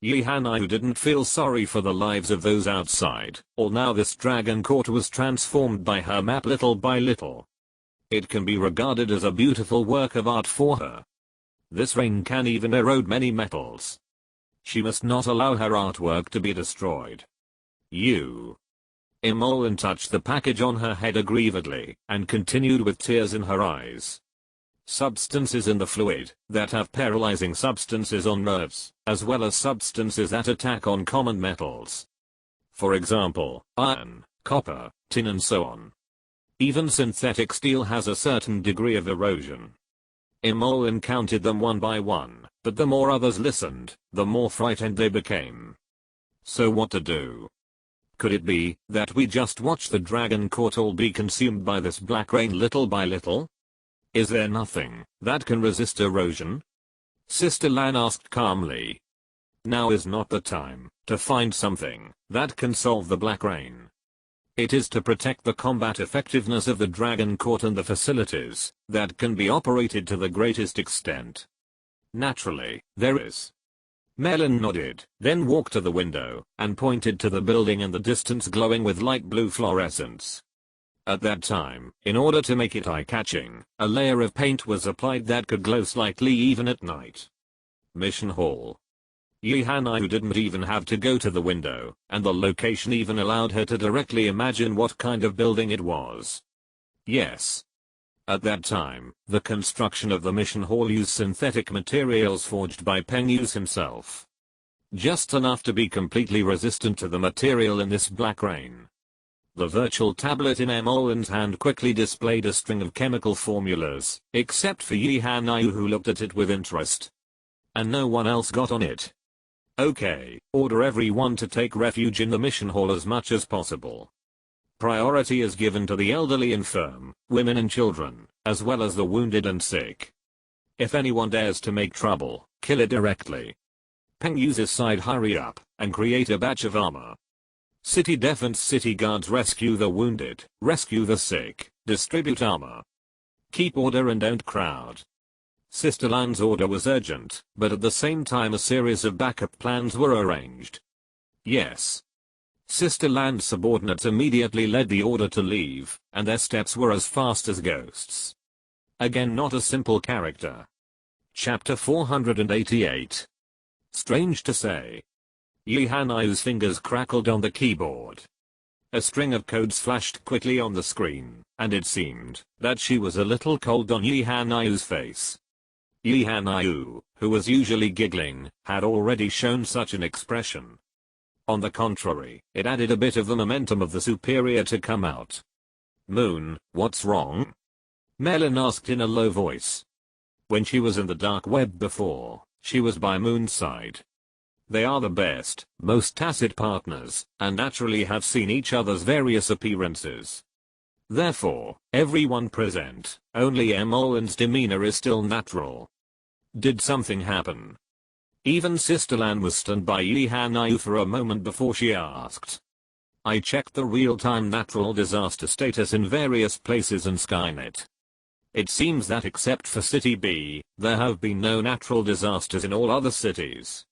Yihanai didn't feel sorry for the lives of those outside, or now this dragon court was transformed by her map little by little. It can be regarded as a beautiful work of art for her. This rain can even erode many metals. She must not allow her artwork to be destroyed. You. Imogen touched the package on her head aggrievedly and continued with tears in her eyes. Substances in the fluid that have paralyzing substances on nerves, as well as substances that attack on common metals. For example, iron, copper, tin and so on. Even synthetic steel has a certain degree of erosion. Imogen counted them one by one, but the more others listened, the more frightened they became. So what to do? Could it be that we just watch the dragon court all be consumed by this black rain little by little? Is there nothing that can resist erosion? Sister Lan asked calmly. Now is not the time to find something that can solve the black rain. It is to protect the combat effectiveness of the dragon court and the facilities that can be operated to the greatest extent. Naturally, there is. Merlin nodded, then walked to the window and pointed to the building in the distance glowing with light blue fluorescence. At that time, in order to make it eye-catching, a layer of paint was applied that could glow slightly even at night. Mission Hall. Yihanai didn't even have to go to the window, and the location even allowed her to directly imagine what kind of building it was. Yes. At that time, the construction of the mission hall used synthetic materials forged by Peng Yu's himself. Just enough to be completely resistant to the material in this black rain. The virtual tablet in Imogen's hand quickly displayed a string of chemical formulas, except for Yihanai who looked at it with interest. And no one else got on it. Okay, order everyone to take refuge in the mission hall as much as possible. Priority is given to the elderly, infirm, women and children, as well as the wounded and sick. If anyone dares to make trouble, kill it directly. Peng uses side hurry up and create a batch of armor. City defense city guards rescue the wounded, rescue the sick, distribute armor. Keep order and don't crowd. Sister Lan's order was urgent, but at the same time a series of backup plans were arranged. Yes. Sister Lan's subordinates immediately led the order to leave, and their steps were as fast as ghosts. Again, not a simple character. Chapter 488. Strange to say. Yihanai's fingers crackled on the keyboard. A string of codes flashed quickly on the screen, and it seemed that she was a little cold on Yihanai's face. Yihanai, who was usually giggling, had already shown such an expression. On the contrary, it added a bit of the momentum of the superior to come out. Moon, what's wrong? Merlin asked in a low voice. When she was in the dark web before, she was by Moon's side. They are the best, most tacit partners, and naturally have seen each other's various appearances. Therefore, everyone present, only Imogen's demeanor is still natural. Did something happen? Even Sister Lan was stunned by Yihanai for a moment before she asked. I checked the real-time natural disaster status in various places in Skynet. It seems that except for City B, there have been no natural disasters in all other cities.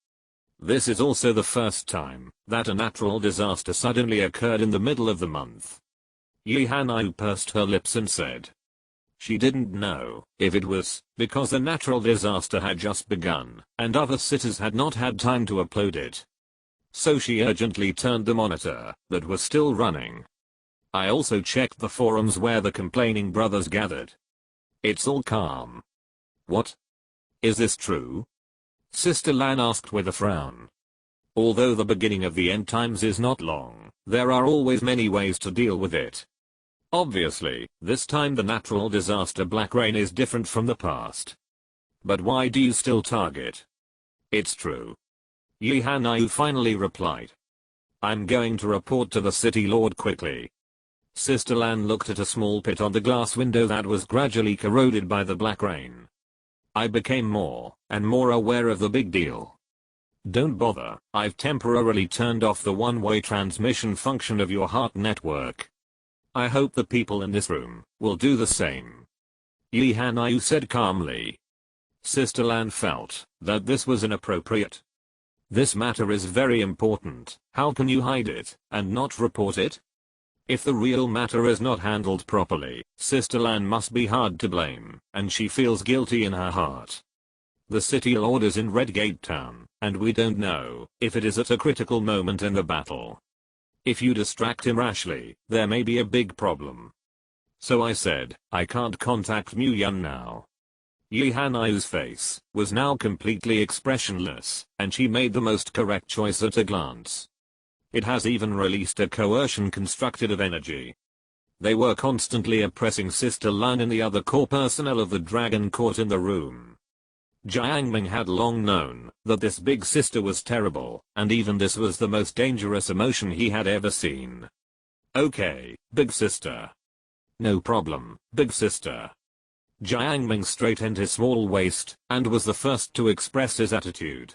This is also the first time that a natural disaster suddenly occurred in the middle of the month. Yihanai pursed her lips and said. She didn't know if it was because the natural disaster had just begun and other cities had not had time to upload it. So she urgently turned the monitor that was still running. I also checked the forums where the complaining brothers gathered. It's all calm. What? Is this true? Sister Lan asked with a frown. Although the beginning of the end times is not long, there are always many ways to deal with it. Obviously, this time the natural disaster black rain is different from the past. But why do you still target? It's true. Yihanai finally replied. I'm going to report to the city lord quickly. Sister Lan looked at a small pit on the glass window that was gradually corroded by the black rain. I became more and more aware of the big deal. Don't bother, I've temporarily turned off the one-way transmission function of your heart network. I hope the people in this room will do the same. Yi Hanayu said calmly. Sister Lan felt that this was inappropriate. This matter is very important, how can you hide it and not report it? If the real matter is not handled properly, Sister Lan must be hard to blame, and she feels guilty in her heart. The city lord is in Redgate Town, and we don't know if it is at a critical moment in the battle. If you distract him rashly, there may be a big problem. So I said, I can't contact Mu Yun now. Yi Hanayu's face was now completely expressionless, and she made the most correct choice at a glance. It has even released a coercion constructed of energy. They were constantly oppressing Sister Lan and the other core personnel of the Dragon Court in the room. Jiangming had long known that this big sister was terrible, and even this was the most dangerous emotion he had ever seen. Okay, big sister. No problem, big sister. Jiangming straightened his small waist and was the first to express his attitude.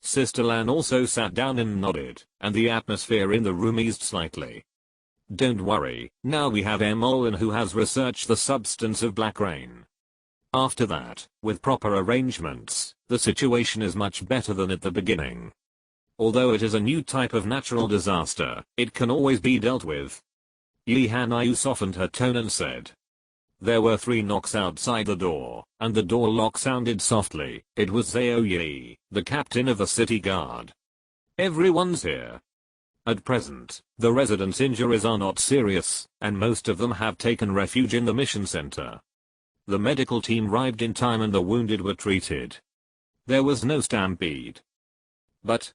Sister Lan also sat down and nodded, and the atmosphere in the room eased slightly. Don't worry, now we have Emolin who has researched the substance of black rain. After that, with proper arrangements, the situation is much better than at the beginning. Although it is a new type of natural disaster, it can always be dealt with. Yi Hanayu softened her tone and said. There were 3 knocks outside the door, and the door lock sounded softly. It was Zhao Yi, the captain of the city guard. Everyone's here. At present, the residents' injuries are not serious, and most of them have taken refuge in the mission center. The medical team arrived in time and the wounded were treated. There was no stampede. But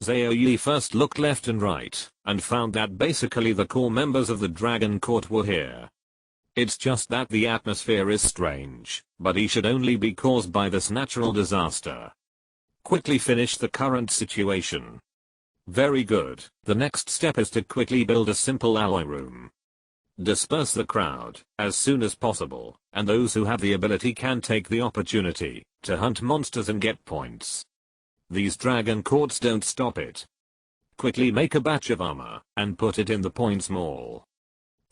Zhao Yi first looked left and right, and found that basically the core members of the Dragon Court were here. It's just that the atmosphere is strange, but he should only be caused by this natural disaster. Quickly finish the current situation. Very good, the next step is to quickly build a simple alloy room. Disperse the crowd as soon as possible, and those who have the ability can take the opportunity to hunt monsters and get points. These dragon courts don't stop it. Quickly make a batch of armor and put it in the points mall.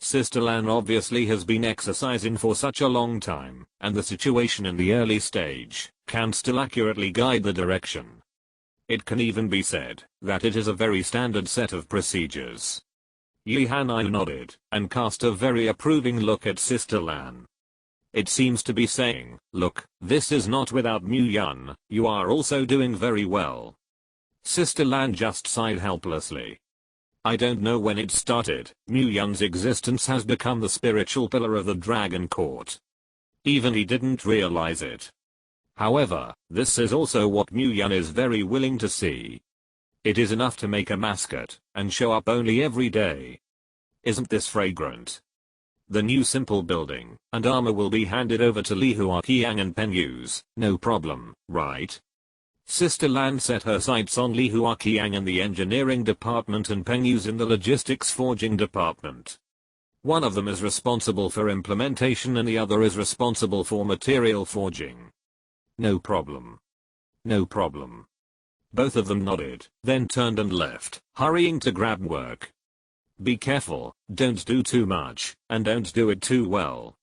Sister Lan obviously has been exercising for such a long time, and the situation in the early stage can still accurately guide the direction. It can even be said that it is a very standard set of procedures. Yi Hanayu nodded and cast a very approving look at Sister Lan. It seems to be saying, look, this is not without Mu Yun, you are also doing very well. Sister Lan just sighed helplessly. I don't know when it started, Mu Yun's existence has become the spiritual pillar of the Dragon Court. Even he didn't realize it. However, this is also what Mu Yun is very willing to see. It is enough to make a mascot and show up only every day. Isn't this fragrant? The new simple building and armor will be handed over to Li Huaqiang and Penyu's, no problem, right? Sister Lan set her sights on Li Huaqiang in the engineering department and Penyu's in the logistics forging department. One of them is responsible for implementation and the other is responsible for material forging. No problem. No problem. Both of them nodded, then turned and left, hurrying to grab work. Be careful, don't do too much, and don't do it too well.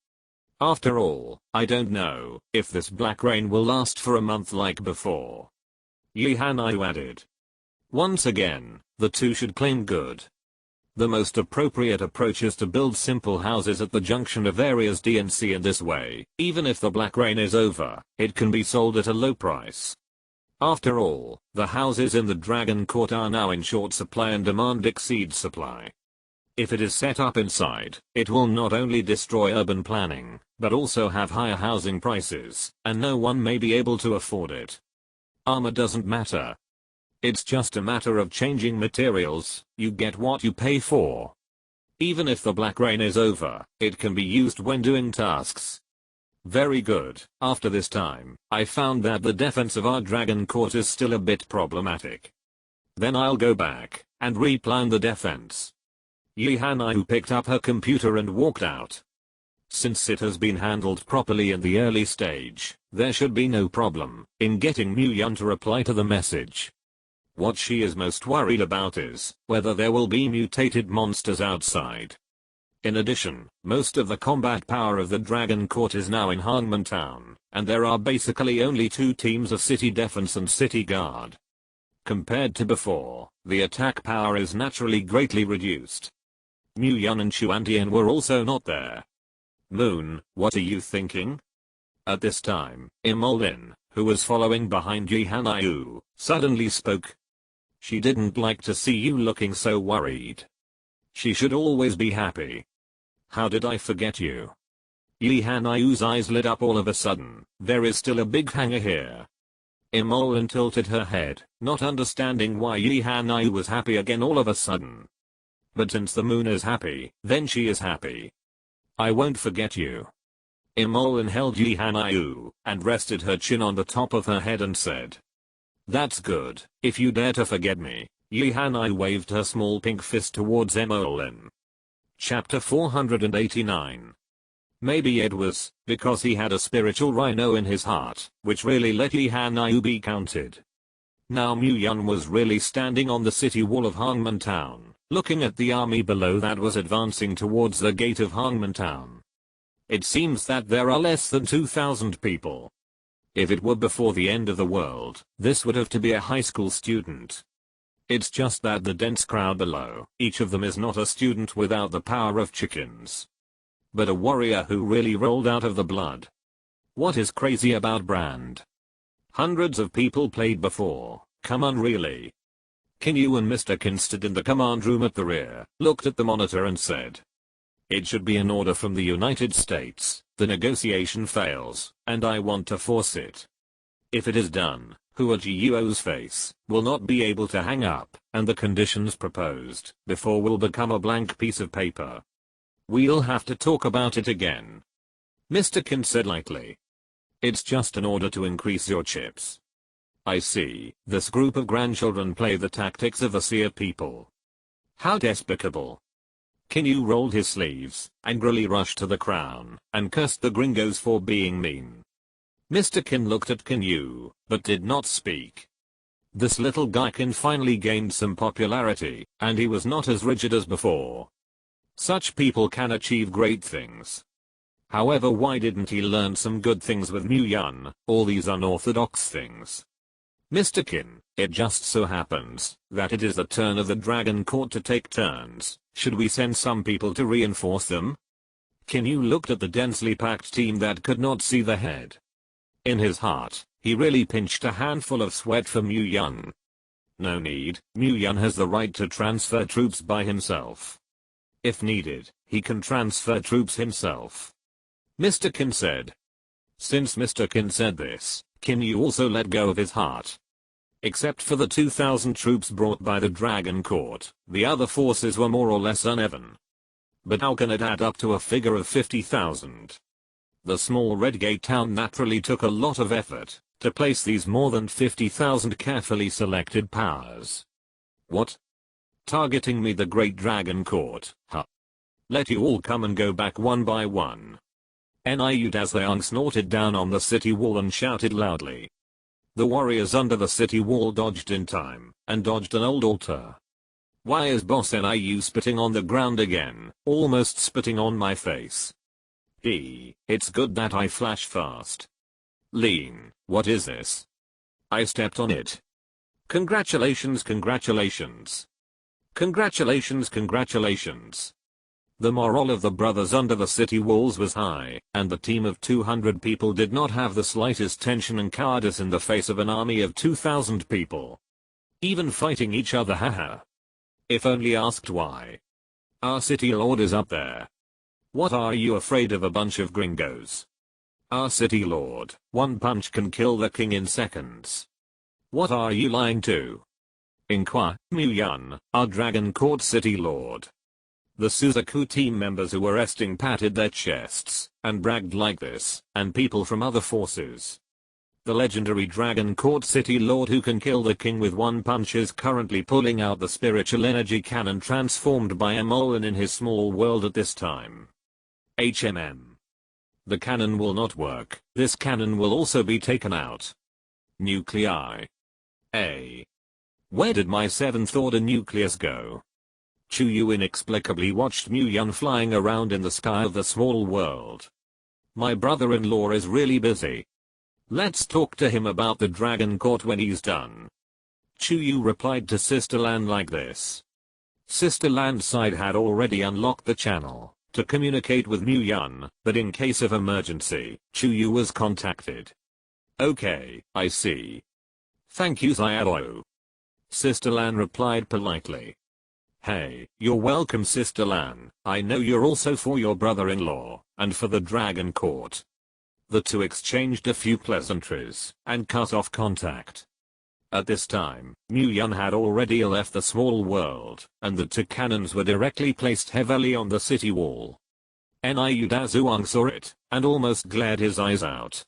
After all, I don't know if this black rain will last for a month like before. Yi Hanayu added. Once again, the two should claim good. The most appropriate approach is to build simple houses at the junction of areas D and C in this way. Even if the black rain is over, it can be sold at a low price. After all, the houses in the Dragon Court are now in short supply and demand exceeds supply. If it is set up inside, it will not only destroy urban planning, but also have higher housing prices, and no one may be able to afford it. Armor doesn't matter. It's just a matter of changing materials, you get what you pay for. Even if the black rain is over, it can be used when doing tasks. Very good, after this time, I found that the defense of our Dragon Court is still a bit problematic. Then I'll go back and replan the defense. Yi Hanyu picked up her computer and walked out. Since it has been handled properly in the early stage, there should be no problem in getting Mu-Yun to reply to the message. What she is most worried about is whether there will be mutated monsters outside. In addition, most of the combat power of the Dragon Court is now in Hangman Town, and there are basically only two teams of City Defense and City Guard. Compared to before, the attack power is naturally greatly reduced. Mu-Yun and Chuantian were also not there. Moon, what are you thinking? At this time, Imolin, who was following behind Yi Hanyu, suddenly spoke. She didn't like to see you looking so worried. She should always be happy. How did I forget you? Yi Hanyu's eyes lit up all of a sudden. There is still a big hanger here. Imolin tilted her head, not understanding why Yi Hanyu was happy again all of a sudden. But since the moon is happy, then she is happy. I won't forget you. Imolin held Yi Hanyu and rested her chin on the top of her head and said. That's good, if you dare to forget me. Yi Hanyu waved her small pink fist towards Imolin. Chapter 489. Maybe it was because he had a spiritual rhino in his heart, which really let Yi Hanyu be counted. Now Mu-Yun was really standing on the city wall of Hangman Town, looking at the army below that was advancing towards the gate of Hangman Town. It seems that there are less than 2,000 people. If it were before the end of the world, this would have to be a high school student. It's just that the dense crowd below, each of them is not a student without the power of chickens, but a warrior who really rolled out of the blood. What is crazy about Brand? Hundreds of people played before, come on really. Kinyu and Mr. Kin stood in the command room at the rear, looked at the monitor and said. It should be an order from the United States, the negotiation fails, and I want to force it. If it is done, Hua Jiuo's face will not be able to hang up, and the conditions proposed before will become a blank piece of paper. We'll have to talk about it again. Mr. Kin said lightly. It's just an order to increase your chips. I see, this group of grandchildren play the tactics of the seer people. How despicable. Kinyu rolled his sleeves, angrily rushed to the crown, and cursed the gringos for being mean. Mr. Kin looked at Kinyu, but did not speak. This little guykin finally gained some popularity, and he was not as rigid as before. Such people can achieve great things. However, why didn't he learn some good things with Mu-Yun, all these unorthodox things? Mr. Kin, it just so happens that it is the turn of the Dragon Court to take turns. Should we send some people to reinforce them? Kinyu looked at the densely packed team that could not see the head. In his heart, he really pinched a handful of sweat for Mu-Yun. No need, Mu-Yun has the right to transfer troops by himself. If needed, he can transfer troops himself. Mr. Kin said. Since Mr. Kin said this, Kinyu also let go of his heart. Except for the 2,000 troops brought by the Dragon Court, the other forces were more or less uneven. But how can it add up to a figure of 50,000? The small red gate town naturally took a lot of effort to place these more than 50,000 carefully selected powers. What? Targeting me, the Great Dragon Court, huh? Let you all come and go back one by one. Niu Dazayang snorted down on the city wall and shouted loudly. The warriors under the city wall dodged in time, and dodged an old altar. Why is Boss Niu spitting on the ground again, almost spitting on my face? It's good that I flash fast. Lean, what is this? I stepped on it. Congratulations, congratulations. Congratulations, congratulations. The morale of the brothers under the city walls was high, and the team of 200 people did not have the slightest tension and cowardice in the face of an army of 2,000 people. Even fighting each other, haha. If only asked why. Our city lord is up there. What are you afraid of, a bunch of gringos? Our city lord, one punch can kill the king in seconds. What are you lying to? Inquire, Mu-Yun, our Dragon Court city lord. The Suzaku team members who were resting patted their chests and bragged like this, and people from other forces. The legendary Dragon Court City Lord who can kill the king with one punch is currently pulling out the spiritual energy cannon transformed by Emolin in his small world at this time. HMM. The cannon will not work. This cannon will also be taken out. Nuclei. A. Where did my 7th order nucleus go? Chuyu inexplicably watched Mu-Yun flying around in the sky of the small world. My brother-in-law is really busy. Let's talk to him about the Dragon Court when he's done. Chuyu replied to Sister Lan like this. Sister Lan's side had already unlocked the channel to communicate with Mu-Yun, but in case of emergency, Chuyu was contacted. Okay, I see. Thank you, Xiao. Sister Lan replied politely. Hey, you're welcome, Sister Lan. I know you're also for your brother-in-law, and for the Dragon Court. The two exchanged a few pleasantries, and cut off contact. At this time, Mu-Yun had already left the small world, and the two cannons were directly placed heavily on the city wall. Niu Dazuang saw it, and almost glared his eyes out.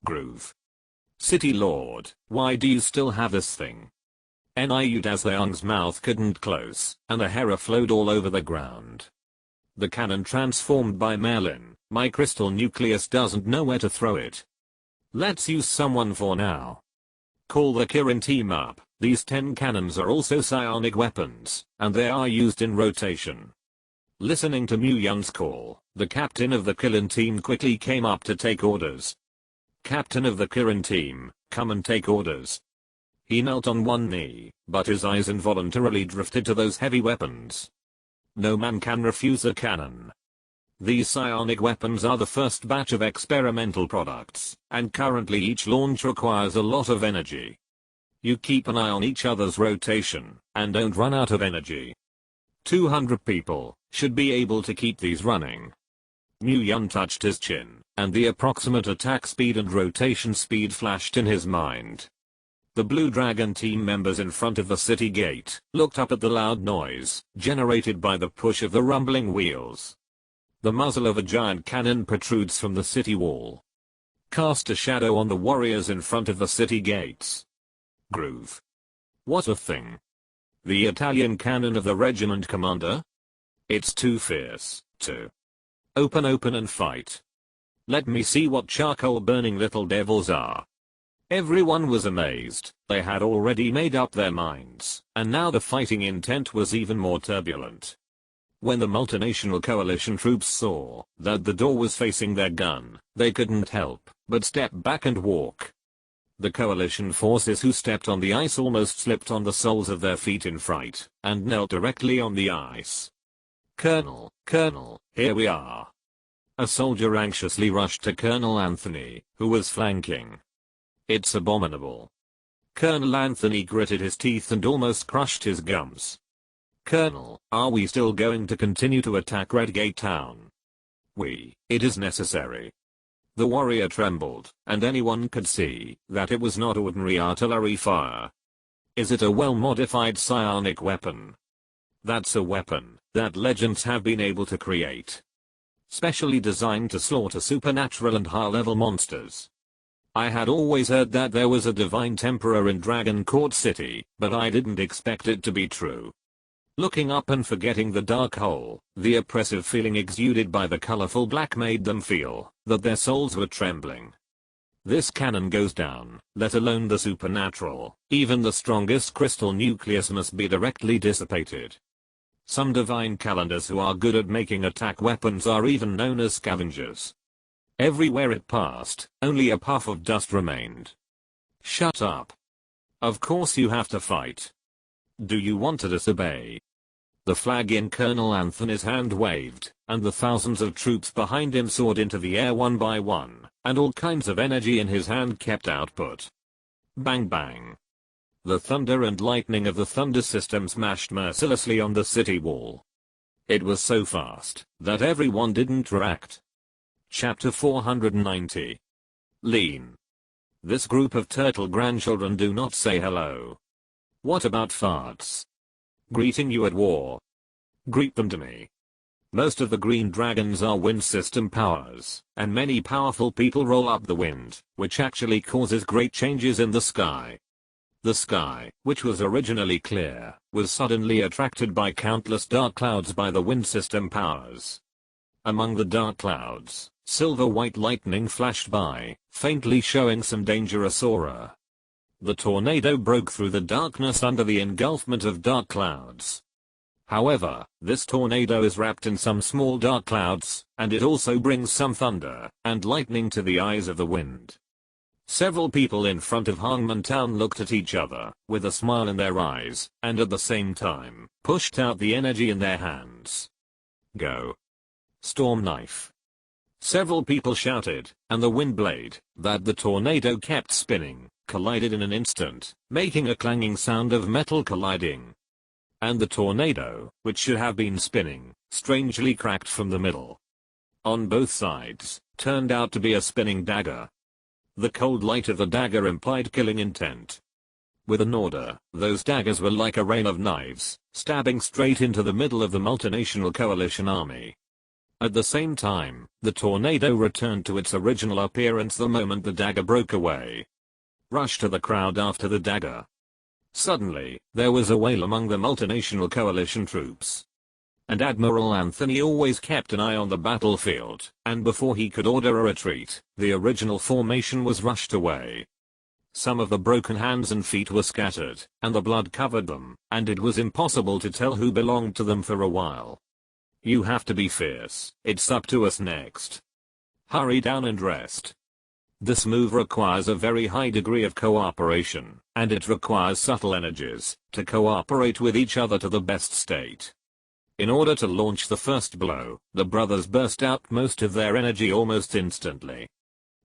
Groove. City Lord, why do you still have this thing? Niu Dazuang's mouth couldn't close, and the hair flowed all over the ground. The cannon transformed by Merlin, my crystal nucleus doesn't know where to throw it. Let's use someone for now. Call the Kirin team up. These 10 cannons are also psionic weapons, and they are used in rotation. Listening to Mu-Yun's call, the captain of the Kirin team quickly came up to take orders. Captain of the Kirin team, come and take orders. He knelt on one knee, but his eyes involuntarily drifted to those heavy weapons. No man can refuse a cannon. These psionic weapons are the first batch of experimental products, and currently each launch requires a lot of energy. You keep an eye on each other's rotation, and don't run out of energy. 200 people should be able to keep these running. Mu-Yun touched his chin, and the approximate attack speed and rotation speed flashed in his mind. The Blue Dragon team members in front of the city gate looked up at the loud noise generated by the push of the rumbling wheels. The muzzle of a giant cannon protrudes from the city wall. Cast a shadow on the warriors in front of the city gates. Groove. What a thing. The Italian cannon of the regiment commander? It's too fierce to open and fight. Let me see what charcoal burning little devils are. Everyone was amazed. They had already made up their minds, and now the fighting intent was even more turbulent. When the multinational coalition troops saw that the door was facing their gun, they couldn't help but step back and walk. The coalition forces who stepped on the ice almost slipped on the soles of their feet in fright, and knelt directly on the ice. Colonel, here we are. A soldier anxiously rushed to Colonel Anthony, who was flanking. It's abominable. Colonel Anthony gritted his teeth and almost crushed his gums. Colonel, are we still going to continue to attack Redgate Town? It is necessary. The warrior trembled, and anyone could see that it was not ordinary artillery fire. Is it a well-modified psionic weapon? That's a weapon that legends have been able to create. Specially designed to slaughter supernatural and high-level monsters. I had always heard that there was a divine temperor in Dragon Court City, but I didn't expect it to be true. Looking up and forgetting the dark hole, the oppressive feeling exuded by the colorful black made them feel that their souls were trembling. This cannon goes down, let alone the supernatural, even the strongest crystal nucleus must be directly dissipated. Some divine calendars who are good at making attack weapons are even known as scavengers. Everywhere it passed, only a puff of dust remained. Shut up. Of course you have to fight. Do you want to disobey? The flag in Colonel Anthony's hand waved, and the thousands of troops behind him soared into the air one by one, and all kinds of energy in his hand kept output. Bang bang. The thunder and lightning of the thunder system smashed mercilessly on the city wall. It was so fast that everyone didn't react. Chapter 490. Lean. This group of turtle grandchildren do not say hello. What about farts? Greeting you at war. Greet them to me. Most of the green dragons are wind system powers, and many powerful people roll up the wind, which actually causes great changes in the sky. The sky, which was originally clear, was suddenly attracted by countless dark clouds by the wind system powers. Among the dark clouds, silver-white lightning flashed by, faintly showing some dangerous aura. The tornado broke through the darkness under the engulfment of dark clouds. However, this tornado is wrapped in some small dark clouds, and it also brings some thunder and lightning to the eyes of the wind. Several people in front of Hangman Town looked at each other, with a smile in their eyes, and at the same time, pushed out the energy in their hands. Go. Storm knife. Several people shouted, and the wind blade, that the tornado kept spinning, collided in an instant, making a clanging sound of metal colliding. And the tornado, which should have been spinning, strangely cracked from the middle. On both sides, turned out to be a spinning dagger. The cold light of the dagger implied killing intent. With an order, those daggers were like a rain of knives, stabbing straight into the middle of the multinational coalition army. At the same time, the tornado returned to its original appearance the moment the dagger broke away. Rush to the crowd after the dagger. Suddenly, there was a wail among the multinational coalition troops. And Admiral Anthony always kept an eye on the battlefield, and before he could order a retreat, the original formation was rushed away. Some of the broken hands and feet were scattered, and the blood covered them, and it was impossible to tell who belonged to them for a while. You have to be fierce, it's up to us next. Hurry down and rest. This move requires a very high degree of cooperation, and it requires subtle energies to cooperate with each other to the best state. In order to launch the first blow, the brothers burst out most of their energy almost instantly.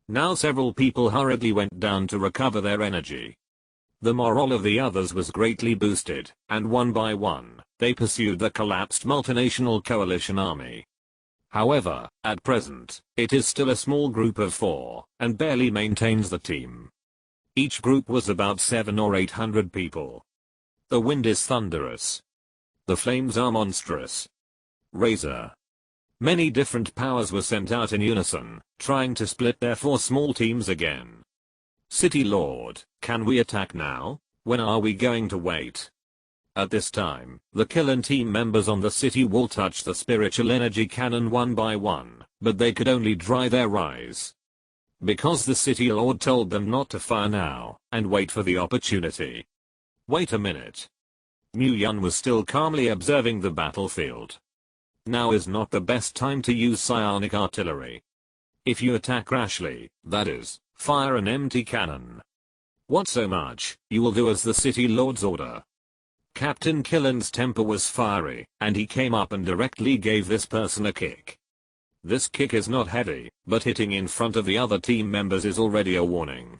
Now several people hurriedly went down to recover their energy. The morale of the others was greatly boosted, and one by one, they pursued the collapsed multinational coalition army. However, at present, it is still a small group of 4, and barely maintains the team. Each group was about 700 or 800 people. The wind is thunderous. The flames are monstrous. Razor. Many different powers were sent out in unison, trying to split their 4 small teams again. City Lord, can we attack now? When are we going to wait? At this time, the Killen team members on the city wall touched the spiritual energy cannon one by one, but they could only dry their eyes. Because the city lord told them not to fire now, and wait for the opportunity. Wait a minute. Mu Yun was still calmly observing the battlefield. Now is not the best time to use psionic artillery. If you attack rashly, that is, fire an empty cannon. What so much, you will do as the city lord's order. Captain Killen's temper was fiery, and he came up and directly gave this person a kick. This kick is not heavy, but hitting in front of the other team members is already a warning.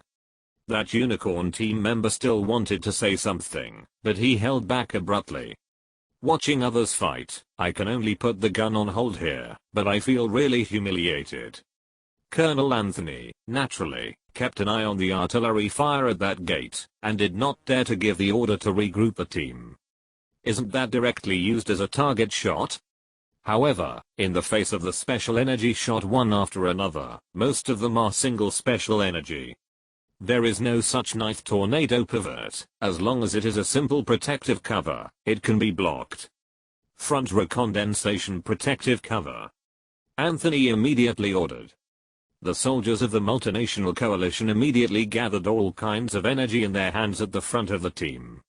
That unicorn team member still wanted to say something, but he held back abruptly. Watching others fight, I can only put the gun on hold here, but I feel really humiliated. Colonel Anthony, naturally, kept an eye on the artillery fire at that gate, and did not dare to give the order to regroup the team. Isn't that directly used as a target shot? However, in the face of the special energy shot one after another, most of them are single special energy. There is no such knife tornado pivot, as long as it is a simple protective cover, it can be blocked. Front row condensation protective cover. Anthony immediately ordered. The soldiers of the multinational coalition immediately gathered all kinds of energy in their hands at the front of the team.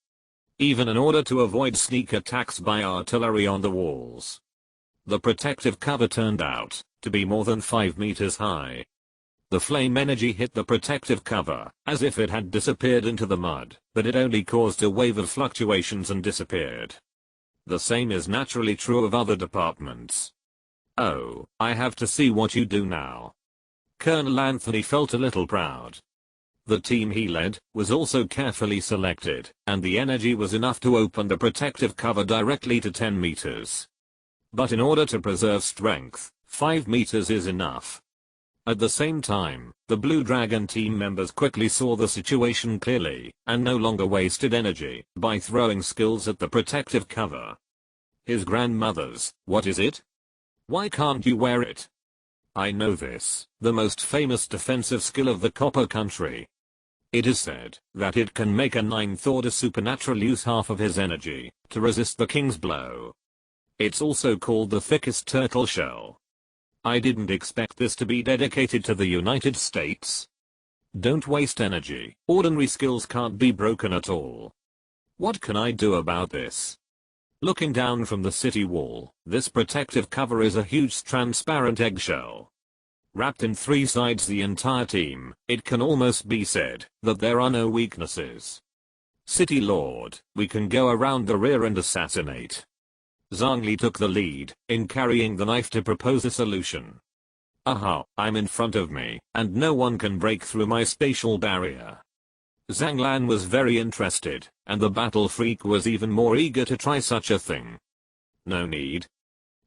Even in order to avoid sneak attacks by artillery on the walls. The protective cover turned out to be more than 5 meters high. The flame energy hit the protective cover, as if it had disappeared into the mud, but it only caused a wave of fluctuations and disappeared. The same is naturally true of other departments. Oh, I have to see what you do now. Colonel Anthony felt a little proud. The team he led was also carefully selected, and the energy was enough to open the protective cover directly to 10 meters. But in order to preserve strength, 5 meters is enough. At the same time, the Blue Dragon team members quickly saw the situation clearly, and no longer wasted energy by throwing skills at the protective cover. His grandmother's, what is it? Why can't you wear it? I know this, the most famous defensive skill of the copper country. It is said that it can make a ninth order supernatural use half of his energy to resist the king's blow. It's also called the thickest turtle shell. I didn't expect this to be dedicated to the United States. Don't waste energy. Ordinary skills can't be broken at all. What can I do about this? Looking down from the city wall, this protective cover is a huge transparent eggshell. Wrapped in three sides the entire team, it can almost be said that there are no weaknesses. City Lord, we can go around the rear and assassinate. Zhongli took the lead in carrying the knife to propose a solution. Aha, I'm in front of me, and no one can break through my spatial barrier. Zhang Lan was very interested, and the battle freak was even more eager to try such a thing. No need.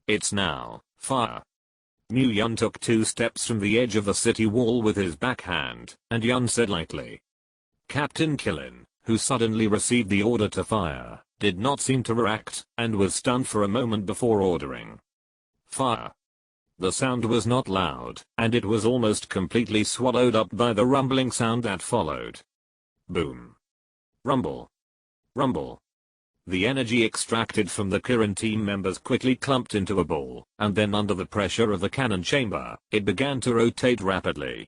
It's now, fire. Mu Yun took 2 steps from the edge of the city wall with his backhand, and Yun said lightly. Captain Killin, who suddenly received the order to fire, did not seem to react, and was stunned for a moment before ordering. Fire. The sound was not loud, and it was almost completely swallowed up by the rumbling sound that followed. Boom. Rumble. Rumble. The energy extracted from the Kirin team members quickly clumped into a ball, and then under the pressure of the cannon chamber, it began to rotate rapidly.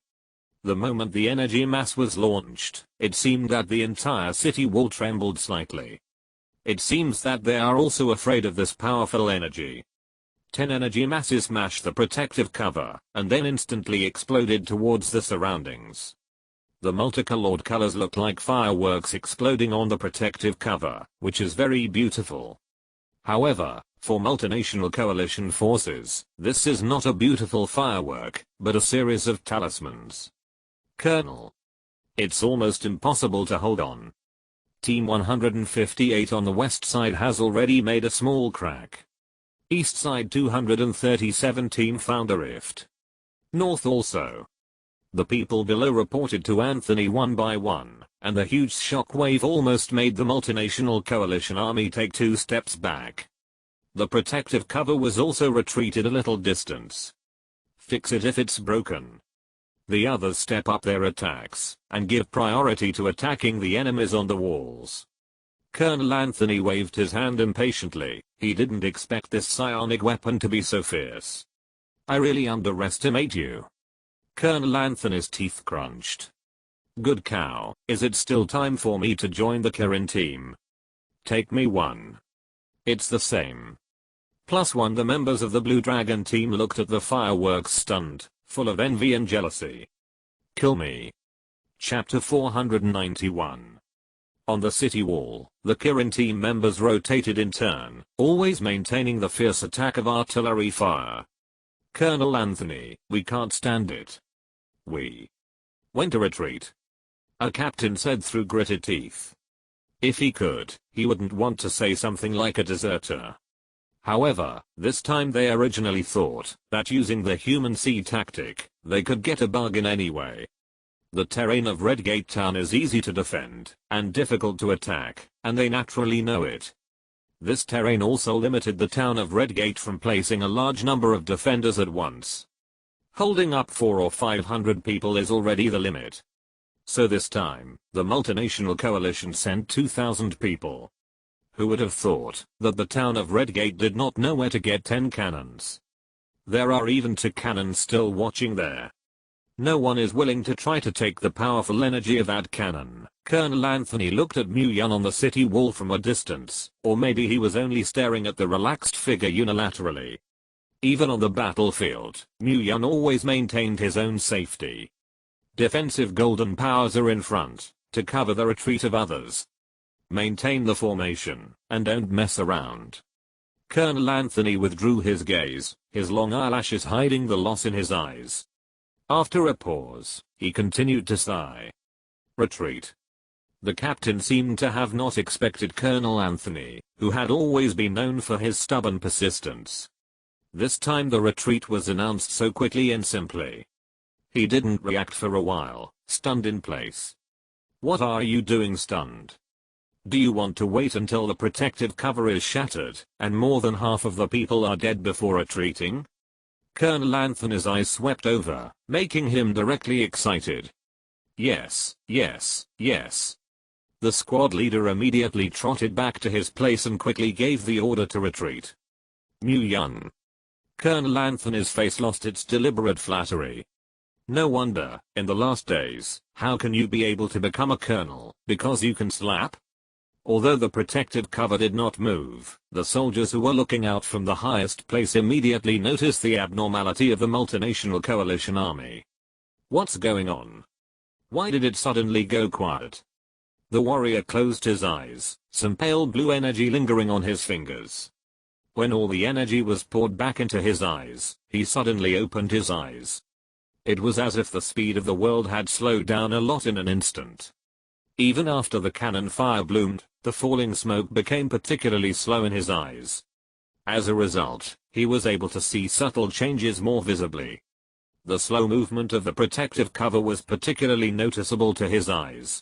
The moment the energy mass was launched, it seemed that the entire city wall trembled slightly. It seems that they are also afraid of this powerful energy. 10 energy masses smashed the protective cover, and then instantly exploded towards the surroundings. The multicolored colors look like fireworks exploding on the protective cover, which is very beautiful. However, for multinational coalition forces, this is not a beautiful firework, but a series of talismans. Colonel. It's almost impossible to hold on. Team 158 on the west side has already made a small crack. East side 237 team found a rift. North also. The people below reported to Anthony one by one, and the huge shockwave almost made the multinational coalition army take 2 steps back. The protective cover was also retreated a little distance. Fix it if it's broken. The others step up their attacks, and give priority to attacking the enemies on the walls. Colonel Anthony waved his hand impatiently. He didn't expect this psionic weapon to be so fierce. I really underestimate you. Colonel Anthony's teeth crunched. Good cow, is it still time for me to join the Kirin team? Take me one. It's the same. +1 The members of the Blue Dragon team looked at the fireworks stunned, full of envy and jealousy. Kill me. Chapter 491. On the city wall, the Kirin team members rotated in turn, always maintaining the fierce attack of artillery fire. Colonel Anthony, we can't stand it. When to retreat? A captain said through gritted teeth. If he could, he wouldn't want to say something like a deserter. However, this time they originally thought that using the human sea tactic, they could get a bargain anyway. The terrain of Redgate Town is easy to defend, and difficult to attack, and they naturally know it. This terrain also limited the town of Redgate from placing a large number of defenders at once. Holding up 400 or 500 people is already the limit. So this time, the multinational coalition sent 2,000 people. Who would have thought that the town of Redgate did not know where to get 10 cannons? There are even 2 cannons still watching there. No one is willing to try to take the powerful energy of that cannon. Colonel Anthony looked at Mu Yun on the city wall from a distance, or maybe he was only staring at the relaxed figure unilaterally. Even on the battlefield, Mu Yun always maintained his own safety. Defensive golden powers are in front, to cover the retreat of others. Maintain the formation, and don't mess around. Colonel Anthony withdrew his gaze, his long eyelashes hiding the loss in his eyes. After a pause, he continued to sigh. Retreat. The captain seemed to have not expected Colonel Anthony, who had always been known for his stubborn persistence. This time the retreat was announced so quickly and simply. He didn't react for a while, stunned in place. What are you doing stunned? Do you want to wait until the protective cover is shattered, and more than half of the people are dead before retreating? Colonel Anthony's eyes swept over, making him directly excited. Yes, yes, yes. The squad leader immediately trotted back to his place and quickly gave the order to retreat. Mu Yun. Colonel Anthony's face lost its deliberate flattery. No wonder, in the last days, how can you be able to become a colonel, because you can slap? Although the protective cover did not move, the soldiers who were looking out from the highest place immediately noticed the abnormality of the multinational coalition army. What's going on? Why did it suddenly go quiet? The warrior closed his eyes, some pale blue energy lingering on his fingers. When all the energy was poured back into his eyes, he suddenly opened his eyes. It was as if the speed of the world had slowed down a lot in an instant. Even after the cannon fire bloomed, the falling smoke became particularly slow in his eyes. As a result, he was able to see subtle changes more visibly. The slow movement of the protective cover was particularly noticeable to his eyes.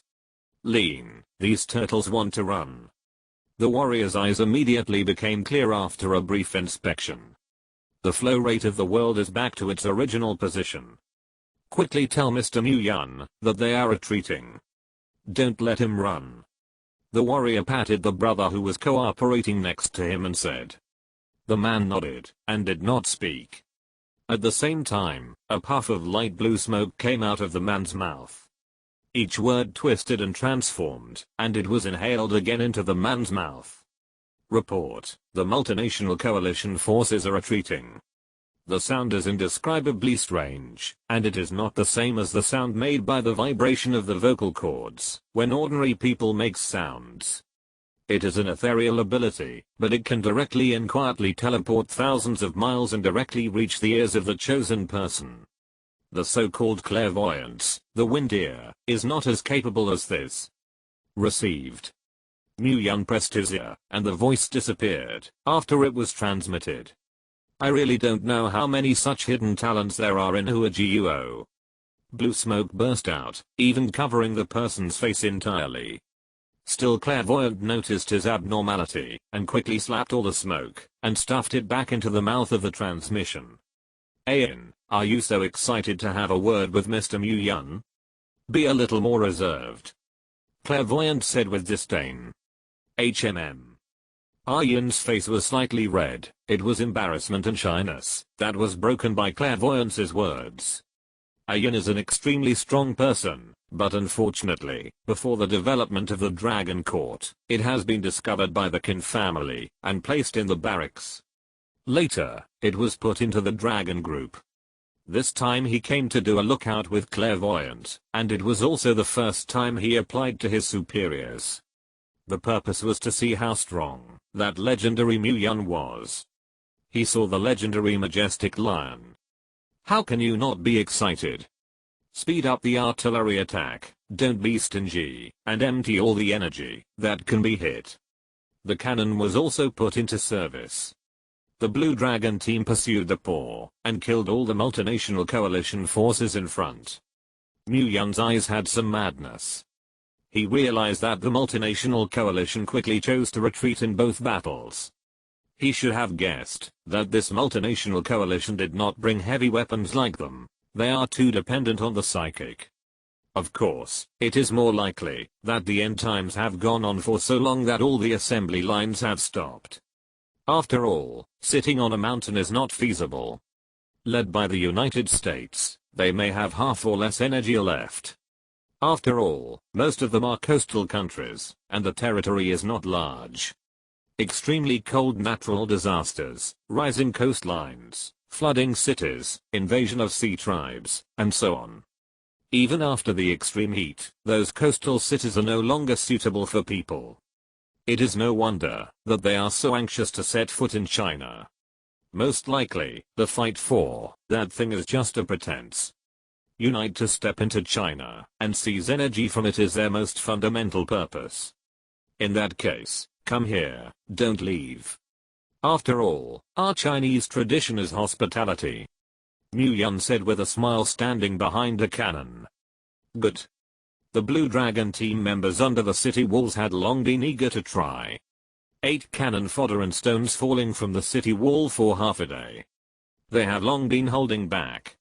Lean, these turtles want to run. The warrior's eyes immediately became clear after a brief inspection. The flow rate of the world is back to its original position. Quickly tell Mr. Mu Yun that they are retreating. Don't let him run. The warrior patted the brother who was cooperating next to him and said. The man nodded and did not speak. At the same time, a puff of light blue smoke came out of the man's mouth. Each word twisted and transformed, and it was inhaled again into the man's mouth. Report, the multinational coalition forces are retreating. The sound is indescribably strange, and it is not the same as the sound made by the vibration of the vocal cords, when ordinary people make sounds. It is an ethereal ability, but it can directly and quietly teleport thousands of miles and directly reach the ears of the chosen person. The so-called clairvoyance, the wind ear, is not as capable as this. Received. Mu Yun pressed his ear, and the voice disappeared, after it was transmitted. I really don't know how many such hidden talents there are in Huaguo. Blue smoke burst out, even covering the person's face entirely. Still clairvoyant noticed his abnormality, and quickly slapped all the smoke, and stuffed it back into the mouth of the transmission. Ayin, are you so excited to have a word with Mr. Mu Yun? Be a little more reserved. Clairvoyant said with disdain. HMM. Ayin's face was slightly red, it was embarrassment and shyness that was broken by Clairvoyance's words. Ayin is an extremely strong person, but unfortunately, before the development of the Dragon Court, it has been discovered by the Qin family and placed in the barracks. Later, it was put into the Dragon Group. This time he came to do a lookout with Clairvoyant, and it was also the first time he applied to his superiors. The purpose was to see how strong that legendary Mu Yun was. He saw the legendary majestic lion. How can you not be excited? Speed up the artillery attack, don't be stingy, and empty all the energy that can be hit. The cannon was also put into service. The Blue Dragon team pursued the paw, and killed all the multinational coalition forces in front. Mu Yun's eyes had some madness. He realized that the multinational coalition quickly chose to retreat in both battles. He should have guessed that this multinational coalition did not bring heavy weapons like them. They are too dependent on the psychic. Of course, it is more likely that the end times have gone on for so long that all the assembly lines have stopped. After all, sitting on a mountain is not feasible. Led by the United States, they may have half or less energy left. After all, most of them are coastal countries, and the territory is not large. Extremely cold natural disasters, rising coastlines, flooding cities, invasion of sea tribes, and so on. Even after the extreme heat, those coastal cities are no longer suitable for people. It is no wonder that they are so anxious to set foot in China. Most likely, the fight for that thing is just a pretense. Unite to step into China and seize energy from it is their most fundamental purpose. In that case, come here, don't leave. After all, our Chinese tradition is hospitality. Mu Yun said with a smile standing behind a cannon. Good. The Blue Dragon team members under the city walls had long been eager to try. 8 cannon fodder and stones falling from the city wall for half a day. They had long been holding back.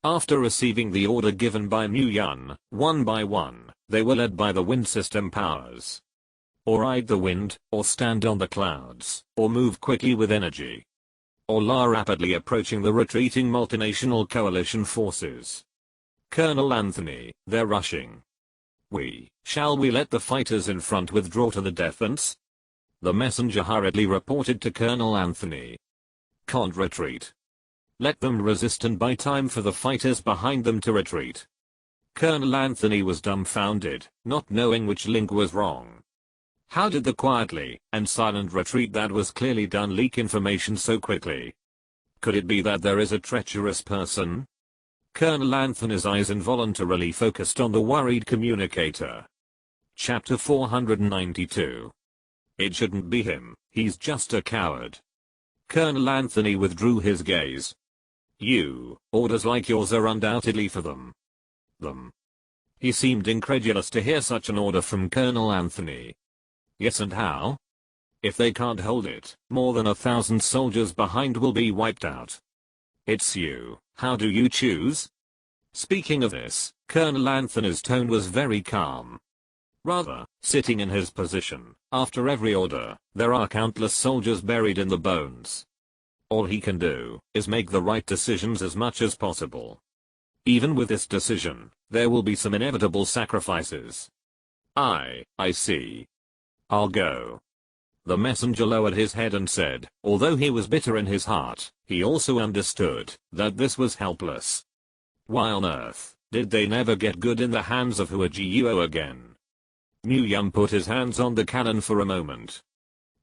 After receiving the order given by Mu Yun, one by one, they were led by the wind system powers. Or ride the wind, or stand on the clouds, or move quickly with energy. Or are rapidly approaching the retreating multinational coalition forces. Colonel Anthony, they're rushing. Shall we let the fighters in front withdraw to the defense? The messenger hurriedly reported to Colonel Anthony. Can't retreat. Let them resist and buy time for the fighters behind them to retreat. Colonel Anthony was dumbfounded, not knowing which link was wrong. How did the quietly and silent retreat that was clearly done leak information so quickly? Could it be that there is a treacherous person? Colonel Anthony's eyes involuntarily focused on the worried communicator. Chapter 492. It shouldn't be him, he's just a coward. Colonel Anthony withdrew his gaze. Orders like yours are undoubtedly for them. He seemed incredulous to hear such an order from Colonel Anthony. Yes, and how? If they can't hold it, more than 1,000 soldiers behind will be wiped out. It's you, how do you choose? Speaking of this, Colonel Anthony's tone was very calm. Rather, sitting in his position, after every order, there are countless soldiers buried in the bones. All he can do is make the right decisions as much as possible. Even with this decision, there will be some inevitable sacrifices. I see. I'll go. The messenger lowered his head and said, although he was bitter in his heart, he also understood that this was helpless. Why on earth did they never get good in the hands of Huajiuo again? Mu Yun put his hands on the cannon for a moment.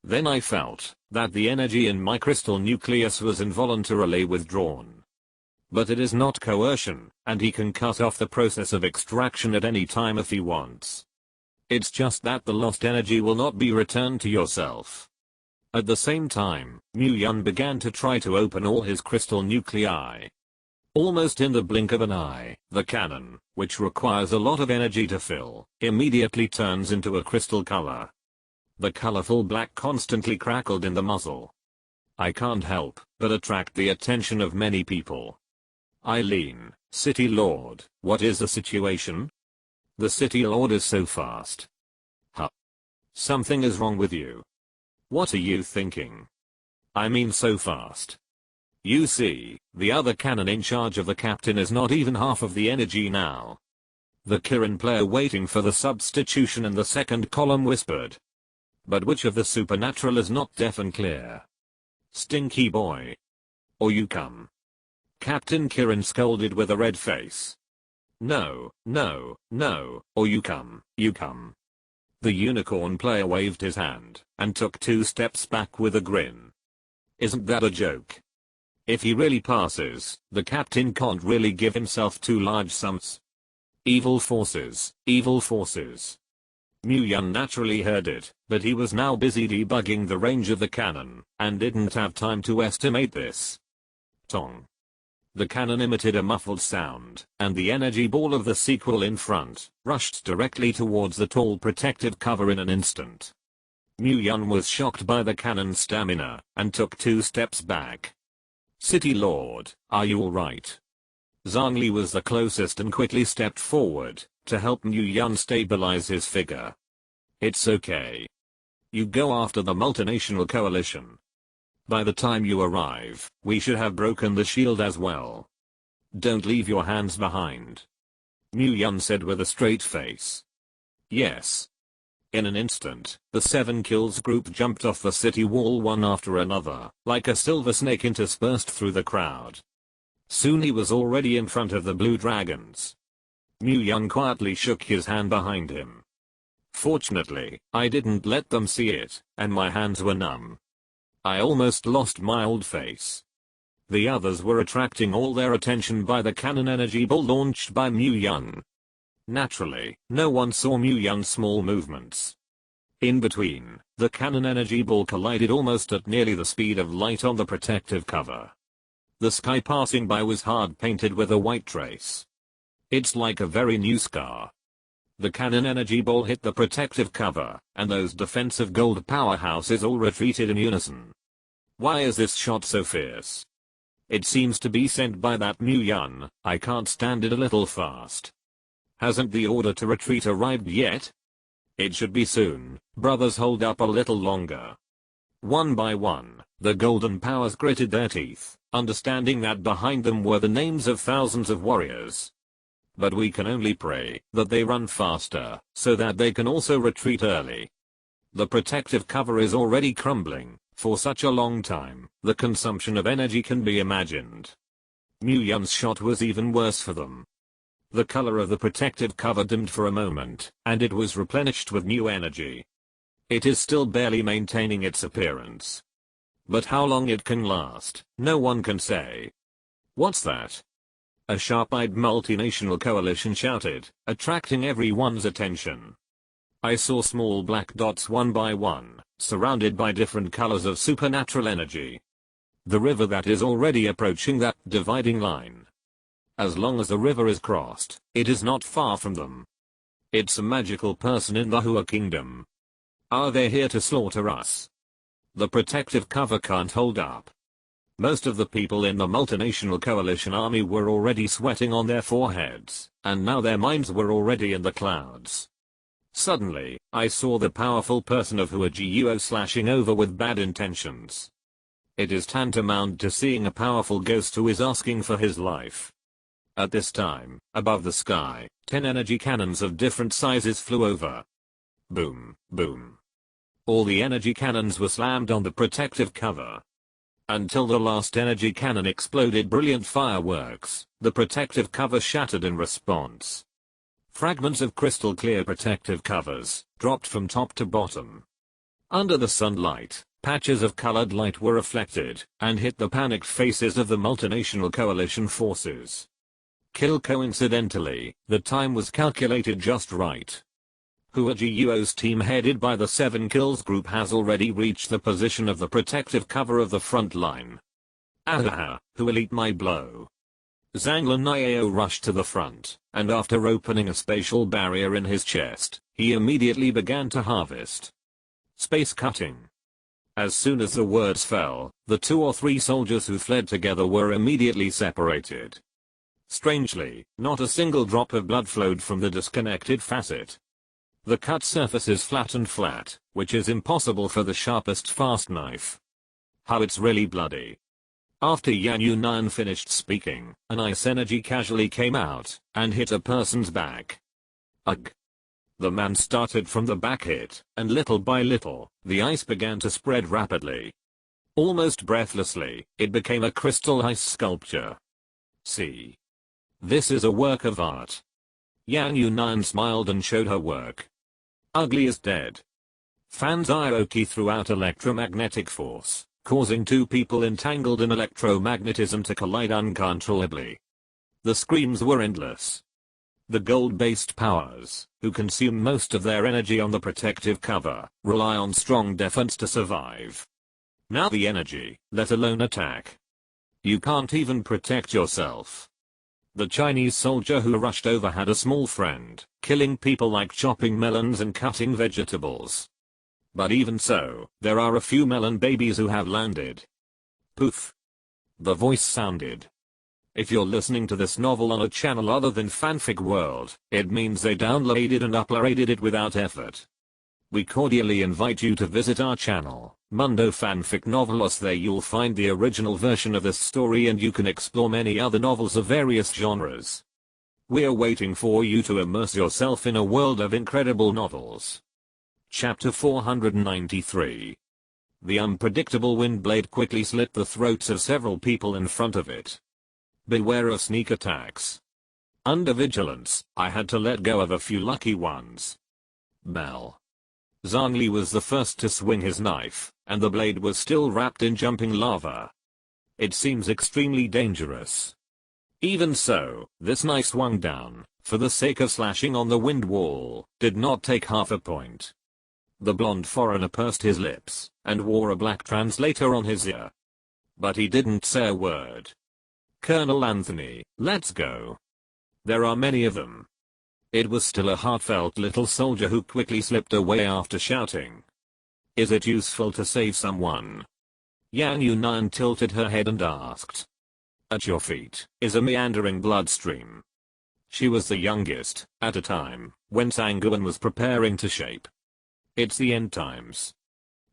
Then I felt that the energy in my crystal nucleus was involuntarily withdrawn. But it is not coercion, and he can cut off the process of extraction at any time if he wants. It's just that the lost energy will not be returned to yourself. At the same time, Mu Yun began to try to open all his crystal nuclei. Almost in the blink of an eye, the cannon, which requires a lot of energy to fill, immediately turns into a crystal color. The colorful black constantly crackled in the muzzle. I can't help but attract the attention of many people. Eileen, City Lord, what is the situation? The City Lord is so fast. Huh. Something is wrong with you. What are you thinking? I mean so fast. You see, the other cannon in charge of the captain is not even half of the energy now. The Kirin player waiting for the substitution in the second column whispered. But which of the supernatural is not deaf and clear? Stinky boy. Or you come. Captain Kirin scolded with a red face. No, or you come. The unicorn player waved his hand and took 2 steps back with a grin. Isn't that a joke? If he really passes, the captain can't really give himself 2 large sums. Evil forces, evil forces. Mu Yun naturally heard it, but he was now busy debugging the range of the cannon, and didn't have time to estimate this. Tong. The cannon emitted a muffled sound, and the energy ball of the sequel in front rushed directly towards the tall protective cover in an instant. Mu Yun was shocked by the cannon's stamina, and took 2 steps back. City Lord, are you alright? Zhongli was the closest and quickly stepped forward to help Mu Yun stabilize his figure. It's okay. You go after the multinational coalition. By the time you arrive, we should have broken the shield as well. Don't leave your hands behind. Mu Yun said with a straight face. Yes. In an instant, the 7 kills group jumped off the city wall one after another, like a silver snake interspersed through the crowd. Soon he was already in front of the blue dragons. Mu Yun quietly shook his hand behind him. Fortunately, I didn't let them see it, and my hands were numb. I almost lost my old face. The others were attracting all their attention by the cannon energy ball launched by Mu Yun. Naturally, no one saw Mu Yun's small movements. In between, the cannon energy ball collided almost at nearly the speed of light on the protective cover. The sky passing by was hard painted with a white trace. It's like a very new scar. The cannon energy ball hit the protective cover, and those defensive gold powerhouses all retreated in unison. Why is this shot so fierce? It seems to be sent by that Mu Yun. I can't stand it a little fast. Hasn't the order to retreat arrived yet? It should be soon. Brothers, hold up a little longer. One by one, the golden powers gritted their teeth, understanding that behind them were the names of thousands of warriors. But we can only pray that they run faster, so that they can also retreat early. The protective cover is already crumbling. For such a long time, the consumption of energy can be imagined. Mu Yun's shot was even worse for them. The color of the protective cover dimmed for a moment, and it was replenished with new energy. It is still barely maintaining its appearance. But how long it can last, no one can say. What's that? A sharp-eyed multinational coalition shouted, attracting everyone's attention. I saw small black dots one by one, surrounded by different colors of supernatural energy. The river that is already approaching that dividing line. As long as the river is crossed, it is not far from them. It's a magical person in the Hua Kingdom. Are they here to slaughter us? The protective cover can't hold up. Most of the people in the multinational coalition army were already sweating on their foreheads, and now their minds were already in the clouds. Suddenly, I saw the powerful person of Hua Guo slashing over with bad intentions. It is tantamount to seeing a powerful ghost who is asking for his life. At this time, above the sky, 10 energy cannons of different sizes flew over. Boom, boom. All the energy cannons were slammed on the protective cover. Until the last energy cannon exploded brilliant fireworks, the protective cover shattered in response. Fragments of crystal clear protective covers dropped from top to bottom. Under the sunlight, patches of colored light were reflected and hit the panicked faces of the multinational coalition forces. Kill. Coincidentally, the time was calculated just right. Hua Guo's team headed by the 7 kills group has already reached the position of the protective cover of the front line. Ahaha, who will eat my blow? Zhang Niao rushed to the front, and after opening a spatial barrier in his chest, he immediately began to harvest. Space cutting. As soon as the words fell, the 2 or 3 soldiers who fled together were immediately separated. Strangely, not a single drop of blood flowed from the disconnected facet. The cut surface is flat, which is impossible for the sharpest fast knife. How it's really bloody. After Yan Yunan finished speaking, an ice energy casually came out and hit a person's back. Ugh. The man started from the back hit, and little by little, the ice began to spread rapidly. Almost breathlessly, it became a crystal ice sculpture. See. This is a work of art. Yan Yunan smiled and showed her work. Ugly is dead. Fans Aoki threw out electromagnetic force, causing 2 people entangled in electromagnetism to collide uncontrollably. The screams were endless. The gold-based powers, who consume most of their energy on the protective cover, rely on strong defense to survive. Now the energy, let alone attack. You can't even protect yourself. The Chinese soldier who rushed over had a small friend, killing people like chopping melons and cutting vegetables. But even so, there are a few melon babies who have landed. Poof. The voice sounded. If you're listening to this novel on a channel other than Fanfic World, it means they downloaded and uploaded it without effort. We cordially invite you to visit our channel, Mundo Fanfic Novelos. There you'll find the original version of this story and you can explore many other novels of various genres. We're waiting for you to immerse yourself in a world of incredible novels. Chapter 493. The unpredictable wind blade quickly slit the throats of several people in front of it. Beware of sneak attacks. Under vigilance, I had to let go of a few lucky ones. Bell. Zhang Li was the first to swing his knife, and the blade was still wrapped in jumping lava. It seems extremely dangerous. Even so, this knife swung down, for the sake of slashing on the wind wall, did not take half a point. The blonde foreigner pursed his lips, and wore a black translator on his ear. But he didn't say a word. Colonel Anthony, let's go. There are many of them. It was still a heartfelt little soldier who quickly slipped away after shouting. Is it useful to save someone? Yan Yunan tilted her head and asked. At your feet is a meandering bloodstream. She was the youngest, at a time when Sanguine was preparing to shape. It's the end times.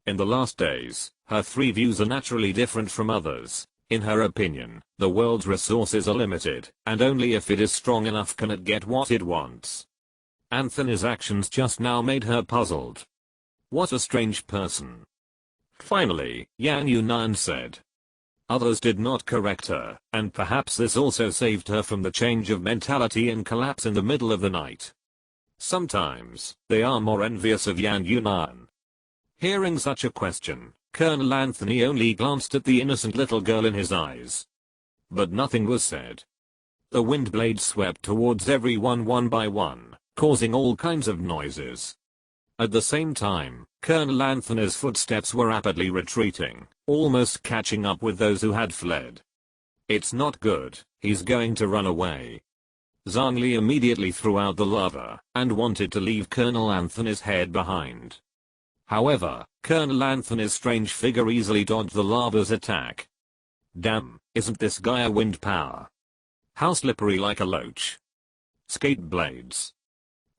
In the last days, her three views are naturally different from others. In her opinion, the world's resources are limited, and only if it is strong enough can it get what it wants. Anthony's actions just now made her puzzled. What a strange person. Finally, Yang Yunan said. Others did not correct her, and perhaps this also saved her from the change of mentality and collapse in the middle of the night. Sometimes, they are more envious of Yang Yunan. Hearing such a question, Colonel Anthony only glanced at the innocent little girl in his eyes. But nothing was said. The wind blades swept towards everyone one by one, causing all kinds of noises. At the same time, Colonel Anthony's footsteps were rapidly retreating, almost catching up with those who had fled. It's not good, he's going to run away. Zhangli immediately threw out the lava, and wanted to leave Colonel Anthony's head behind. However, Colonel Anthony's strange figure easily dodged the lava's attack. Damn, isn't this guy a wind power? How slippery like a loach. Skate blades.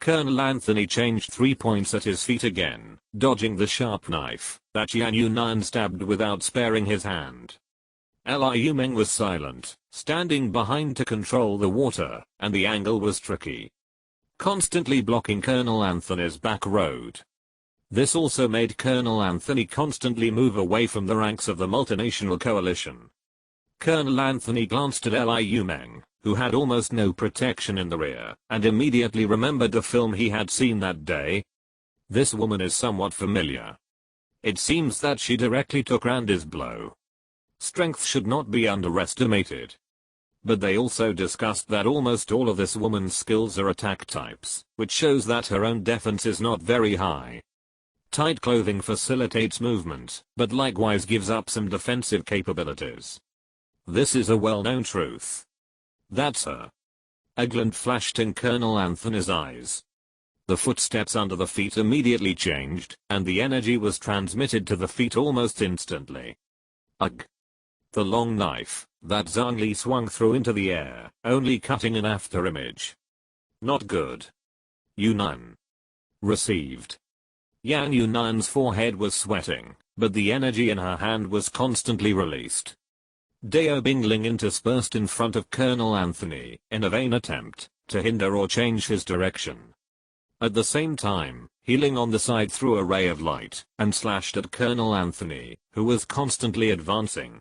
Colonel Anthony changed 3 points at his feet again, dodging the sharp knife that Yang Yunan stabbed without sparing his hand. Liu Meng was silent, standing behind to control the water, and the angle was tricky. Constantly blocking Colonel Anthony's back road. This also made Colonel Anthony constantly move away from the ranks of the multinational coalition. Colonel Anthony glanced at Liu Meng, who had almost no protection in the rear, and immediately remembered the film he had seen that day. This woman is somewhat familiar. It seems that she directly took Randy's blow. Strength should not be underestimated. But they also discussed that almost all of this woman's skills are attack types, which shows that her own defense is not very high. Tight clothing facilitates movement, but likewise gives up some defensive capabilities. This is a well-known truth. That's her. A glint flashed in Colonel Anthony's eyes. The footsteps under the feet immediately changed, and the energy was transmitted to the feet almost instantly. Ugh. The long knife that Zhangli swung through into the air, only cutting an afterimage. Not good. Yunan. Received. Yang Yunan's forehead was sweating, but the energy in her hand was constantly released. Dao Bingling interspersed in front of Colonel Anthony in a vain attempt to hinder or change his direction. At the same time, Healing on the side threw a ray of light and slashed at Colonel Anthony, who was constantly advancing.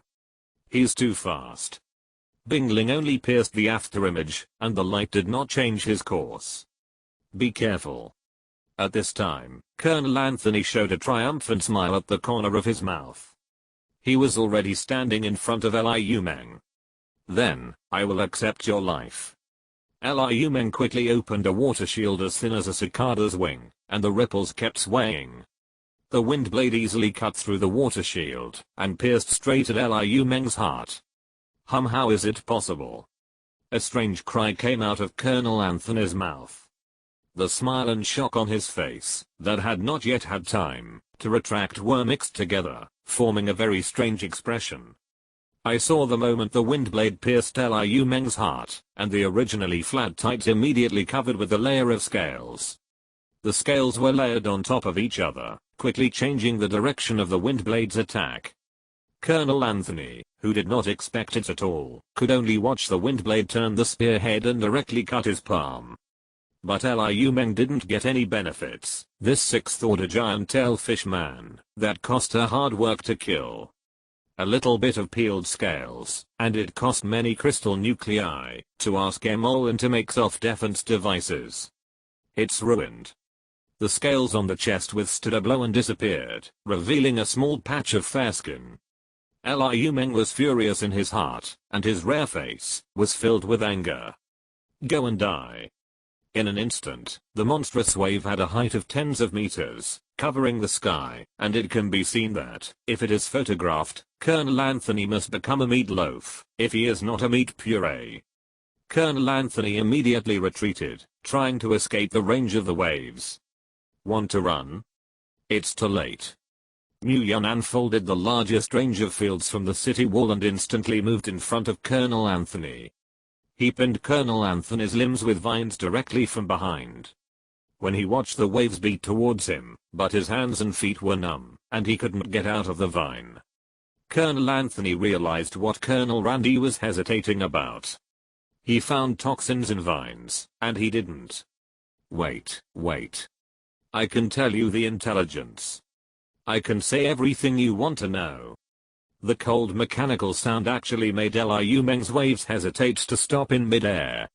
He's too fast. Bingling only pierced the afterimage, and the light did not change his course. Be careful. At this time, Colonel Anthony showed a triumphant smile at the corner of his mouth. He was already standing in front of Liu Meng. Then, I will accept your life. Liu Meng quickly opened a water shield as thin as a cicada's wing, and the ripples kept swaying. The wind blade easily cut through the water shield, and pierced straight at Liu Meng's heart. How is it possible? A strange cry came out of Colonel Anthony's mouth. The smile and shock on his face, that had not yet had time to retract, were mixed together, forming a very strange expression. I saw the moment the wind blade pierced Liu Meng's heart, and the originally flat tights immediately covered with a layer of scales. The scales were layered on top of each other, quickly changing the direction of the wind blade's attack. Colonel Anthony, who did not expect it at all, could only watch the wind blade turn the spearhead and directly cut his palm. But Liu Meng didn't get any benefits. This sixth-order giant tailfish man, that cost her hard work to kill. A little bit of peeled scales, and it cost many crystal nuclei to ask Emolin to make self-defense devices. It's ruined. The scales on the chest withstood a blow and disappeared, revealing a small patch of fair skin. Liu Meng was furious in his heart, and his rare face was filled with anger. Go and die. In an instant, the monstrous wave had a height of tens of meters, covering the sky, and it can be seen that, if it is photographed, Colonel Anthony must become a meatloaf, if he is not a meat puree. Colonel Anthony immediately retreated, trying to escape the range of the waves. Want to run? It's too late. Mu Yun unfolded the largest range of fields from the city wall and instantly moved in front of Colonel Anthony. He pinned Colonel Anthony's limbs with vines directly from behind. When he watched the waves beat towards him, but his hands and feet were numb, and he couldn't get out of the vine. Colonel Anthony realized what Colonel Randy was hesitating about. He found toxins in vines, and he didn't. Wait. I can tell you the intelligence. I can say everything you want to know. The cold mechanical sound actually made Liu Meng's waves hesitate to stop in midair.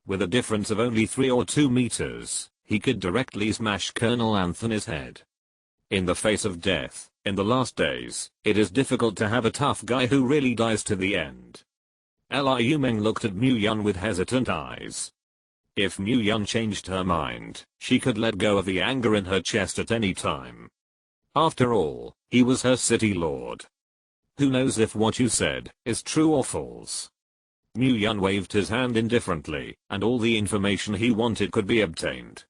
With a difference of only 3 or 2 meters, he could directly smash Colonel Anthony's head. In the face of death, in the last days, it is difficult to have a tough guy who really dies to the end. Liu Meng looked at Mu Yun with hesitant eyes. If Mu Yun changed her mind, she could let go of the anger in her chest at any time. After all, he was her city lord. Who knows if what you said is true or false? Mu Yun waved his hand indifferently, and all the information he wanted could be obtained.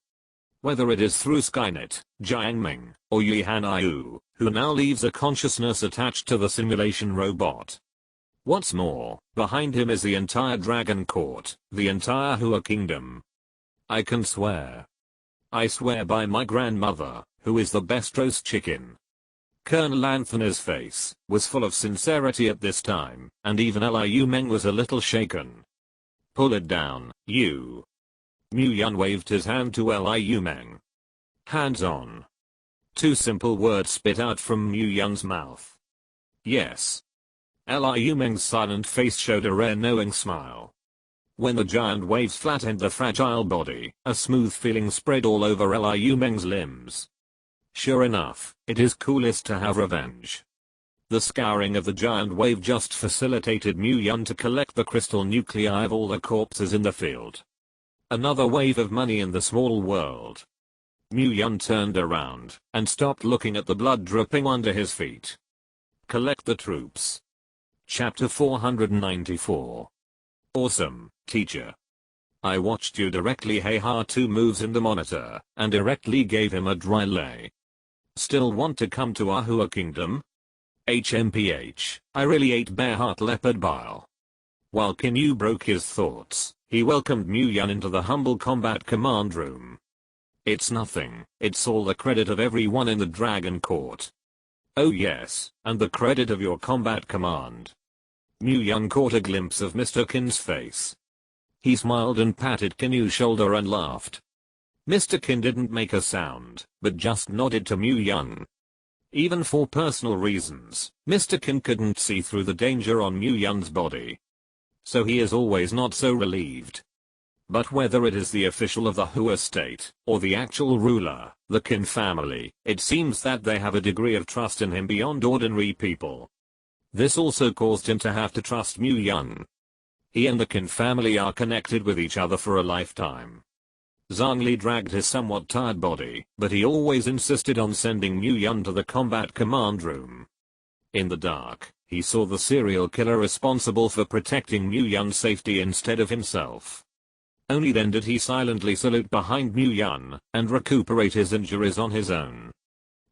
Whether it is through Skynet, Jiang Ming, or Yi Hanyu, who now leaves a consciousness attached to the simulation robot. What's more, behind him is the entire Dragon Court, the entire Hua Kingdom. I can swear. I swear by my grandmother, who is the best roast chicken. Colonel Anthony's face was full of sincerity at this time, and even Liu Meng was a little shaken. Pull it down, you. Mu Yun waved his hand to Liu Meng. Hands on. 2 simple words spit out from Mu Yun's mouth. Yes. Liu Meng's silent face showed a rare knowing smile. When the giant waves flattened the fragile body, a smooth feeling spread all over Liu Meng's limbs. Sure enough, it is coolest to have revenge. The scouring of the giant wave just facilitated Mu Yun to collect the crystal nuclei of all the corpses in the field. Another wave of money in the small world. Mu Yun turned around and stopped looking at the blood dripping under his feet. Collect the troops. Chapter 494. Awesome, teacher. I watched you directly Ha 2 moves in the monitor, and directly gave him a dry lay. Still want to come to our Hua Kingdom? HMPH, I really ate bear heart leopard bile. While Kinyu broke his thoughts, he welcomed Mu Yun into the humble combat command room. It's nothing, it's all the credit of everyone in the Dragon Court. Oh yes, and the credit of your combat command. Mu Yun caught a glimpse of Mr. Kin's face. He smiled and patted Kinyu's shoulder and laughed. Mr. Kin didn't make a sound, but just nodded to Mu Yun. Even for personal reasons, Mr. Kin couldn't see through the danger on Mu Yun's body. So he is always not so relieved. But whether it is the official of the Hua state, or the actual ruler, the Kin family, it seems that they have a degree of trust in him beyond ordinary people. This also caused him to have to trust Mu Yun. He and the Kin family are connected with each other for a lifetime. Zhang Li dragged his somewhat tired body, but he always insisted on sending Mu Yun to the combat command room. In the dark, he saw the serial killer responsible for protecting Mu Yun's safety instead of himself. Only then did he silently salute behind Mu Yun, and recuperate his injuries on his own.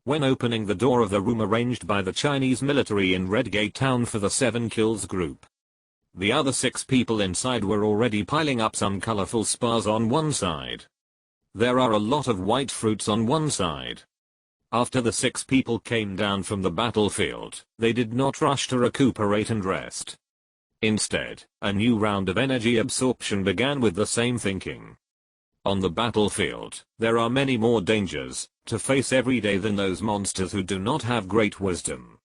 When opening the door of the room arranged by the Chinese military in Redgate Town for the 7 Kills group, the other 6 people inside were already piling up some colorful spars on one side. There are a lot of white fruits on one side. After the 6 people came down from the battlefield, they did not rush to recuperate and rest. Instead, a new round of energy absorption began with the same thinking. On the battlefield, there are many more dangers to face every day than those monsters who do not have great wisdom.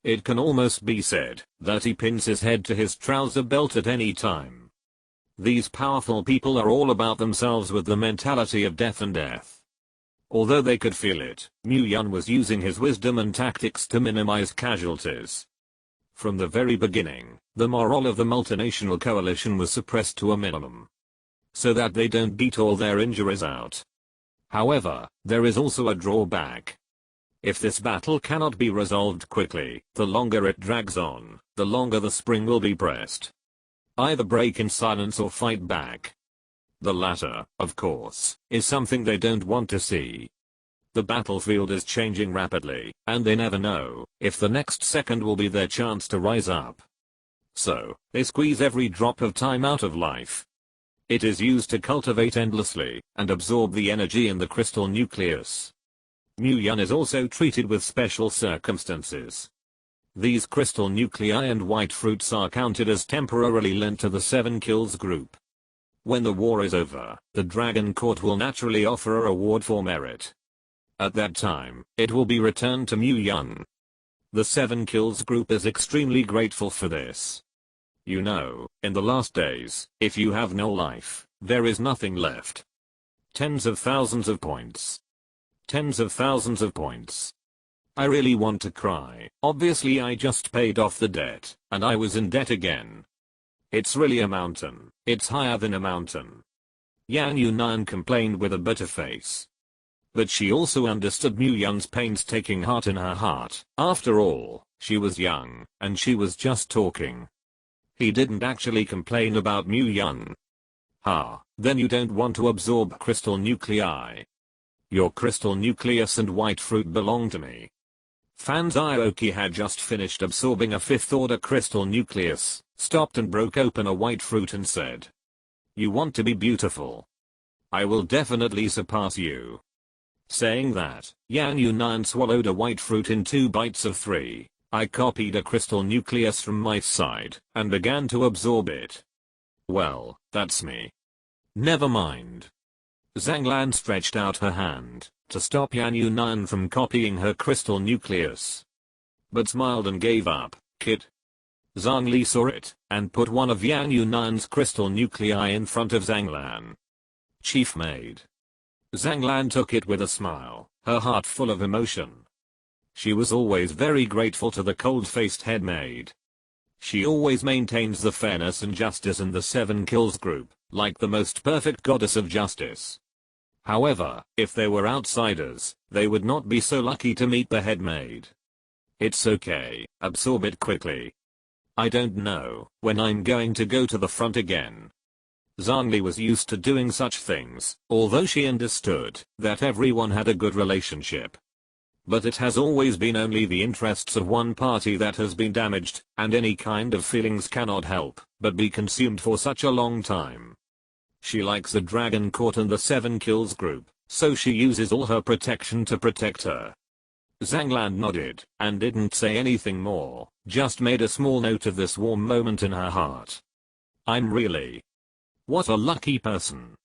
It can almost be said that he pins his head to his trouser belt at any time. These powerful people are all about themselves with the mentality of death and death. Although they could feel it, Mu Yun was using his wisdom and tactics to minimize casualties. From the very beginning, the morale of the multinational coalition was suppressed to a minimum, so that they don't beat all their injuries out. However, there is also a drawback. If this battle cannot be resolved quickly, the longer it drags on, the longer the spring will be pressed. Either break in silence or fight back. The latter, of course, is something they don't want to see. The battlefield is changing rapidly, and they never know if the next second will be their chance to rise up. So, they squeeze every drop of time out of life. It is used to cultivate endlessly and absorb the energy in the crystal nucleus. Mu-Yun is also treated with special circumstances. These crystal nuclei and white fruits are counted as temporarily linked to the 7 kills group. When the war is over, the Dragon Court will naturally offer a reward for merit. At that time, it will be returned to Mu-Yun. The 7 kills group is extremely grateful for this. You know, in the last days, if you have no life, there is nothing left. Tens of thousands of points. Tens of thousands of points. I really want to cry. Obviously I just paid off the debt, and I was in debt again. It's really a mountain. It's higher than a mountain. Yan Yunan complained with a bitter face. But she also understood Mu-Yun's painstaking heart in her heart. After all, she was young, and she was just talking. He didn't actually complain about Mu-Yun. Then you don't want to absorb crystal nuclei. Your crystal nucleus and white fruit belong to me. Fan's Aoki had just finished absorbing a 5th order crystal nucleus, stopped and broke open a white fruit and said, "You want to be beautiful? I will definitely surpass you." Saying that, Yan Yunan swallowed a white fruit in 2 bites of 3. I copied a crystal nucleus from my side and began to absorb it. Well, that's me. Never mind. Zhanglan stretched out her hand to stop Yan Yunan from copying her crystal nucleus, but smiled and gave up. "Kid." Zhang Li saw it and put one of Yan Yunan's crystal nuclei in front of Zhanglan. "Chief maid." Zhanglan took it with a smile, her heart full of emotion. She was always very grateful to the cold-faced head maid. She always maintains the fairness and justice in the 7 kills group, like the most perfect goddess of justice. However, if they were outsiders, they would not be so lucky to meet the head maid. "It's okay, absorb it quickly. I don't know when I'm going to go to the front again." Zhang Li was used to doing such things, although she understood that everyone had a good relationship. But it has always been only the interests of one party that has been damaged, and any kind of feelings cannot help but be consumed for such a long time. She likes the Dragon Court and the 7 kills group, so she uses all her protection to protect her. Zhanglan nodded and didn't say anything more, just made a small note of this warm moment in her heart. "I'm really what a lucky person."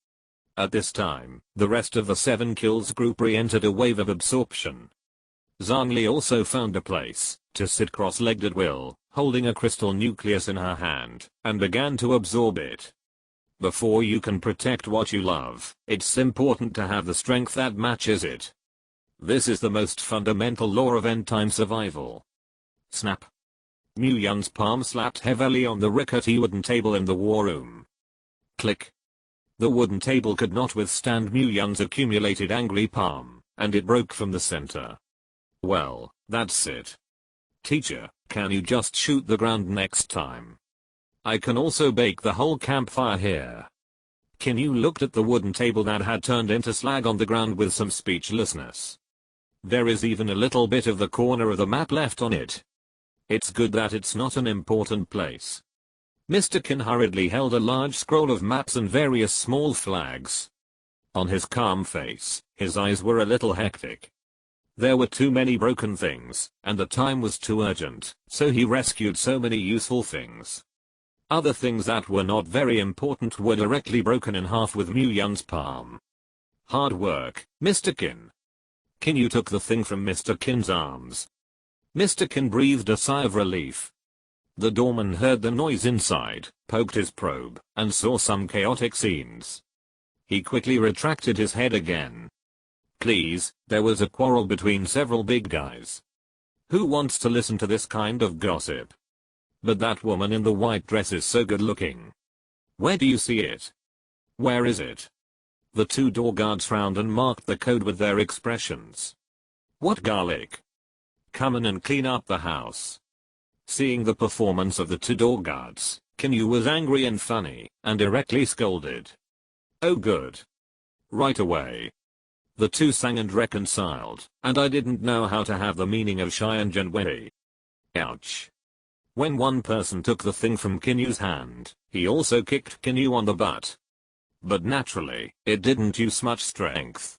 At this time, the rest of the 7 kills group re-entered a wave of absorption. Zhang Li also found a place to sit cross-legged at will, holding a crystal nucleus in her hand, and began to absorb it. Before you can protect what you love, it's important to have the strength that matches it. This is the most fundamental law of end-time survival. Snap. Mu-Yun's palm slapped heavily on the rickety wooden table in the war room. Click. The wooden table could not withstand Mu-Yun's accumulated angry palm, and it broke from the center. "Well, that's it. Teacher, can you just shoot the ground next time? I can also bake the whole campfire here." Kinyu looked at the wooden table that had turned into slag on the ground with some speechlessness. There is even a little bit of the corner of the map left on it. It's good that it's not an important place. Mr. Kin hurriedly held a large scroll of maps and various small flags. On his calm face, his eyes were a little hectic. There were too many broken things, and the time was too urgent, so he rescued so many useful things. Other things that were not very important were directly broken in half with Mu-Yun's palm. "Hard work, Mr. Kin." Kinyu took the thing from Mr. Kin's arms. Mr. Kin breathed a sigh of relief. The doorman heard the noise inside, poked his probe, and saw some chaotic scenes. He quickly retracted his head again. "Please, there was a quarrel between several big guys. Who wants to listen to this kind of gossip? But that woman in the white dress is so good looking. Where do you see it? Where is it?" The 2 door guards frowned and marked the code with their expressions. "What garlic? Come in and clean up the house." Seeing the performance of the 2 door guards, Kinyu was angry and funny, and directly scolded. "Oh good. Right away." The two sang and reconciled, and I didn't know how to have the meaning of shy and genuine. Ouch. When one person took the thing from Kinyu's hand, he also kicked Kinyu on the butt. But naturally, it didn't use much strength.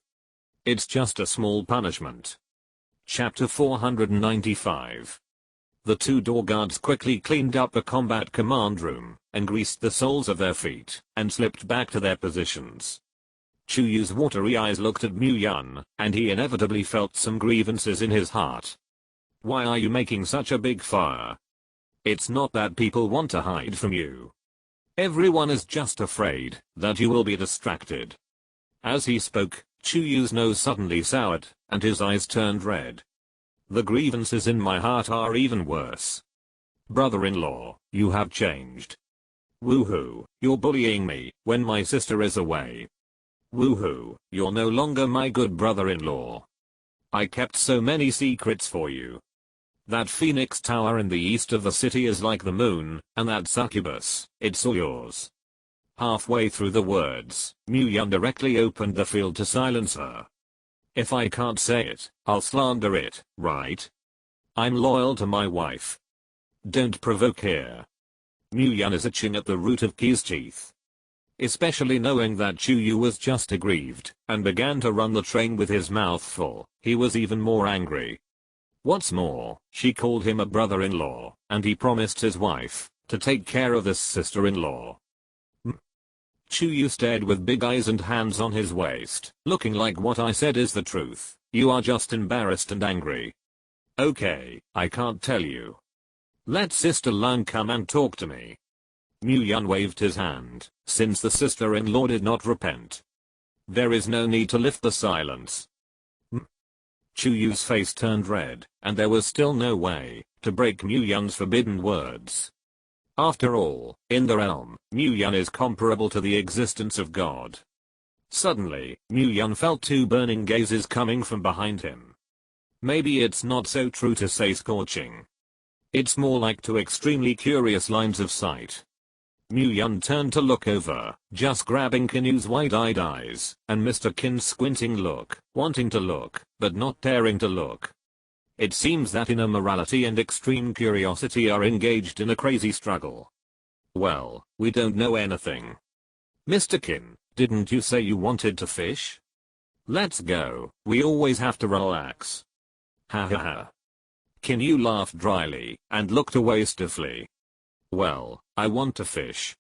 It's just a small punishment. Chapter 495. The two door guards quickly cleaned up the combat command room, and greased the soles of their feet, and slipped back to their positions. Chuyu's watery eyes looked at Mu-Yun, and he inevitably felt some grievances in his heart. Why are you making such a big fire? It's not that people want to hide from you. Everyone is just afraid that you will be distracted. As he spoke, Chuyu's nose suddenly soured, and his eyes turned red. The grievances in my heart are even worse. Brother-in-law, you have changed. Woohoo, you're bullying me when my sister is away. Woohoo, you're no longer my good brother-in-law. I kept so many secrets for you. That Phoenix Tower in the east of the city is like the moon, and that succubus, it's all yours. Halfway through the words, Mu-Yun directly opened the field to silence her. If I can't say it, I'll slander it, right? I'm loyal to my wife. Don't provoke here. Mu-Yun is itching at the root of Ki's teeth. Especially knowing that Chuyu was just aggrieved, and began to run the train with his mouth full, he was even more angry. What's more, she called him a brother-in-law, and he promised his wife to take care of this sister-in-law. Chuyu stared with big eyes and hands on his waist, looking like what I said is the truth. You are just embarrassed and angry. Okay, I can't tell you. Let Sister Lang come and talk to me. Mu-Yun waved his hand, since the sister-in-law did not repent. There is no need to lift the silence. Chuyu's face turned red, and there was still no way to break Mu-Yun's forbidden words. After all, in the realm, Mu-Yun is comparable to the existence of God. Suddenly, Mu-Yun felt two burning gazes coming from behind him. Maybe it's not so true to say scorching. It's more like two extremely curious lines of sight. Mu-Yun turned to look over, just grabbing Kinyu's wide-eyed eyes, and Mr. Kin's squinting look, wanting to look, but not daring to look. It seems that inner morality and extreme curiosity are engaged in a crazy struggle. Well, we don't know anything. Mr. Kin, didn't you say you wanted to fish? Let's go, we always have to relax. Ha ha ha. Kinyu laughed dryly, and looked away stiffly. Well, I want to fish.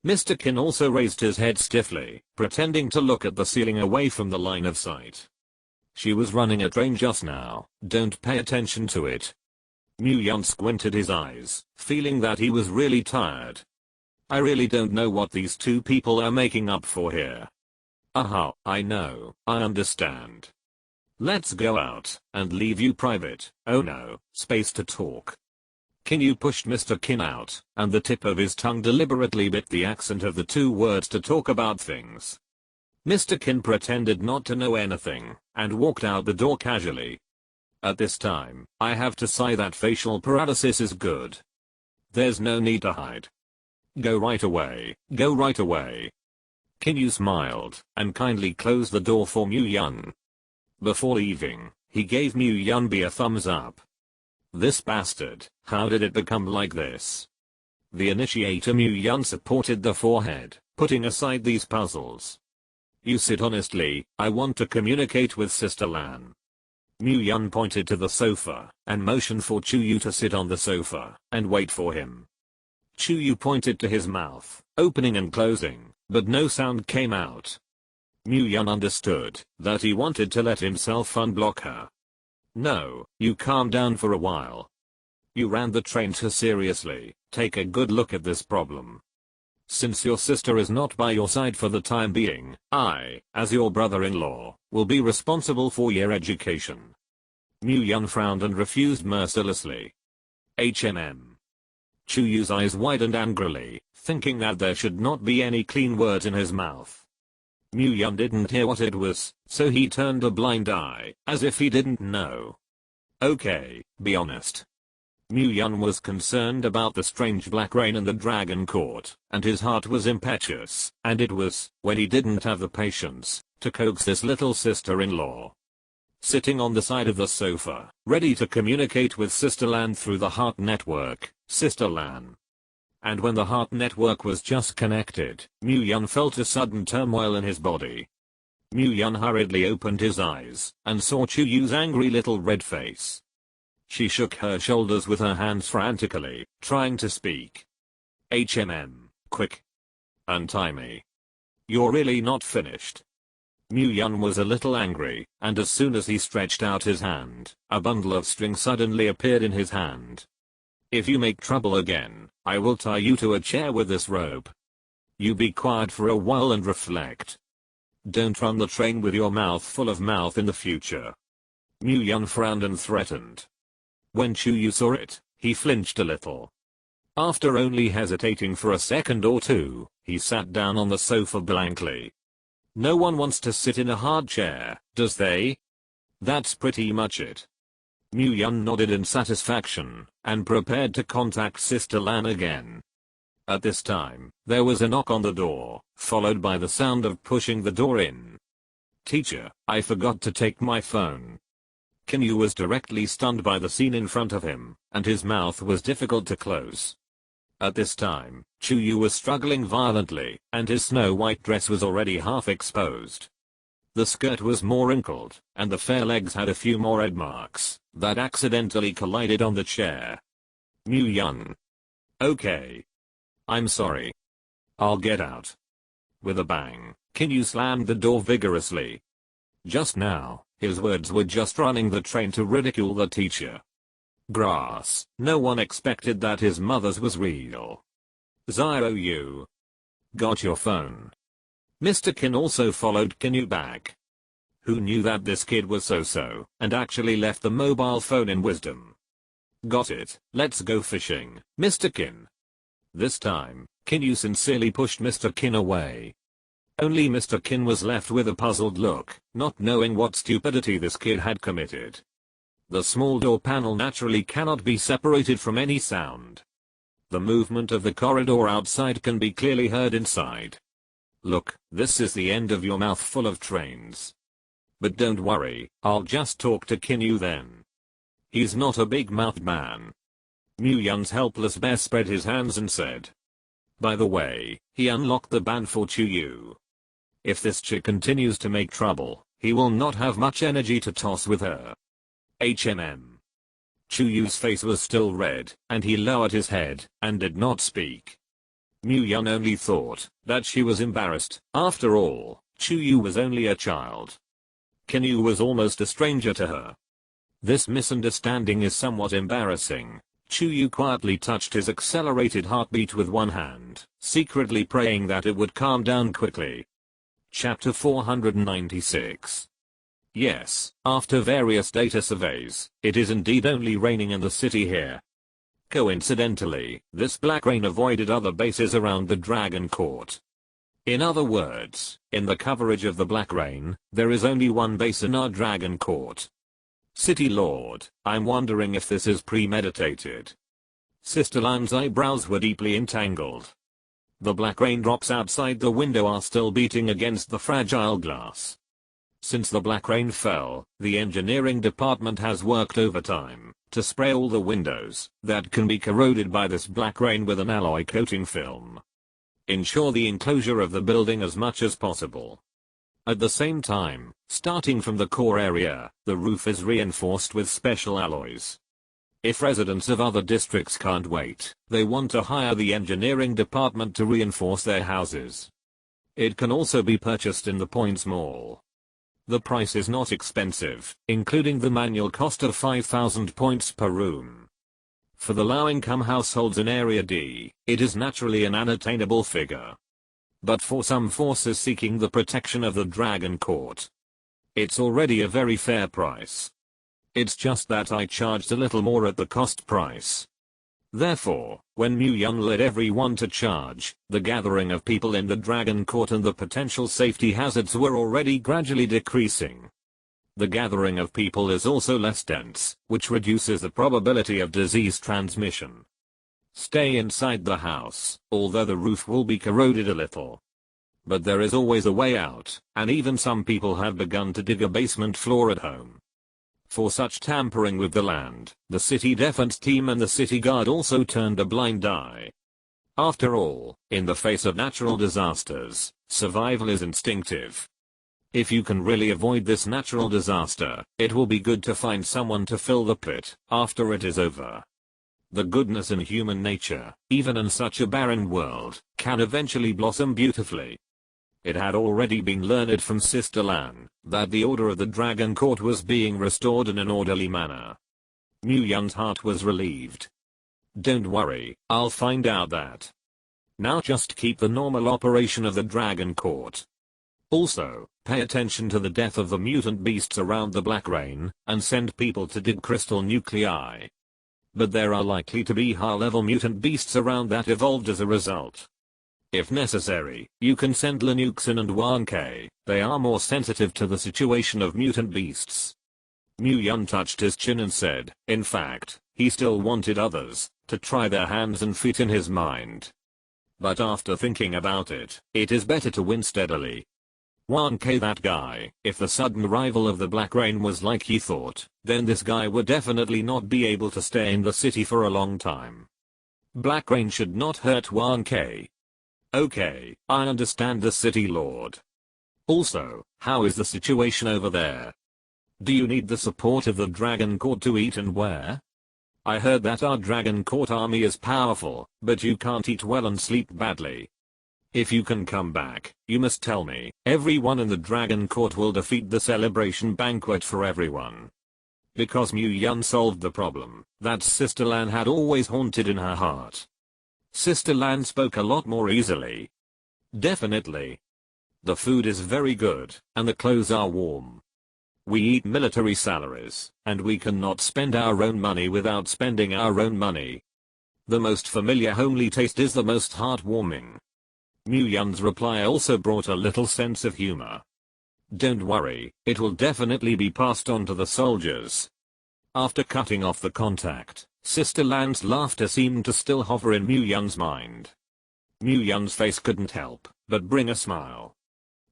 Mr. Kin also raised his head stiffly, pretending to look at the ceiling away from the line of sight. She was running a train just now, don't pay attention to it. Mu-Yun squinted his eyes, feeling that he was really tired. I really don't know what these two people are making up for here. Aha, I know, I understand. Let's go out, and leave you private, oh no, space to talk. Kinyu pushed Mr. Kin out, and the tip of his tongue deliberately bit the accent of the two words to talk about things. Mr. Kin pretended not to know anything, and walked out the door casually. At this time, I have to say that facial paralysis is good. There's no need to hide. Go right away, go right away. Kinyu smiled, and kindly closed the door for Mu-Yun. Before leaving, he gave Mu-Yun a thumbs up. This bastard, how did it become like this? The initiator Mu-Yun supported the forehead, putting aside these puzzles. You sit honestly, I want to communicate with Sister Lan. Mu-Yun pointed to the sofa, and motioned for Chuyu to sit on the sofa, and wait for him. Chuyu pointed to his mouth, opening and closing, but no sound came out. Mu-Yun understood that he wanted to let himself unblock her. No, you calm down for a while. You ran the train too seriously, take a good look at this problem. Since your sister is not by your side for the time being, I, as your brother-in-law, will be responsible for your education. Mu-Yun frowned and refused mercilessly. Chuyu's eyes widened angrily, thinking that there should not be any clean words in his mouth. Mu-Yun didn't hear what it was, so he turned a blind eye, as if he didn't know. Okay, be honest. Mu Yun was concerned about the strange black rain in the dragon court, and his heart was impetuous, and it was, when he didn't have the patience, to coax his little sister-in-law. Sitting on the side of the sofa, ready to communicate with Sister Lan through the heart network, Sister Lan. And when the heart network was just connected, Mu Yun felt a sudden turmoil in his body. Mu Yun hurriedly opened his eyes, and saw Chu Yu's angry little red face. She shook her shoulders with her hands frantically, trying to speak. Quick. Untie me. You're really not finished. Mu Yun was a little angry, and as soon as he stretched out his hand, a bundle of string suddenly appeared in his hand. If you make trouble again, I will tie you to a chair with this rope. You be quiet for a while and reflect. Don't run the train with your mouth full of mouth in the future. Mu Yun frowned and threatened. When Chu Yu saw it, he flinched a little. After only hesitating for a second or two, he sat down on the sofa blankly. No one wants to sit in a hard chair, does they? That's pretty much it. Mu Yun nodded in satisfaction, and prepared to contact Sister Lan again. At this time, there was a knock on the door, followed by the sound of pushing the door in. Teacher, I forgot to take my phone. Kinyu was directly stunned by the scene in front of him, and his mouth was difficult to close. At this time, Chu Yu was struggling violently, and his snow-white dress was already half exposed. The skirt was more wrinkled, and the fair legs had a few more red marks that accidentally collided on the chair. Mu Yun. Okay. I'm sorry. I'll get out. With a bang, Kinyu slammed the door vigorously. Just now, his words were just running the train to ridicule the teacher. Grass, no one expected that his mother's was real. Zio Yu. Got your phone. Mr. Kin also followed Kinyu back. Who knew that this kid was so-so, and actually left the mobile phone in wisdom. Got it, let's go fishing, Mr. Kin. This time, Kinyu sincerely pushed Mr. Kin away. Only Mr. Kin was left with a puzzled look, not knowing what stupidity this kid had committed. The small door panel naturally cannot be separated from any sound. The movement of the corridor outside can be clearly heard inside. Look, this is the end of your mouth full of trains. But don't worry, I'll just talk to Kinyu then. He's not a big-mouthed man. Mu Yun's helpless bear spread his hands and said. By the way, he unlocked the ban for Chu Yu. If this chick continues to make trouble, he will not have much energy to toss with her. Chu Yu's face was still red, and he lowered his head, and did not speak. Mu Yun only thought that she was embarrassed. After all, Chu Yu was only a child. Kinyu was almost a stranger to her. This misunderstanding is somewhat embarrassing. Chu Yu quietly touched his accelerated heartbeat with one hand, secretly praying that it would calm down quickly. Chapter 496. Yes, after various data surveys, it is indeed only raining in the city here. Coincidentally, this black rain avoided other bases around the Dragon Court. In other words, in the coverage of the black rain, there is only one base in our Dragon Court. City Lord, I'm wondering if this is premeditated. Sister Lan's eyebrows were deeply entangled. The black raindrops outside the window are still beating against the fragile glass. Since the black rain fell, the engineering department has worked overtime to spray all the windows that can be corroded by this black rain with an alloy coating film. Ensure the enclosure of the building as much as possible. At the same time, starting from the core area, the roof is reinforced with special alloys. If residents of other districts can't wait, they want to hire the engineering department to reinforce their houses. It can also be purchased in the Points Mall. The price is not expensive, including the manual cost of 5,000 points per room. For the low-income households in Area D, it is naturally an unattainable figure. But for some forces seeking the protection of the Dragon Court, it's already a very fair price. It's just that I charged a little more at the cost price. Therefore, when Mu Yun led everyone to charge, the gathering of people in the Dragon Court and the potential safety hazards were already gradually decreasing. The gathering of people is also less dense, which reduces the probability of disease transmission. Stay inside the house, although the roof will be corroded a little. But there is always a way out, and even some people have begun to dig a basement floor at home. For such tampering with the land, the city defense team and the city guard also turned a blind eye. After all, in the face of natural disasters, survival is instinctive. If you can really avoid this natural disaster, it will be good to find someone to fill the pit after it is over. The goodness in human nature, even in such a barren world, can eventually blossom beautifully. It had already been learned from Sister Lan that the Order of the Dragon Court was being restored in an orderly manner. Mu Yun's heart was relieved. Don't worry, I'll find out that. Now just keep the normal operation of the Dragon Court. Also, pay attention to the death of the mutant beasts around the Black Rain, and send people to dig crystal nuclei. But there are likely to be high-level mutant beasts around that evolved as a result. If necessary, you can send Lenuxin and Wanke, they are more sensitive to the situation of mutant beasts. Mu Yun touched his chin and said, in fact, he still wanted others to try their hands and feet in his mind. But after thinking about it, it is better to win steadily. Wanke, that guy, if the sudden arrival of the Black Rain was like he thought, then this guy would definitely not be able to stay in the city for a long time. Black Rain should not hurt Wanke. Okay, I understand the city lord. Also, how is the situation over there? Do you need the support of the Dragon Court to eat and wear? I heard that our Dragon Court army is powerful, but you can't eat well and sleep badly. If you can come back, you must tell me. Everyone in the Dragon Court will defeat the celebration banquet for everyone. Because Mu Yun solved the problem that Sister Lan had always haunted in her heart. Sister Lan spoke a lot more easily. Definitely. The food is very good, and the clothes are warm. We eat military salaries, and we cannot spend our own money without spending our own money. The most familiar homely taste is the most heartwarming. Mu Yun's reply also brought a little sense of humor. Don't worry, it will definitely be passed on to the soldiers. After cutting off the contact, Sister Lan's laughter seemed to still hover in Mu Yun's mind. Mu Yun's face couldn't help but bring a smile.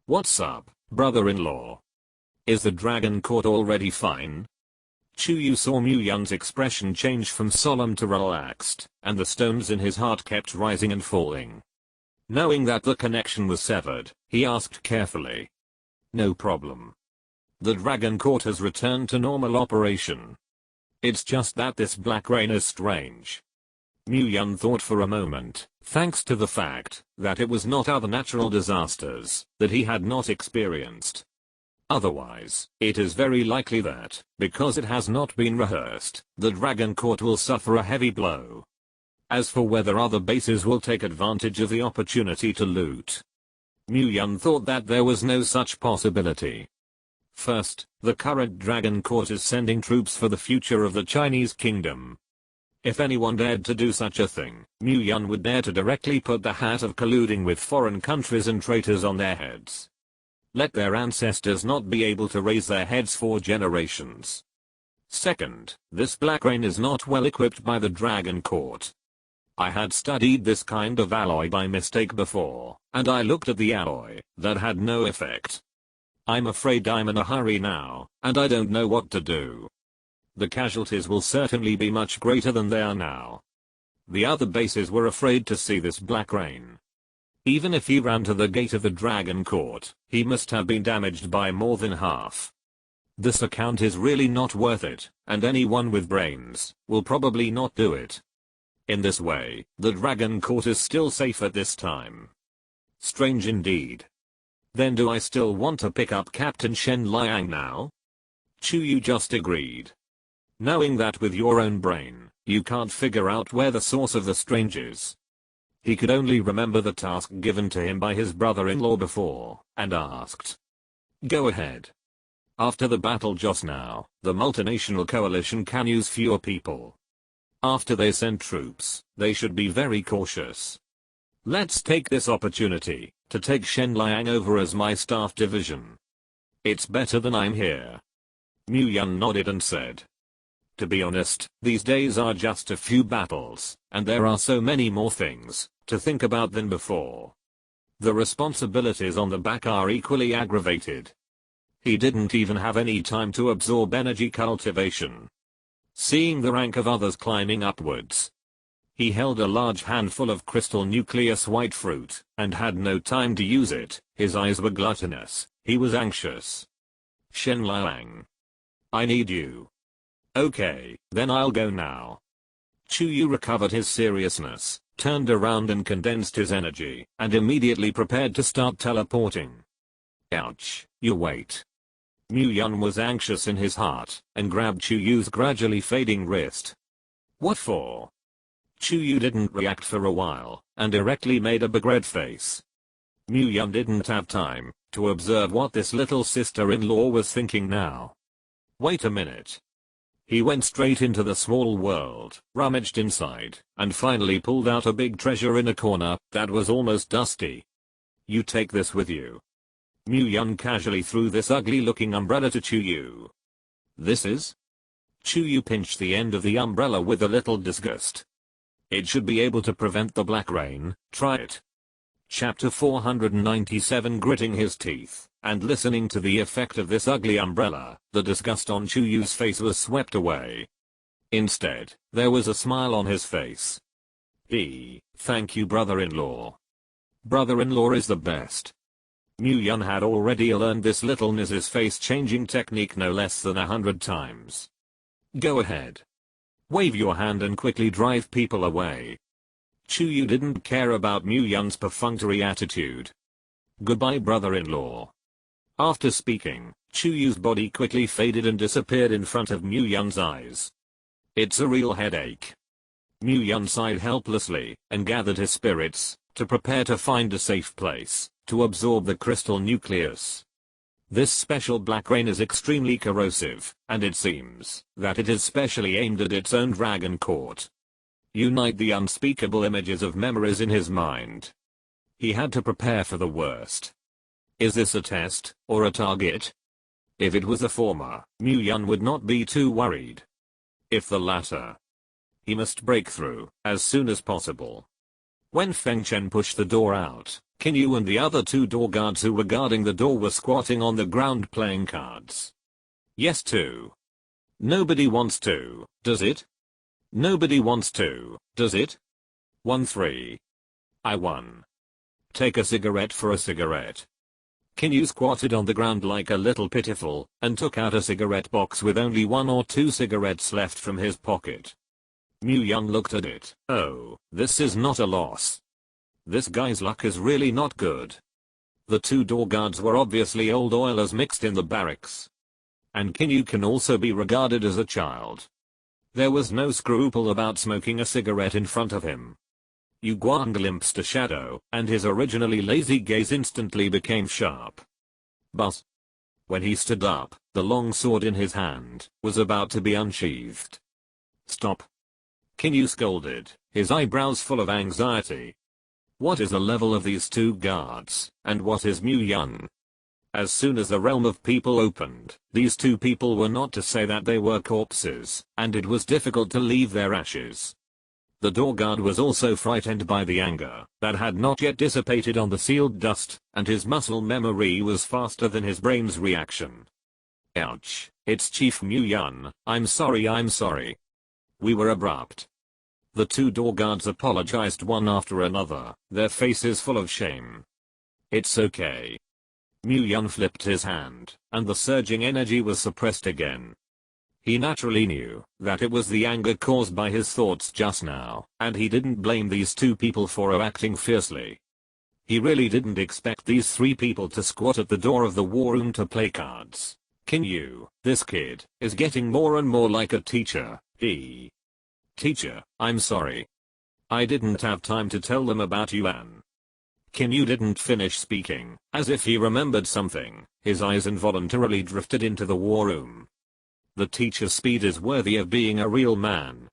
What's up, brother-in-law? Is the Dragon Court already fine? Chuyu saw Mu Yun's expression change from solemn to relaxed, and the stones in his heart kept rising and falling. Knowing that the connection was severed, he asked carefully. No problem. The Dragon Court has returned to normal operation. It's just that this Black Rain is strange. Mu Yun thought for a moment, thanks to the fact that it was not other natural disasters that he had not experienced. Otherwise, it is very likely that, because it has not been rehearsed, the Dragon Court will suffer a heavy blow. As for whether other bases will take advantage of the opportunity to loot, Mu Yun thought that there was no such possibility. First, the current Dragon Court is sending troops for the future of the Chinese kingdom. If anyone dared to do such a thing, Mu Yun would dare to directly put the hat of colluding with foreign countries and traitors on their heads. Let their ancestors not be able to raise their heads for generations. Second, this Black Rain is not well equipped by the Dragon Court. I had studied this kind of alloy by mistake before, and I looked at the alloy that had no effect. I'm afraid I'm in a hurry now, and I don't know what to do. The casualties will certainly be much greater than they are now. The other bases were afraid to see this Black Rain. Even if he ran to the gate of the Dragon Court, he must have been damaged by more than half. This account is really not worth it, and anyone with brains will probably not do it. In this way, the Dragon Court is still safe at this time. Strange indeed. Then do I still want to pick up Captain Shen Liang now? Chuyu just agreed. Knowing that with your own brain, you can't figure out where the source of the strange is. He could only remember the task given to him by his brother-in-law before, and asked. Go ahead. After the battle just now, the multinational coalition can use fewer people. After they send troops, they should be very cautious. Let's take this opportunity to take Shen Liang over as my staff division. It's better than I'm here. Mu Yun nodded and said, to be honest, these days are just a few battles, and there are so many more things to think about than before. The responsibilities on the back are equally aggravated. He didn't even have any time to absorb energy cultivation. Seeing the rank of others climbing upwards, he held a large handful of crystal nucleus white fruit, and had no time to use it. His eyes were gluttonous, he was anxious. Shen Liang. I need you. Okay, then I'll go now. Chu Yu recovered his seriousness, turned around and condensed his energy, and immediately prepared to start teleporting. Ouch, you wait. Mu Yun was anxious in his heart, and grabbed Chu Yu's gradually fading wrist. What for? Chu Yu didn't react for a while, and directly made a big red face. Mu Yun didn't have time to observe what this little sister-in-law was thinking now. Wait a minute. He went straight into the small world, rummaged inside, and finally pulled out a big treasure in a corner that was almost dusty. You take this with you. Mu Yun casually threw this ugly-looking umbrella to Chu Yu. This is? Chu Yu pinched the end of the umbrella with a little disgust. It should be able to prevent the black rain, try it. Chapter 497. Gritting his teeth and listening to the effect of this ugly umbrella, the disgust on Chu Yu's face was swept away. Instead, there was a smile on his face. Thank you, brother-in-law. Brother-in-law is the best. Mu Yun had already learned this little Mrs. face-changing technique no less than 100 times. Go ahead. Wave your hand and quickly drive people away. Chu Yu didn't care about Mu Yun's perfunctory attitude. Goodbye, brother-in-law. After speaking, Chu Yu's body quickly faded and disappeared in front of Mu Yun's eyes. It's a real headache. Mu Yun sighed helplessly and gathered his spirits to prepare to find a safe place to absorb the crystal nucleus. This special black rain is extremely corrosive, and it seems that it is specially aimed at its own dragon court. Unite the unspeakable images of memories in his mind. He had to prepare for the worst. Is this a test, or a target? If it was the former, Mu Yun would not be too worried. If the latter, he must break through as soon as possible. When Feng Chen pushed the door out, Qin Yu and the other two door guards who were guarding the door were squatting on the ground playing cards. Yes to. Nobody wants to, does it? Nobody wants to, does it? 1-3. I won. Take a cigarette for a cigarette. Qin Yu squatted on the ground like a little pitiful, and took out a cigarette box with only 1 or 2 cigarettes left from his pocket. Mu Yun looked at it. Oh, this is not a loss. This guy's luck is really not good. The two door guards were obviously old oilers mixed in the barracks. And Qin Yu can also be regarded as a child. There was no scruple about smoking a cigarette in front of him. Yu Guang glimpsed a shadow, and his originally lazy gaze instantly became sharp. But when he stood up, the long sword in his hand was about to be unsheathed. Stop. Qin Yu scolded, his eyebrows full of anxiety. What is the level of these two guards, and what is Mu Yun? As soon as the realm of people opened, these two people were not to say that they were corpses, and it was difficult to leave their ashes. The door guard was also frightened by the anger that had not yet dissipated on the sealed dust, and his muscle memory was faster than his brain's reaction. Ouch, it's Chief Mu Yun, I'm sorry. We were abrupt. The two door guards apologized one after another, their faces full of shame. It's okay. Mu Yun flipped his hand, and the surging energy was suppressed again. He naturally knew that it was the anger caused by his thoughts just now, and he didn't blame these two people for acting fiercely. He really didn't expect these three people to squat at the door of the war room to play cards. Qin Yu, this kid, is getting more and more like a teacher. Teacher, I'm sorry. I didn't have time to tell them about Yuan. Qin Yu didn't finish speaking, as if he remembered something, his eyes involuntarily drifted into the war room. The teacher's speed is worthy of being a real man.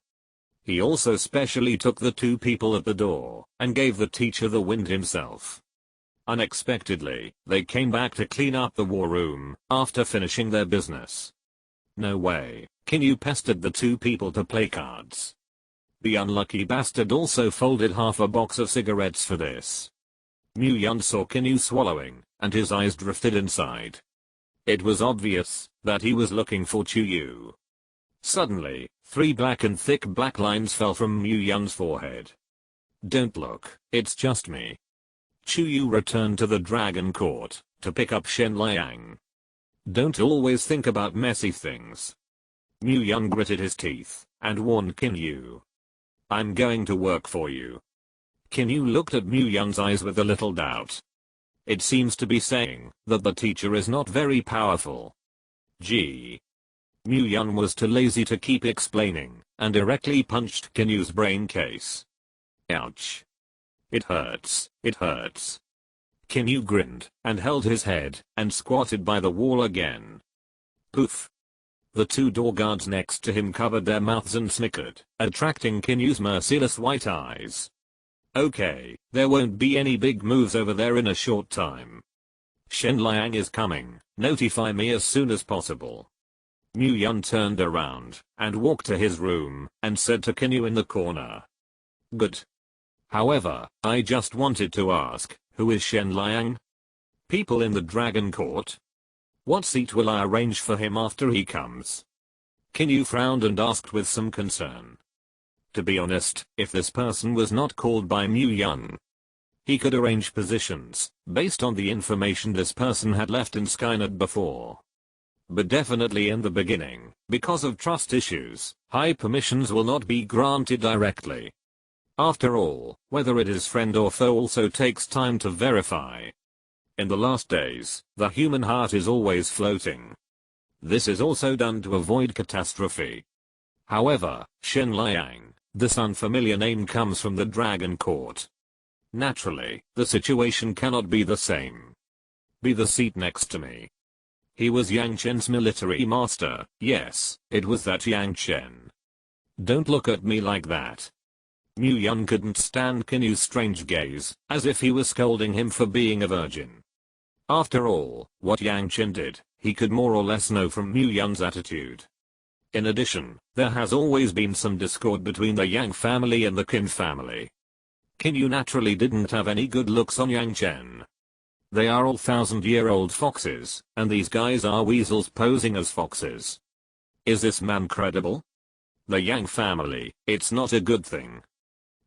He also specially took the two people at the door, and gave the teacher the wind himself. Unexpectedly, they came back to clean up the war room, after finishing their business. No way, Kinyu pestered the two people to play cards. The unlucky bastard also folded half a box of cigarettes for this. Mu-Yun saw Kinyu swallowing, and his eyes drifted inside. It was obvious that he was looking for Chuyu. Suddenly, 3 black and thick black lines fell from Mu-Yun's forehead. Don't look, it's just me. Chuyu returned to the Dragon Court to pick up Shen Liang. Don't always think about messy things. Mu-Yun gritted his teeth and warned Kinyu. I'm going to work for you. Kinyu looked at Mu-Yun's eyes with a little doubt. It seems to be saying that the teacher is not very powerful. Gee. Mu-Yun was too lazy to keep explaining and directly punched Kinyu's brain case. Ouch. It hurts, it hurts. Kinyu grinned and held his head and squatted by the wall again. Poof. The 2 door guards next to him covered their mouths and snickered, attracting Kinyu's merciless white eyes. Okay, there won't be any big moves over there in a short time. Shen Liang is coming, notify me as soon as possible. Mu-Yun turned around and walked to his room and said to Kinyu in the corner. Good. However, I just wanted to ask, who is Shen Liang? People in the Dragon Court? What seat will I arrange for him after he comes? Kinyu frowned and asked with some concern. To be honest, if this person was not called by Mu-Yun, he could arrange positions based on the information this person had left in Skynet before. But definitely in the beginning, because of trust issues, high permissions will not be granted directly. After all, whether it is friend or foe also takes time to verify. In the last days, the human heart is always floating. This is also done to avoid catastrophe. However, Shen Liang, this unfamiliar name comes from the Dragon Court. Naturally, the situation cannot be the same. Be the seat next to me. He was Yang Chen's military master, yes, it was that Yang Chen. Don't look at me like that. Mu-Yun couldn't stand Kinyu's strange gaze, as if he was scolding him for being a virgin. After all, what Yang Chen did, he could more or less know from Mu-Yun's attitude. In addition, there has always been some discord between the Yang family and the Qin family. Kinyu naturally didn't have any good looks on Yang Chen. They are all 1,000-year-old foxes, and these guys are weasels posing as foxes. Is this man credible? The Yang family, it's not a good thing.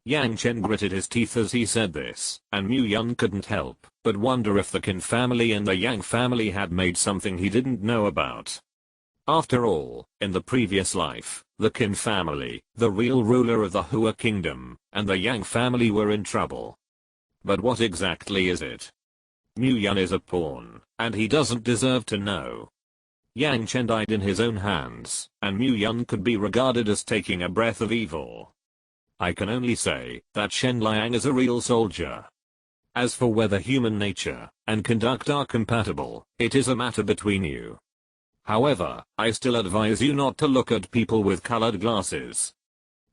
Yang Chen gritted his teeth as he said this, and Mu-Yun couldn't help but wonder if the Qin family and the Yang family had made something he didn't know about. After all, in the previous life, the Qin family, the real ruler of the Hua kingdom, and the Yang family were in trouble. But what exactly is it? Mu-Yun is a pawn, and he doesn't deserve to know. Yang Chen died in his own hands, and Mu-Yun could be regarded as taking a breath of evil. I can only say that Shen Liang is a real soldier. As for whether human nature and conduct are compatible, it is a matter between you. However, I still advise you not to look at people with colored glasses.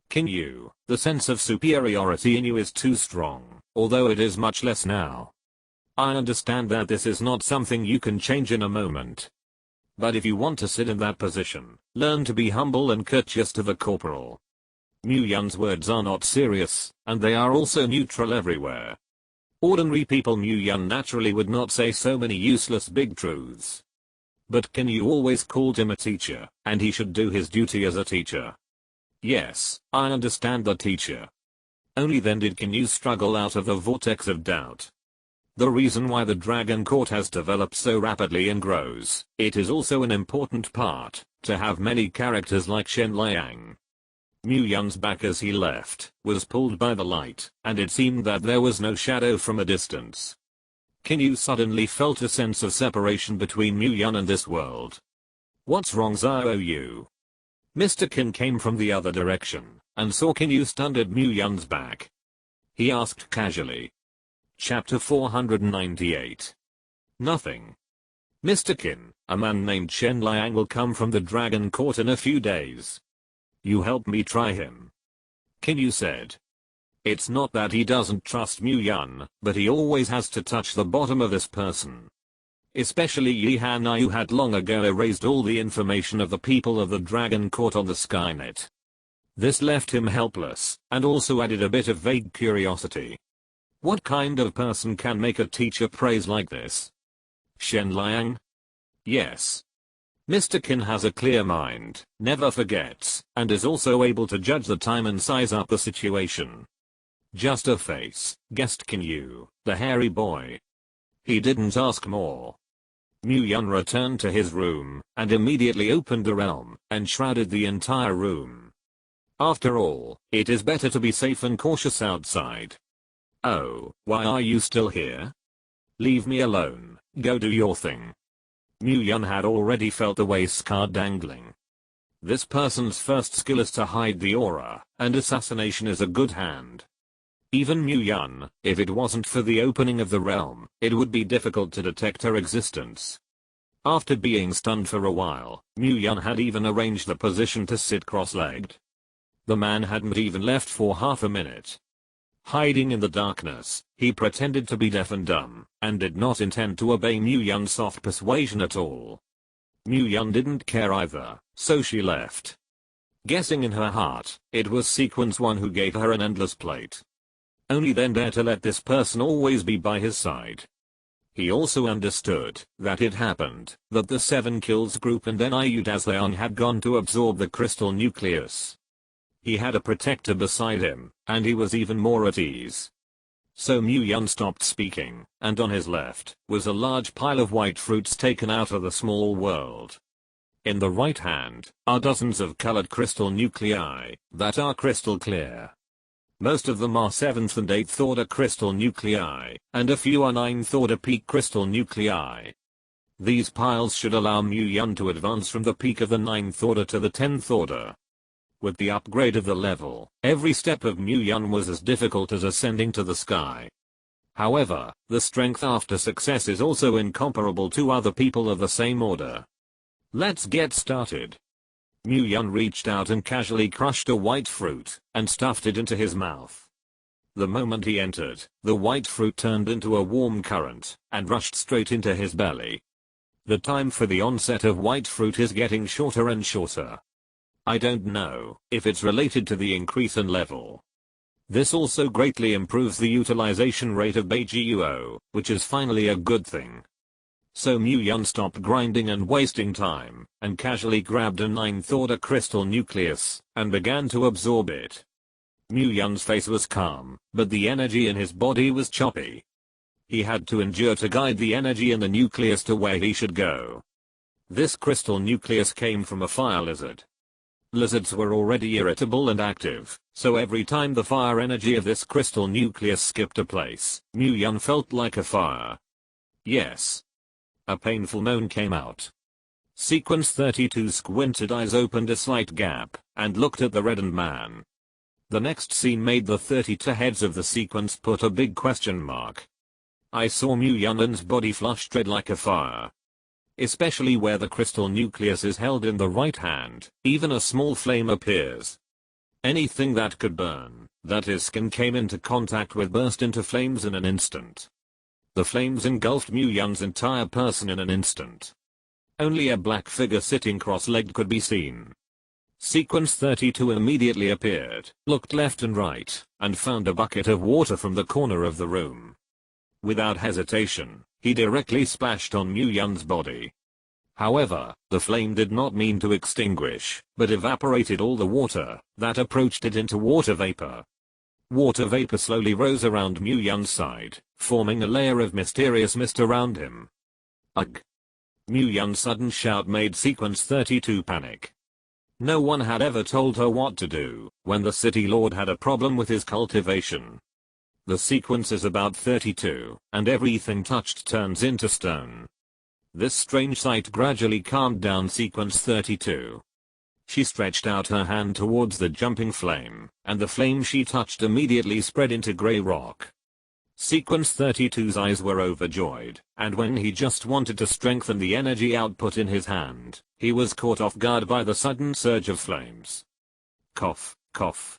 Kinyu, the sense of superiority in you is too strong, although it is much less now. I understand that this is not something you can change in a moment. But if you want to sit in that position, learn to be humble and courteous to the corporal. Mu-Yun's words are not serious, and they are also neutral everywhere. Ordinary people Mu-Yun naturally would not say so many useless big truths. But Kinyu always called him a teacher, and he should do his duty as a teacher. Yes, I understand the teacher. Only then did Kinyu struggle out of the vortex of doubt. The reason why the Dragon Court has developed so rapidly and grows, it is also an important part, to have many characters like Shen Liang. Mu-Yun's back as he left, was pulled by the light, and it seemed that there was no shadow from a distance. Kinyu suddenly felt a sense of separation between Mu-Yun and this world. What's wrong Xiaoyu? Mr. Qin came from the other direction, and saw Kinyu stunned at Mu-Yun's back. He asked casually. Chapter 498. Nothing. Mr. Qin, a man named Shen Liang will come from the Dragon Court in a few days. You help me try him. Kinyu said. It's not that he doesn't trust Mu-Yun, but he always has to touch the bottom of this person. especially Yihan, who had long ago erased all the information of the people of the Dragon Court on the Skynet. This left him helpless, and also added a bit of vague curiosity. What kind of person can make a teacher praise like this? Shen Liang? Yes. Mr. Qin has a clear mind, never forgets, and is also able to judge the time and size up the situation. Just a face, guessed Qin Yu, the hairy boy. He didn't ask more. Mu Yun returned to his room, and immediately opened the realm, and shrouded the entire room. After all, it is better to be safe and cautious outside. Oh, why are you still here? Leave me alone, go do your thing. Mu Yun had already felt the waist card dangling. This person's first skill is to hide the aura, and assassination is a good hand. Even Mu Yun, if it wasn't for the opening of the realm, it would be difficult to detect her existence. After being stunned for a while, Mu Yun had even arranged the position to sit cross-legged. The man hadn't even left for half a minute. Hiding in the darkness, he pretended to be deaf and dumb, and did not intend to obey Mu Yun's soft persuasion at all. Mu Yun didn't care either, so she left. Guessing in her heart, it was Sequence 1 who gave her an endless plate. Only then dare to let this person always be by his side. He also understood that it happened that the 7 Kills group and Niu Dazleon had gone to absorb the crystal nucleus. He had a protector beside him, and he was even more at ease. So Mu Yun stopped speaking, and on his left was a large pile of white fruits taken out of the small world. In the right hand are dozens of colored crystal nuclei that are crystal clear. Most of them are 7th and 8th order crystal nuclei, and a few are 9th order peak crystal nuclei. These piles should allow Mu Yun to advance from the peak of the 9th order to the 10th order. With the upgrade of the level, every step of Mu Yun was as difficult as ascending to the sky. However, the strength after success is also incomparable to other people of the same order. Let's get started. Mu Yun reached out and casually crushed a white fruit, and stuffed it into his mouth. The moment he entered, the white fruit turned into a warm current, and rushed straight into his belly. The time for the onset of white fruit is getting shorter and shorter. I don't know if it's related to the increase in level. This also greatly improves the utilization rate of BeiGuo, which is finally a good thing. So Mu Yun stopped grinding and wasting time, and casually grabbed a 9th order crystal nucleus, and began to absorb it. Mu Yun's face was calm, but the energy in his body was choppy. He had to endure to guide the energy in the nucleus to where he should go. This crystal nucleus came from a fire lizard. Lizards were already irritable and active, so every time the fire energy of this crystal nucleus skipped a place, Mu Yun felt like a fire. Yes. A painful moan came out. Sequence 32's squinted eyes opened a slight gap, and looked at the reddened man. The next scene made the 32 heads of the sequence put a big question mark. I saw Mu Yun's body flushed red like a fire. Especially where the crystal nucleus is held in the right hand, even a small flame appears. Anything that could burn, that his skin came into contact with, burst into flames in an instant. The flames engulfed Mu Yun's entire person in an instant. Only a black figure sitting cross-legged could be seen. Sequence 32 immediately appeared, looked left and right, and found a bucket of water from the corner of the room. Without hesitation, he directly splashed on Mu Yun's body. However, the flame did not mean to extinguish, but evaporated all the water that approached it into water vapor. Water vapor slowly rose around Mu Yun's side, forming a layer of mysterious mist around him. Ugh! Mu Yun's sudden shout made Sequence 32 panic. No one had ever told her what to do when the city lord had a problem with his cultivation. The sequence is about 32, and everything touched turns into stone. This strange sight gradually calmed down Sequence 32. She stretched out her hand towards the jumping flame, and the flame she touched immediately spread into grey rock. Sequence 32's eyes were overjoyed, and when he just wanted to strengthen the energy output in his hand, he was caught off guard by the sudden surge of flames. Cough, cough.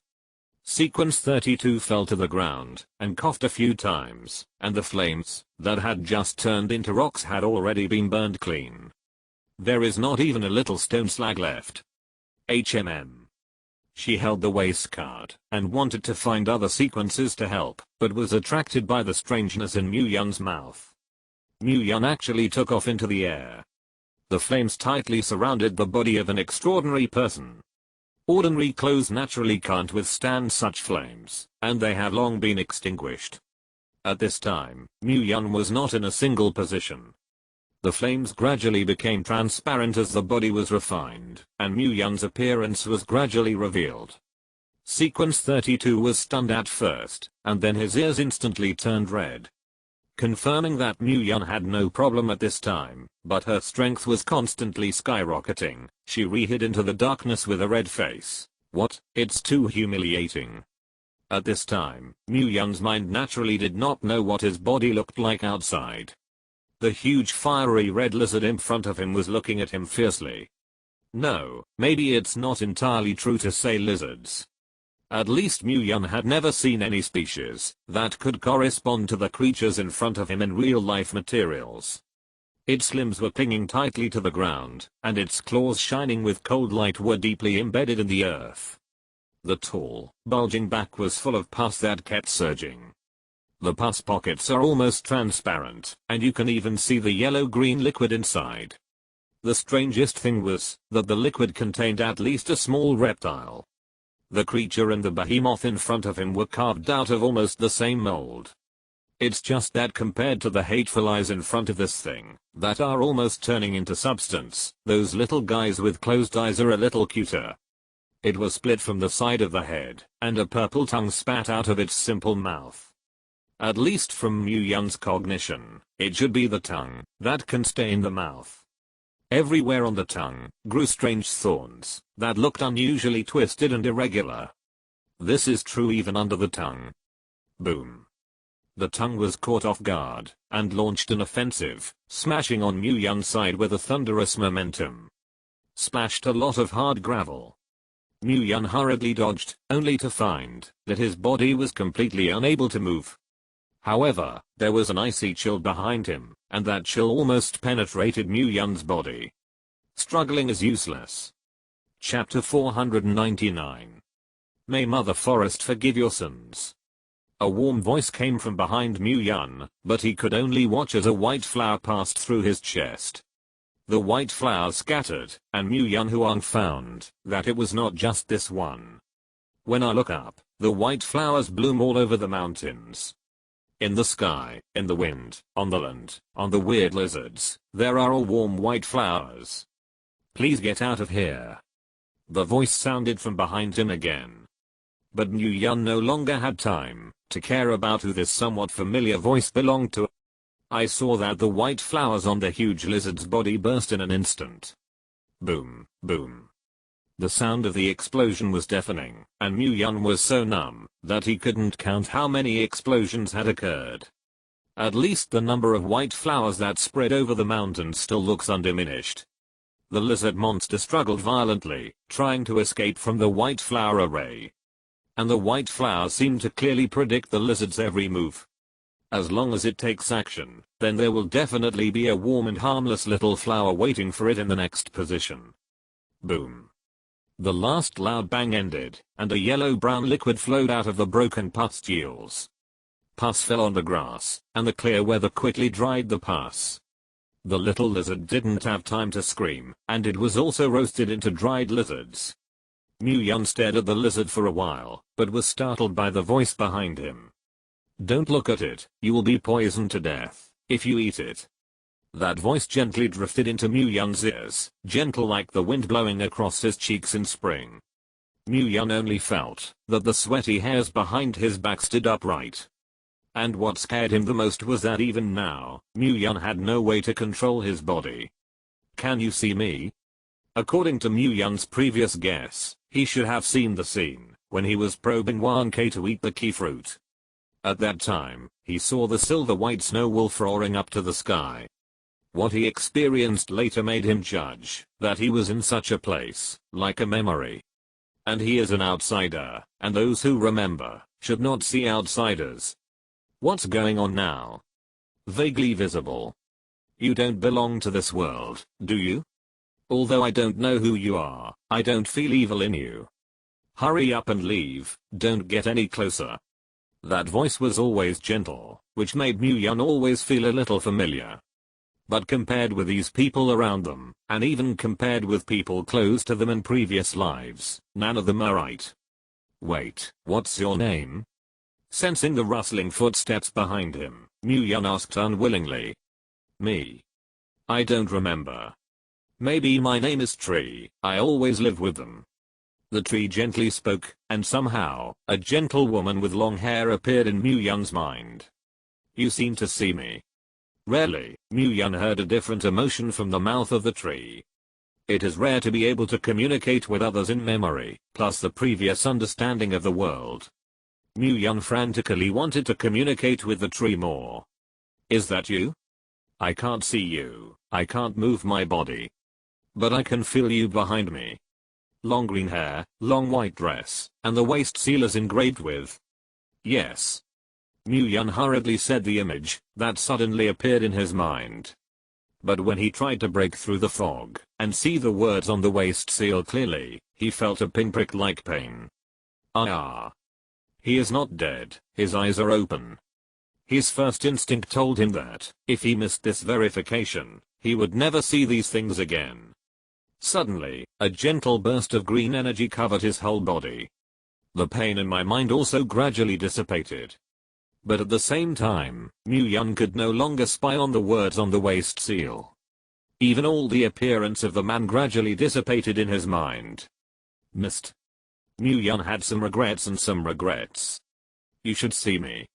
Sequence 32 fell to the ground and coughed a few times, and the flames that had just turned into rocks had already been burned clean. There is not even a little stone slag left. HMM. She held the waste card and wanted to find other sequences to help, but was attracted by the strangeness in Mu Yun's mouth. Mu Yun actually took off into the air. The flames tightly surrounded the body of an extraordinary person. Ordinary clothes naturally can't withstand such flames, and they had long been extinguished. At this time, Mu Yun was not in a single position. The flames gradually became transparent as the body was refined, and Mu Yun's appearance was gradually revealed. Sequence 32 was stunned at first, and then his ears instantly turned red. Confirming that Mu Yun had no problem at this time, but her strength was constantly skyrocketing, she re-hid into the darkness with a red face. What? It's too humiliating. At this time, Mu Yun's mind naturally did not know what his body looked like outside. The huge fiery red lizard in front of him was looking at him fiercely. No, maybe it's not entirely true to say lizards. At least Mu Yun had never seen any species that could correspond to the creatures in front of him in real-life materials. Its limbs were clinging tightly to the ground, and its claws shining with cold light were deeply embedded in the earth. The tall, bulging back was full of pus that kept surging. The pus pockets are almost transparent, and you can even see the yellow-green liquid inside. The strangest thing was that the liquid contained at least a small reptile. The creature and the behemoth in front of him were carved out of almost the same mold. It's just that compared to the hateful eyes in front of this thing, that are almost turning into substance, those little guys with closed eyes are a little cuter. It was split from the side of the head, and a purple tongue spat out of its simple mouth. At least from Mu Yun's cognition, it should be the tongue that can stay in the mouth. Everywhere on the tongue grew strange thorns that looked unusually twisted and irregular. This is true even under the tongue. Boom. The tongue was caught off guard and launched an offensive, smashing on Mu Yun's side with a thunderous momentum. Splashed a lot of hard gravel. Mu Yun hurriedly dodged, only to find that his body was completely unable to move. However, there was an icy chill behind him, and that chill almost penetrated Mu Yun's body. Struggling is useless. Chapter 499. May Mother Forest forgive your sins. A warm voice came from behind Mu Yun, but he could only watch as a white flower passed through his chest. The white flower scattered, and Mu Yun Huang found that it was not just this one. When I look up, the white flowers bloom all over the mountains. In the sky, in the wind, on the land, on the weird lizards, there are all warm white flowers. Please get out of here. The voice sounded from behind him again. But Mu Yun no longer had time to care about who this somewhat familiar voice belonged to. I saw that the white flowers on the huge lizard's body burst in an instant. Boom, boom. The sound of the explosion was deafening, and Mu Yun was so numb that he couldn't count how many explosions had occurred. At least the number of white flowers that spread over the mountains still looks undiminished. The lizard monster struggled violently, trying to escape from the white flower array. And the white flowers seemed to clearly predict the lizard's every move. As long as it takes action, then there will definitely be a warm and harmless little flower waiting for it in the next position. Boom. The last loud bang ended, and a yellow-brown liquid flowed out of the broken pustules. Pus fell on the grass, and the clear weather quickly dried the pus. The little lizard didn't have time to scream, and it was also roasted into dried lizards. Mu Yun stared at the lizard for a while, but was startled by the voice behind him. Don't look at it, you will be poisoned to death if you eat it. That voice gently drifted into Mu Yun's ears, gentle like the wind blowing across his cheeks in spring. Mu Yun only felt that the sweaty hairs behind his back stood upright. And what scared him the most was that even now, Mu Yun had no way to control his body. Can you see me? According to Mu Yun's previous guess, he should have seen the scene when he was probing Wan K to eat the key fruit. At that time, he saw the silver-white snow wolf roaring up to the sky. What he experienced later made him judge that he was in such a place, like a memory. And he is an outsider, and those who remember should not see outsiders. What's going on now? Vaguely visible. You don't belong to this world, do you? Although I don't know who you are, I don't feel evil in you. Hurry up and leave, don't get any closer. That voice was always gentle, which made Mu-Yun always feel a little familiar. But compared with these people around them, and even compared with people close to them in previous lives, none of them are right. Wait, what's your name? Sensing the rustling footsteps behind him, Mu-Yun asked unwillingly. Me. I don't remember. Maybe my name is Tree, I always live with them. The tree gently spoke, and somehow, a gentle woman with long hair appeared in Mu-Yun's mind. You seem to see me. Rarely, Mu-Yun heard a different emotion from the mouth of the tree. It is rare to be able to communicate with others in memory, plus the previous understanding of the world. Mu-Yun frantically wanted to communicate with the tree more. Is that you? I can't see you, I can't move my body. But I can feel you behind me. Long green hair, long white dress, and the waist seal is engraved with. Yes. Mu-Yun hurriedly said the image that suddenly appeared in his mind. But when he tried to break through the fog and see the words on the waist seal clearly, he felt a pinprick-like pain. Ah. He is not dead, his eyes are open. His first instinct told him that, if he missed this verification, he would never see these things again. Suddenly, a gentle burst of green energy covered his whole body. The pain in my mind also gradually dissipated. But at the same time, Mu-Yun could no longer spy on the words on the waist seal. Even all the appearance of the man gradually dissipated in his mind. Missed. Mu-Yun had some regrets and some regrets. You should see me.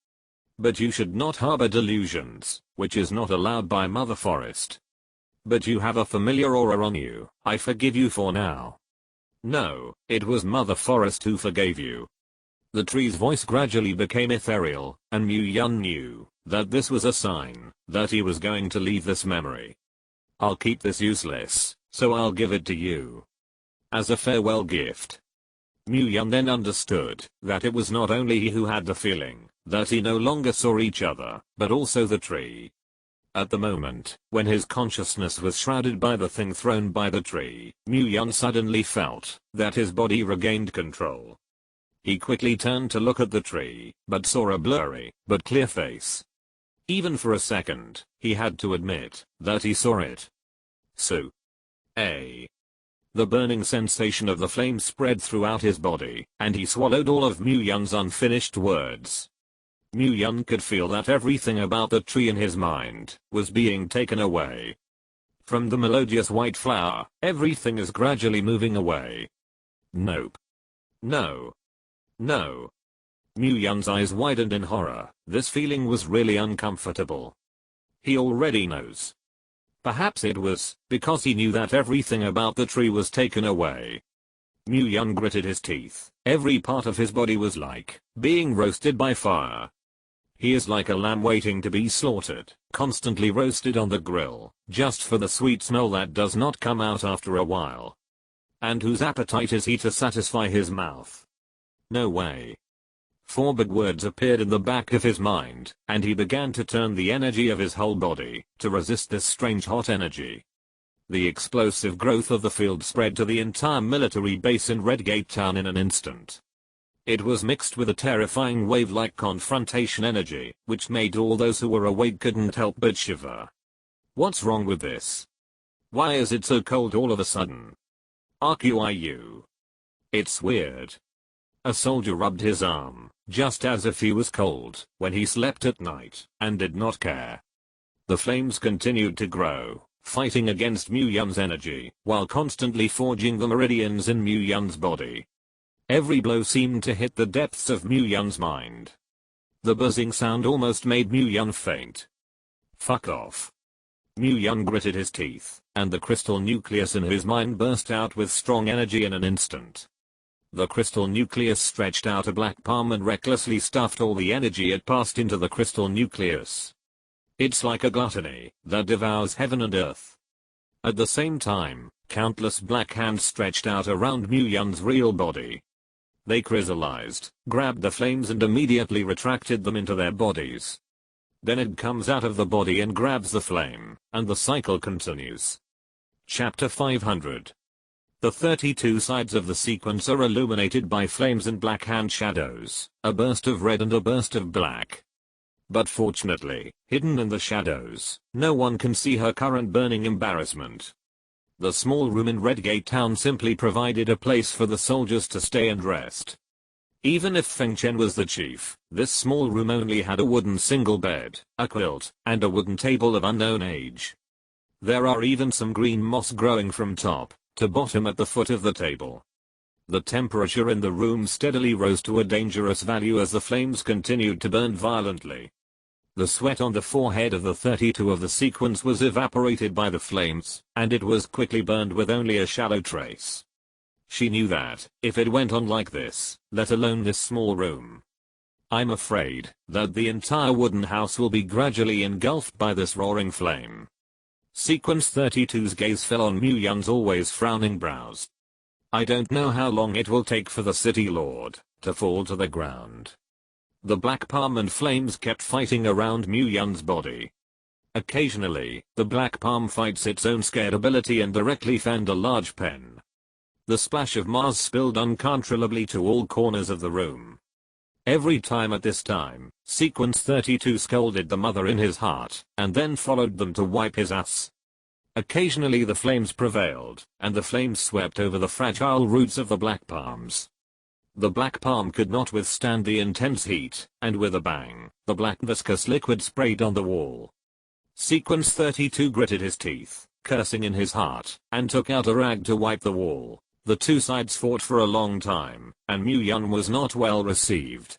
But you should not harbor delusions, which is not allowed by Mother Forest. But you have a familiar aura on you, I forgive you for now. No, it was Mother Forest who forgave you. The tree's voice gradually became ethereal, and Mu-Yun knew that this was a sign that he was going to leave this memory. I'll keep this useless, so I'll give it to you. As a farewell gift. Mu-Yun then understood that it was not only he who had the feeling that he no longer saw each other, but also the tree. At the moment, when his consciousness was shrouded by the thing thrown by the tree, Mu-Yun suddenly felt that his body regained control. He quickly turned to look at the tree, but saw a blurry, but clear face. Even for a second, he had to admit that he saw it. So. The burning sensation of the flame spread throughout his body, and he swallowed all of Mu-Yun's unfinished words. Mu-Yun could feel that everything about the tree in his mind was being taken away. From the melodious white flower, everything is gradually moving away. Nope. No. No. Mu-Yun's eyes widened in horror. This feeling was really uncomfortable. He already knows. Perhaps it was because he knew that everything about the tree was taken away. Mu-Yun gritted his teeth. Every part of his body was like being roasted by fire. He is like a lamb waiting to be slaughtered, constantly roasted on the grill, just for the sweet smell that does not come out after a while. And whose appetite is he to satisfy his mouth? No way. 4 big words appeared in the back of his mind, and he began to turn the energy of his whole body to resist this strange hot energy. The explosive growth of the field spread to the entire military base in Redgate Town in an instant. It was mixed with a terrifying wave-like confrontation energy, which made all those who were awake couldn't help but shiver. What's wrong with this? Why is it so cold all of a sudden? RQIU. It's weird. A soldier rubbed his arm, just as if he was cold, when he slept at night, and did not care. The flames continued to grow, fighting against Mu-Yun's energy, while constantly forging the meridians in Mu-Yun's body. Every blow seemed to hit the depths of Mu-Yun's mind. The buzzing sound almost made Mu-Yun faint. Fuck off. Mu-Yun gritted his teeth, and the crystal nucleus in his mind burst out with strong energy in an instant. The crystal nucleus stretched out a black palm and recklessly stuffed all the energy it passed into the crystal nucleus. It's like a gluttony that devours heaven and earth. At the same time, Countless black hands stretched out around Mu Yun's real body. They crystallized, grabbed the flames and immediately retracted them into their bodies. Then it comes out of the body and grabs the flame, and the cycle continues. Chapter 500. The 32 sides of the sequence are illuminated by flames and black hand shadows, a burst of red and a burst of black. But fortunately, hidden in the shadows, no one can see her current burning embarrassment. The small room in Redgate Town simply provided a place for the soldiers to stay and rest. Even if Feng Chen was the chief, this small room only had a wooden single bed, a quilt, and a wooden table of unknown age. There are even some green moss growing from top to bottom at the foot of the table. The temperature in the room steadily rose to a dangerous value as the flames continued to burn violently. The sweat on the forehead of the 32 of the sequence was evaporated by the flames, and it was quickly burned with only a shallow trace. She knew that, if it went on like this, let alone this small room, I'm afraid that the entire wooden house will be gradually engulfed by this roaring flame. Sequence 32's gaze fell on Mu Yun's always frowning brows. I don't know how long it will take for the city lord to fall to the ground. The black palm and flames kept fighting around Mu Yun's body. Occasionally, the black palm fights its own scared ability and directly fanned a large pen. The splash of Mars spilled uncontrollably to all corners of the room. Every time at this time, Sequence 32 scolded the mother in his heart, and then followed them to wipe his ass. Occasionally the flames prevailed, and the flames swept over the fragile roots of the black palms. The black palm could not withstand the intense heat, and with a bang, the black viscous liquid sprayed on the wall. Sequence 32 gritted his teeth, cursing in his heart, and took out a rag to wipe the wall. The two sides fought for a long time, and Mu Yun was not well received.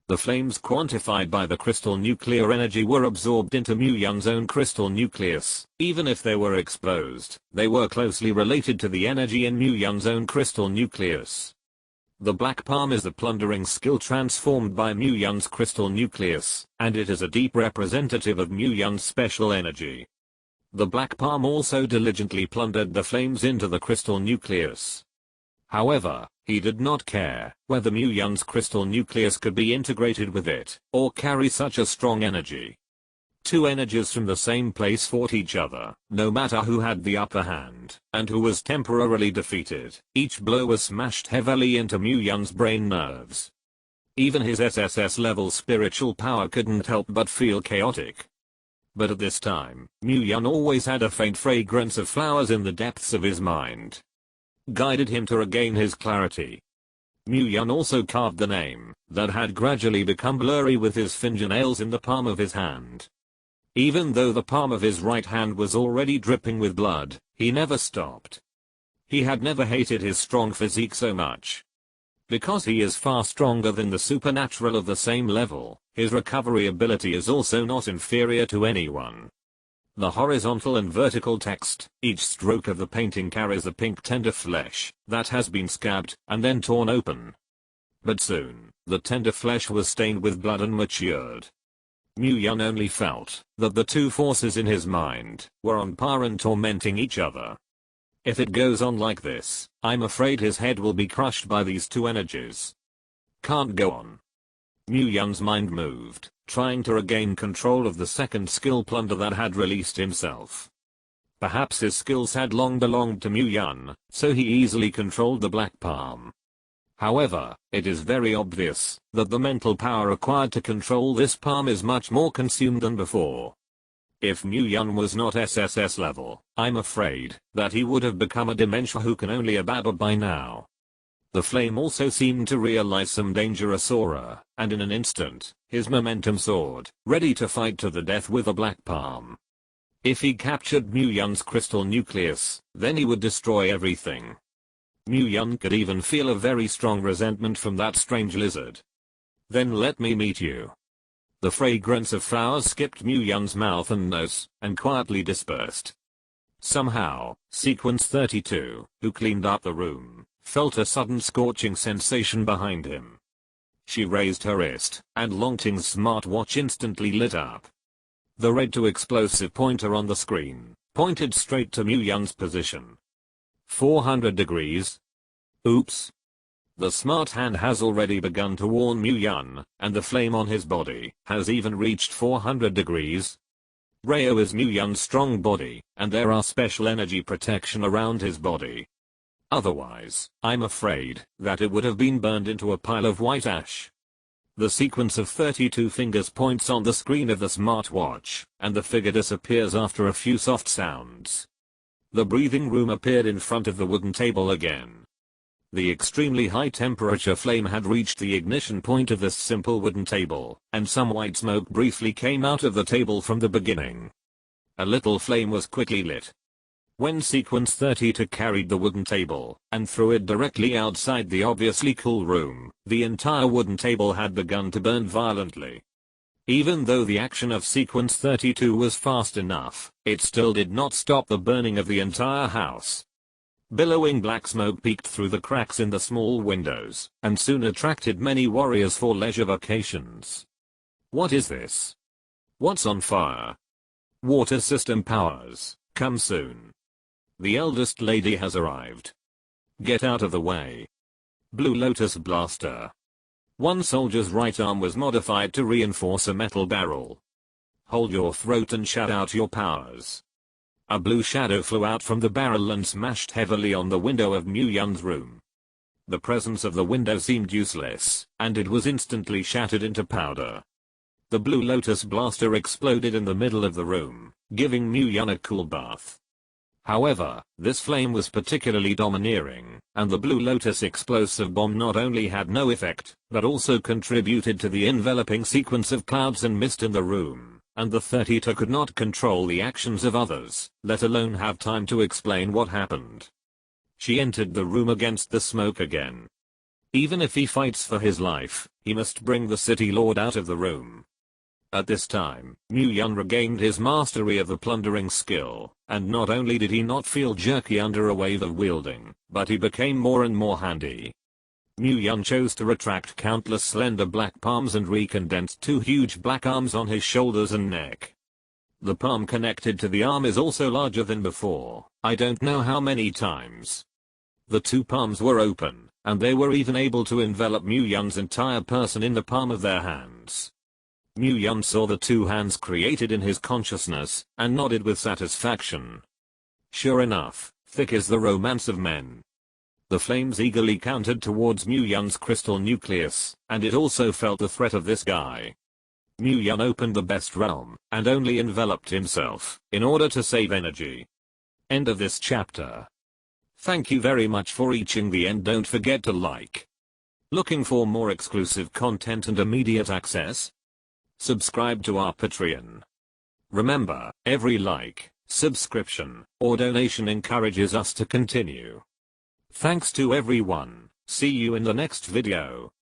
The flames quantified by the crystal nuclear energy were absorbed into Mu Yun's own crystal nucleus. Even if they were exposed, they were closely related to the energy in Mu Yun's own crystal nucleus. The black palm is the plundering skill transformed by Mu Yun's crystal nucleus, and it is a deep representative of Mu Yun's special energy. The black palm also diligently plundered the flames into the crystal nucleus. However, he did not care whether Mu Yun's crystal nucleus could be integrated with it, or carry such a strong energy. Two energies from the same place fought each other, no matter who had the upper hand, and who was temporarily defeated. Each blow was smashed heavily into Mu Yun's brain nerves. Even his SSS-level spiritual power couldn't help but feel chaotic. But at this time, Mu Yun always had a faint fragrance of flowers in the depths of his mind. Guided him to regain his clarity. Mu Yun also carved the name that had gradually become blurry with his fingernails in the palm of his hand. Even though the palm of his right hand was already dripping with blood, he never stopped. He had never hated his strong physique so much. Because he is far stronger than the supernatural of the same level, his recovery ability is also not inferior to anyone. The horizontal and vertical text, each stroke of the painting carries the pink tender flesh that has been scabbed and then torn open. But soon, the tender flesh was stained with blood and matured. Mu Yun only felt that the two forces in his mind were on par and tormenting each other. If it goes on like this, I'm afraid his head will be crushed by these two energies. Can't go on. Mu Yun's mind moved, trying to regain control of the second skill plunder that had released himself. Perhaps his skills had long belonged to Mu Yun, so he easily controlled the black palm. However, it is very obvious that the mental power required to control this palm is much more consumed than before. If Mu Yun was not SSS level, I'm afraid that he would have become a dementia who can only ababble by now. The flame also seemed to realize some dangerous aura, and in an instant, his momentum soared, ready to fight to the death with a black palm. If he captured Mu Yun's crystal nucleus, then he would destroy everything. Mu Yun could even feel a very strong resentment from that strange lizard. Then let me meet you. The fragrance of flowers skipped Mu Yun's mouth and nose, and quietly dispersed. Somehow, Sequence 32, who cleaned up the room, felt a sudden scorching sensation behind him. She raised her wrist, and Longting's smartwatch instantly lit up. The red to explosive pointer on the screen pointed straight to Mu Yun's position. 400 degrees? Oops. The smart hand has already begun to warn Mu Yun, and the flame on his body has even reached 400 degrees. Ryo is Mu Yun's strong body, and there are special energy protection around his body. Otherwise, I'm afraid that it would have been burned into a pile of white ash. The sequence of 32 fingers points on the screen of the smartwatch, and the figure disappears after a few soft sounds. The breathing room appeared in front of the wooden table again. The extremely high temperature flame had reached the ignition point of this simple wooden table, and some white smoke briefly came out of the table from the beginning. A little flame was quickly lit. When sequence 32 carried the wooden table and threw it directly outside the obviously cool room, the entire wooden table had begun to burn violently. Even though the action of sequence 32 was fast enough, it still did not stop the burning of the entire house. Billowing black smoke peeked through the cracks in the small windows, and soon attracted many warriors for leisure vacations. What is this? What's on fire? Water system powers, come soon. The eldest lady has arrived. Get out of the way. Blue Lotus Blaster. One soldier's right arm was modified to reinforce a metal barrel. Hold your throat and shout out your powers. A blue shadow flew out from the barrel and smashed heavily on the window of Mu Yun's room. The presence of the window seemed useless, and it was instantly shattered into powder. The Blue Lotus Blaster exploded in the middle of the room, giving Mu Yun a cool bath. However, this flame was particularly domineering, and the Blue Lotus explosive bomb not only had no effect, but also contributed to the enveloping sequence of clouds and mist in the room, and the 32 could not control the actions of others, let alone have time to explain what happened. She entered the room against the smoke again. Even if he fights for his life, he must bring the city lord out of the room. At this time, Mu Yun regained his mastery of the plundering skill, and not only did he not feel jerky under a wave of wielding, but he became more and more handy. Mu Yun chose to retract countless slender black palms and recondensed two huge black arms on his shoulders and neck. The palm connected to the arm is also larger than before, I don't know how many times. The two palms were open, and they were even able to envelop Mu Yun's entire person in the palm of their hands. Mu Yun saw the two hands created in his consciousness, and nodded with satisfaction. Sure enough, thick is the romance of men. The flames eagerly countered towards Mu Yun's crystal nucleus, and it also felt the threat of this guy. Mu Yun opened the best realm, and only enveloped himself, in order to save energy. End of this chapter. Thank you very much for reaching the end. Don't forget to like. Looking for more exclusive content and immediate access? Subscribe to our Patreon. Remember, every like, subscription, or donation encourages us to continue. Thanks to everyone. See you in the next video.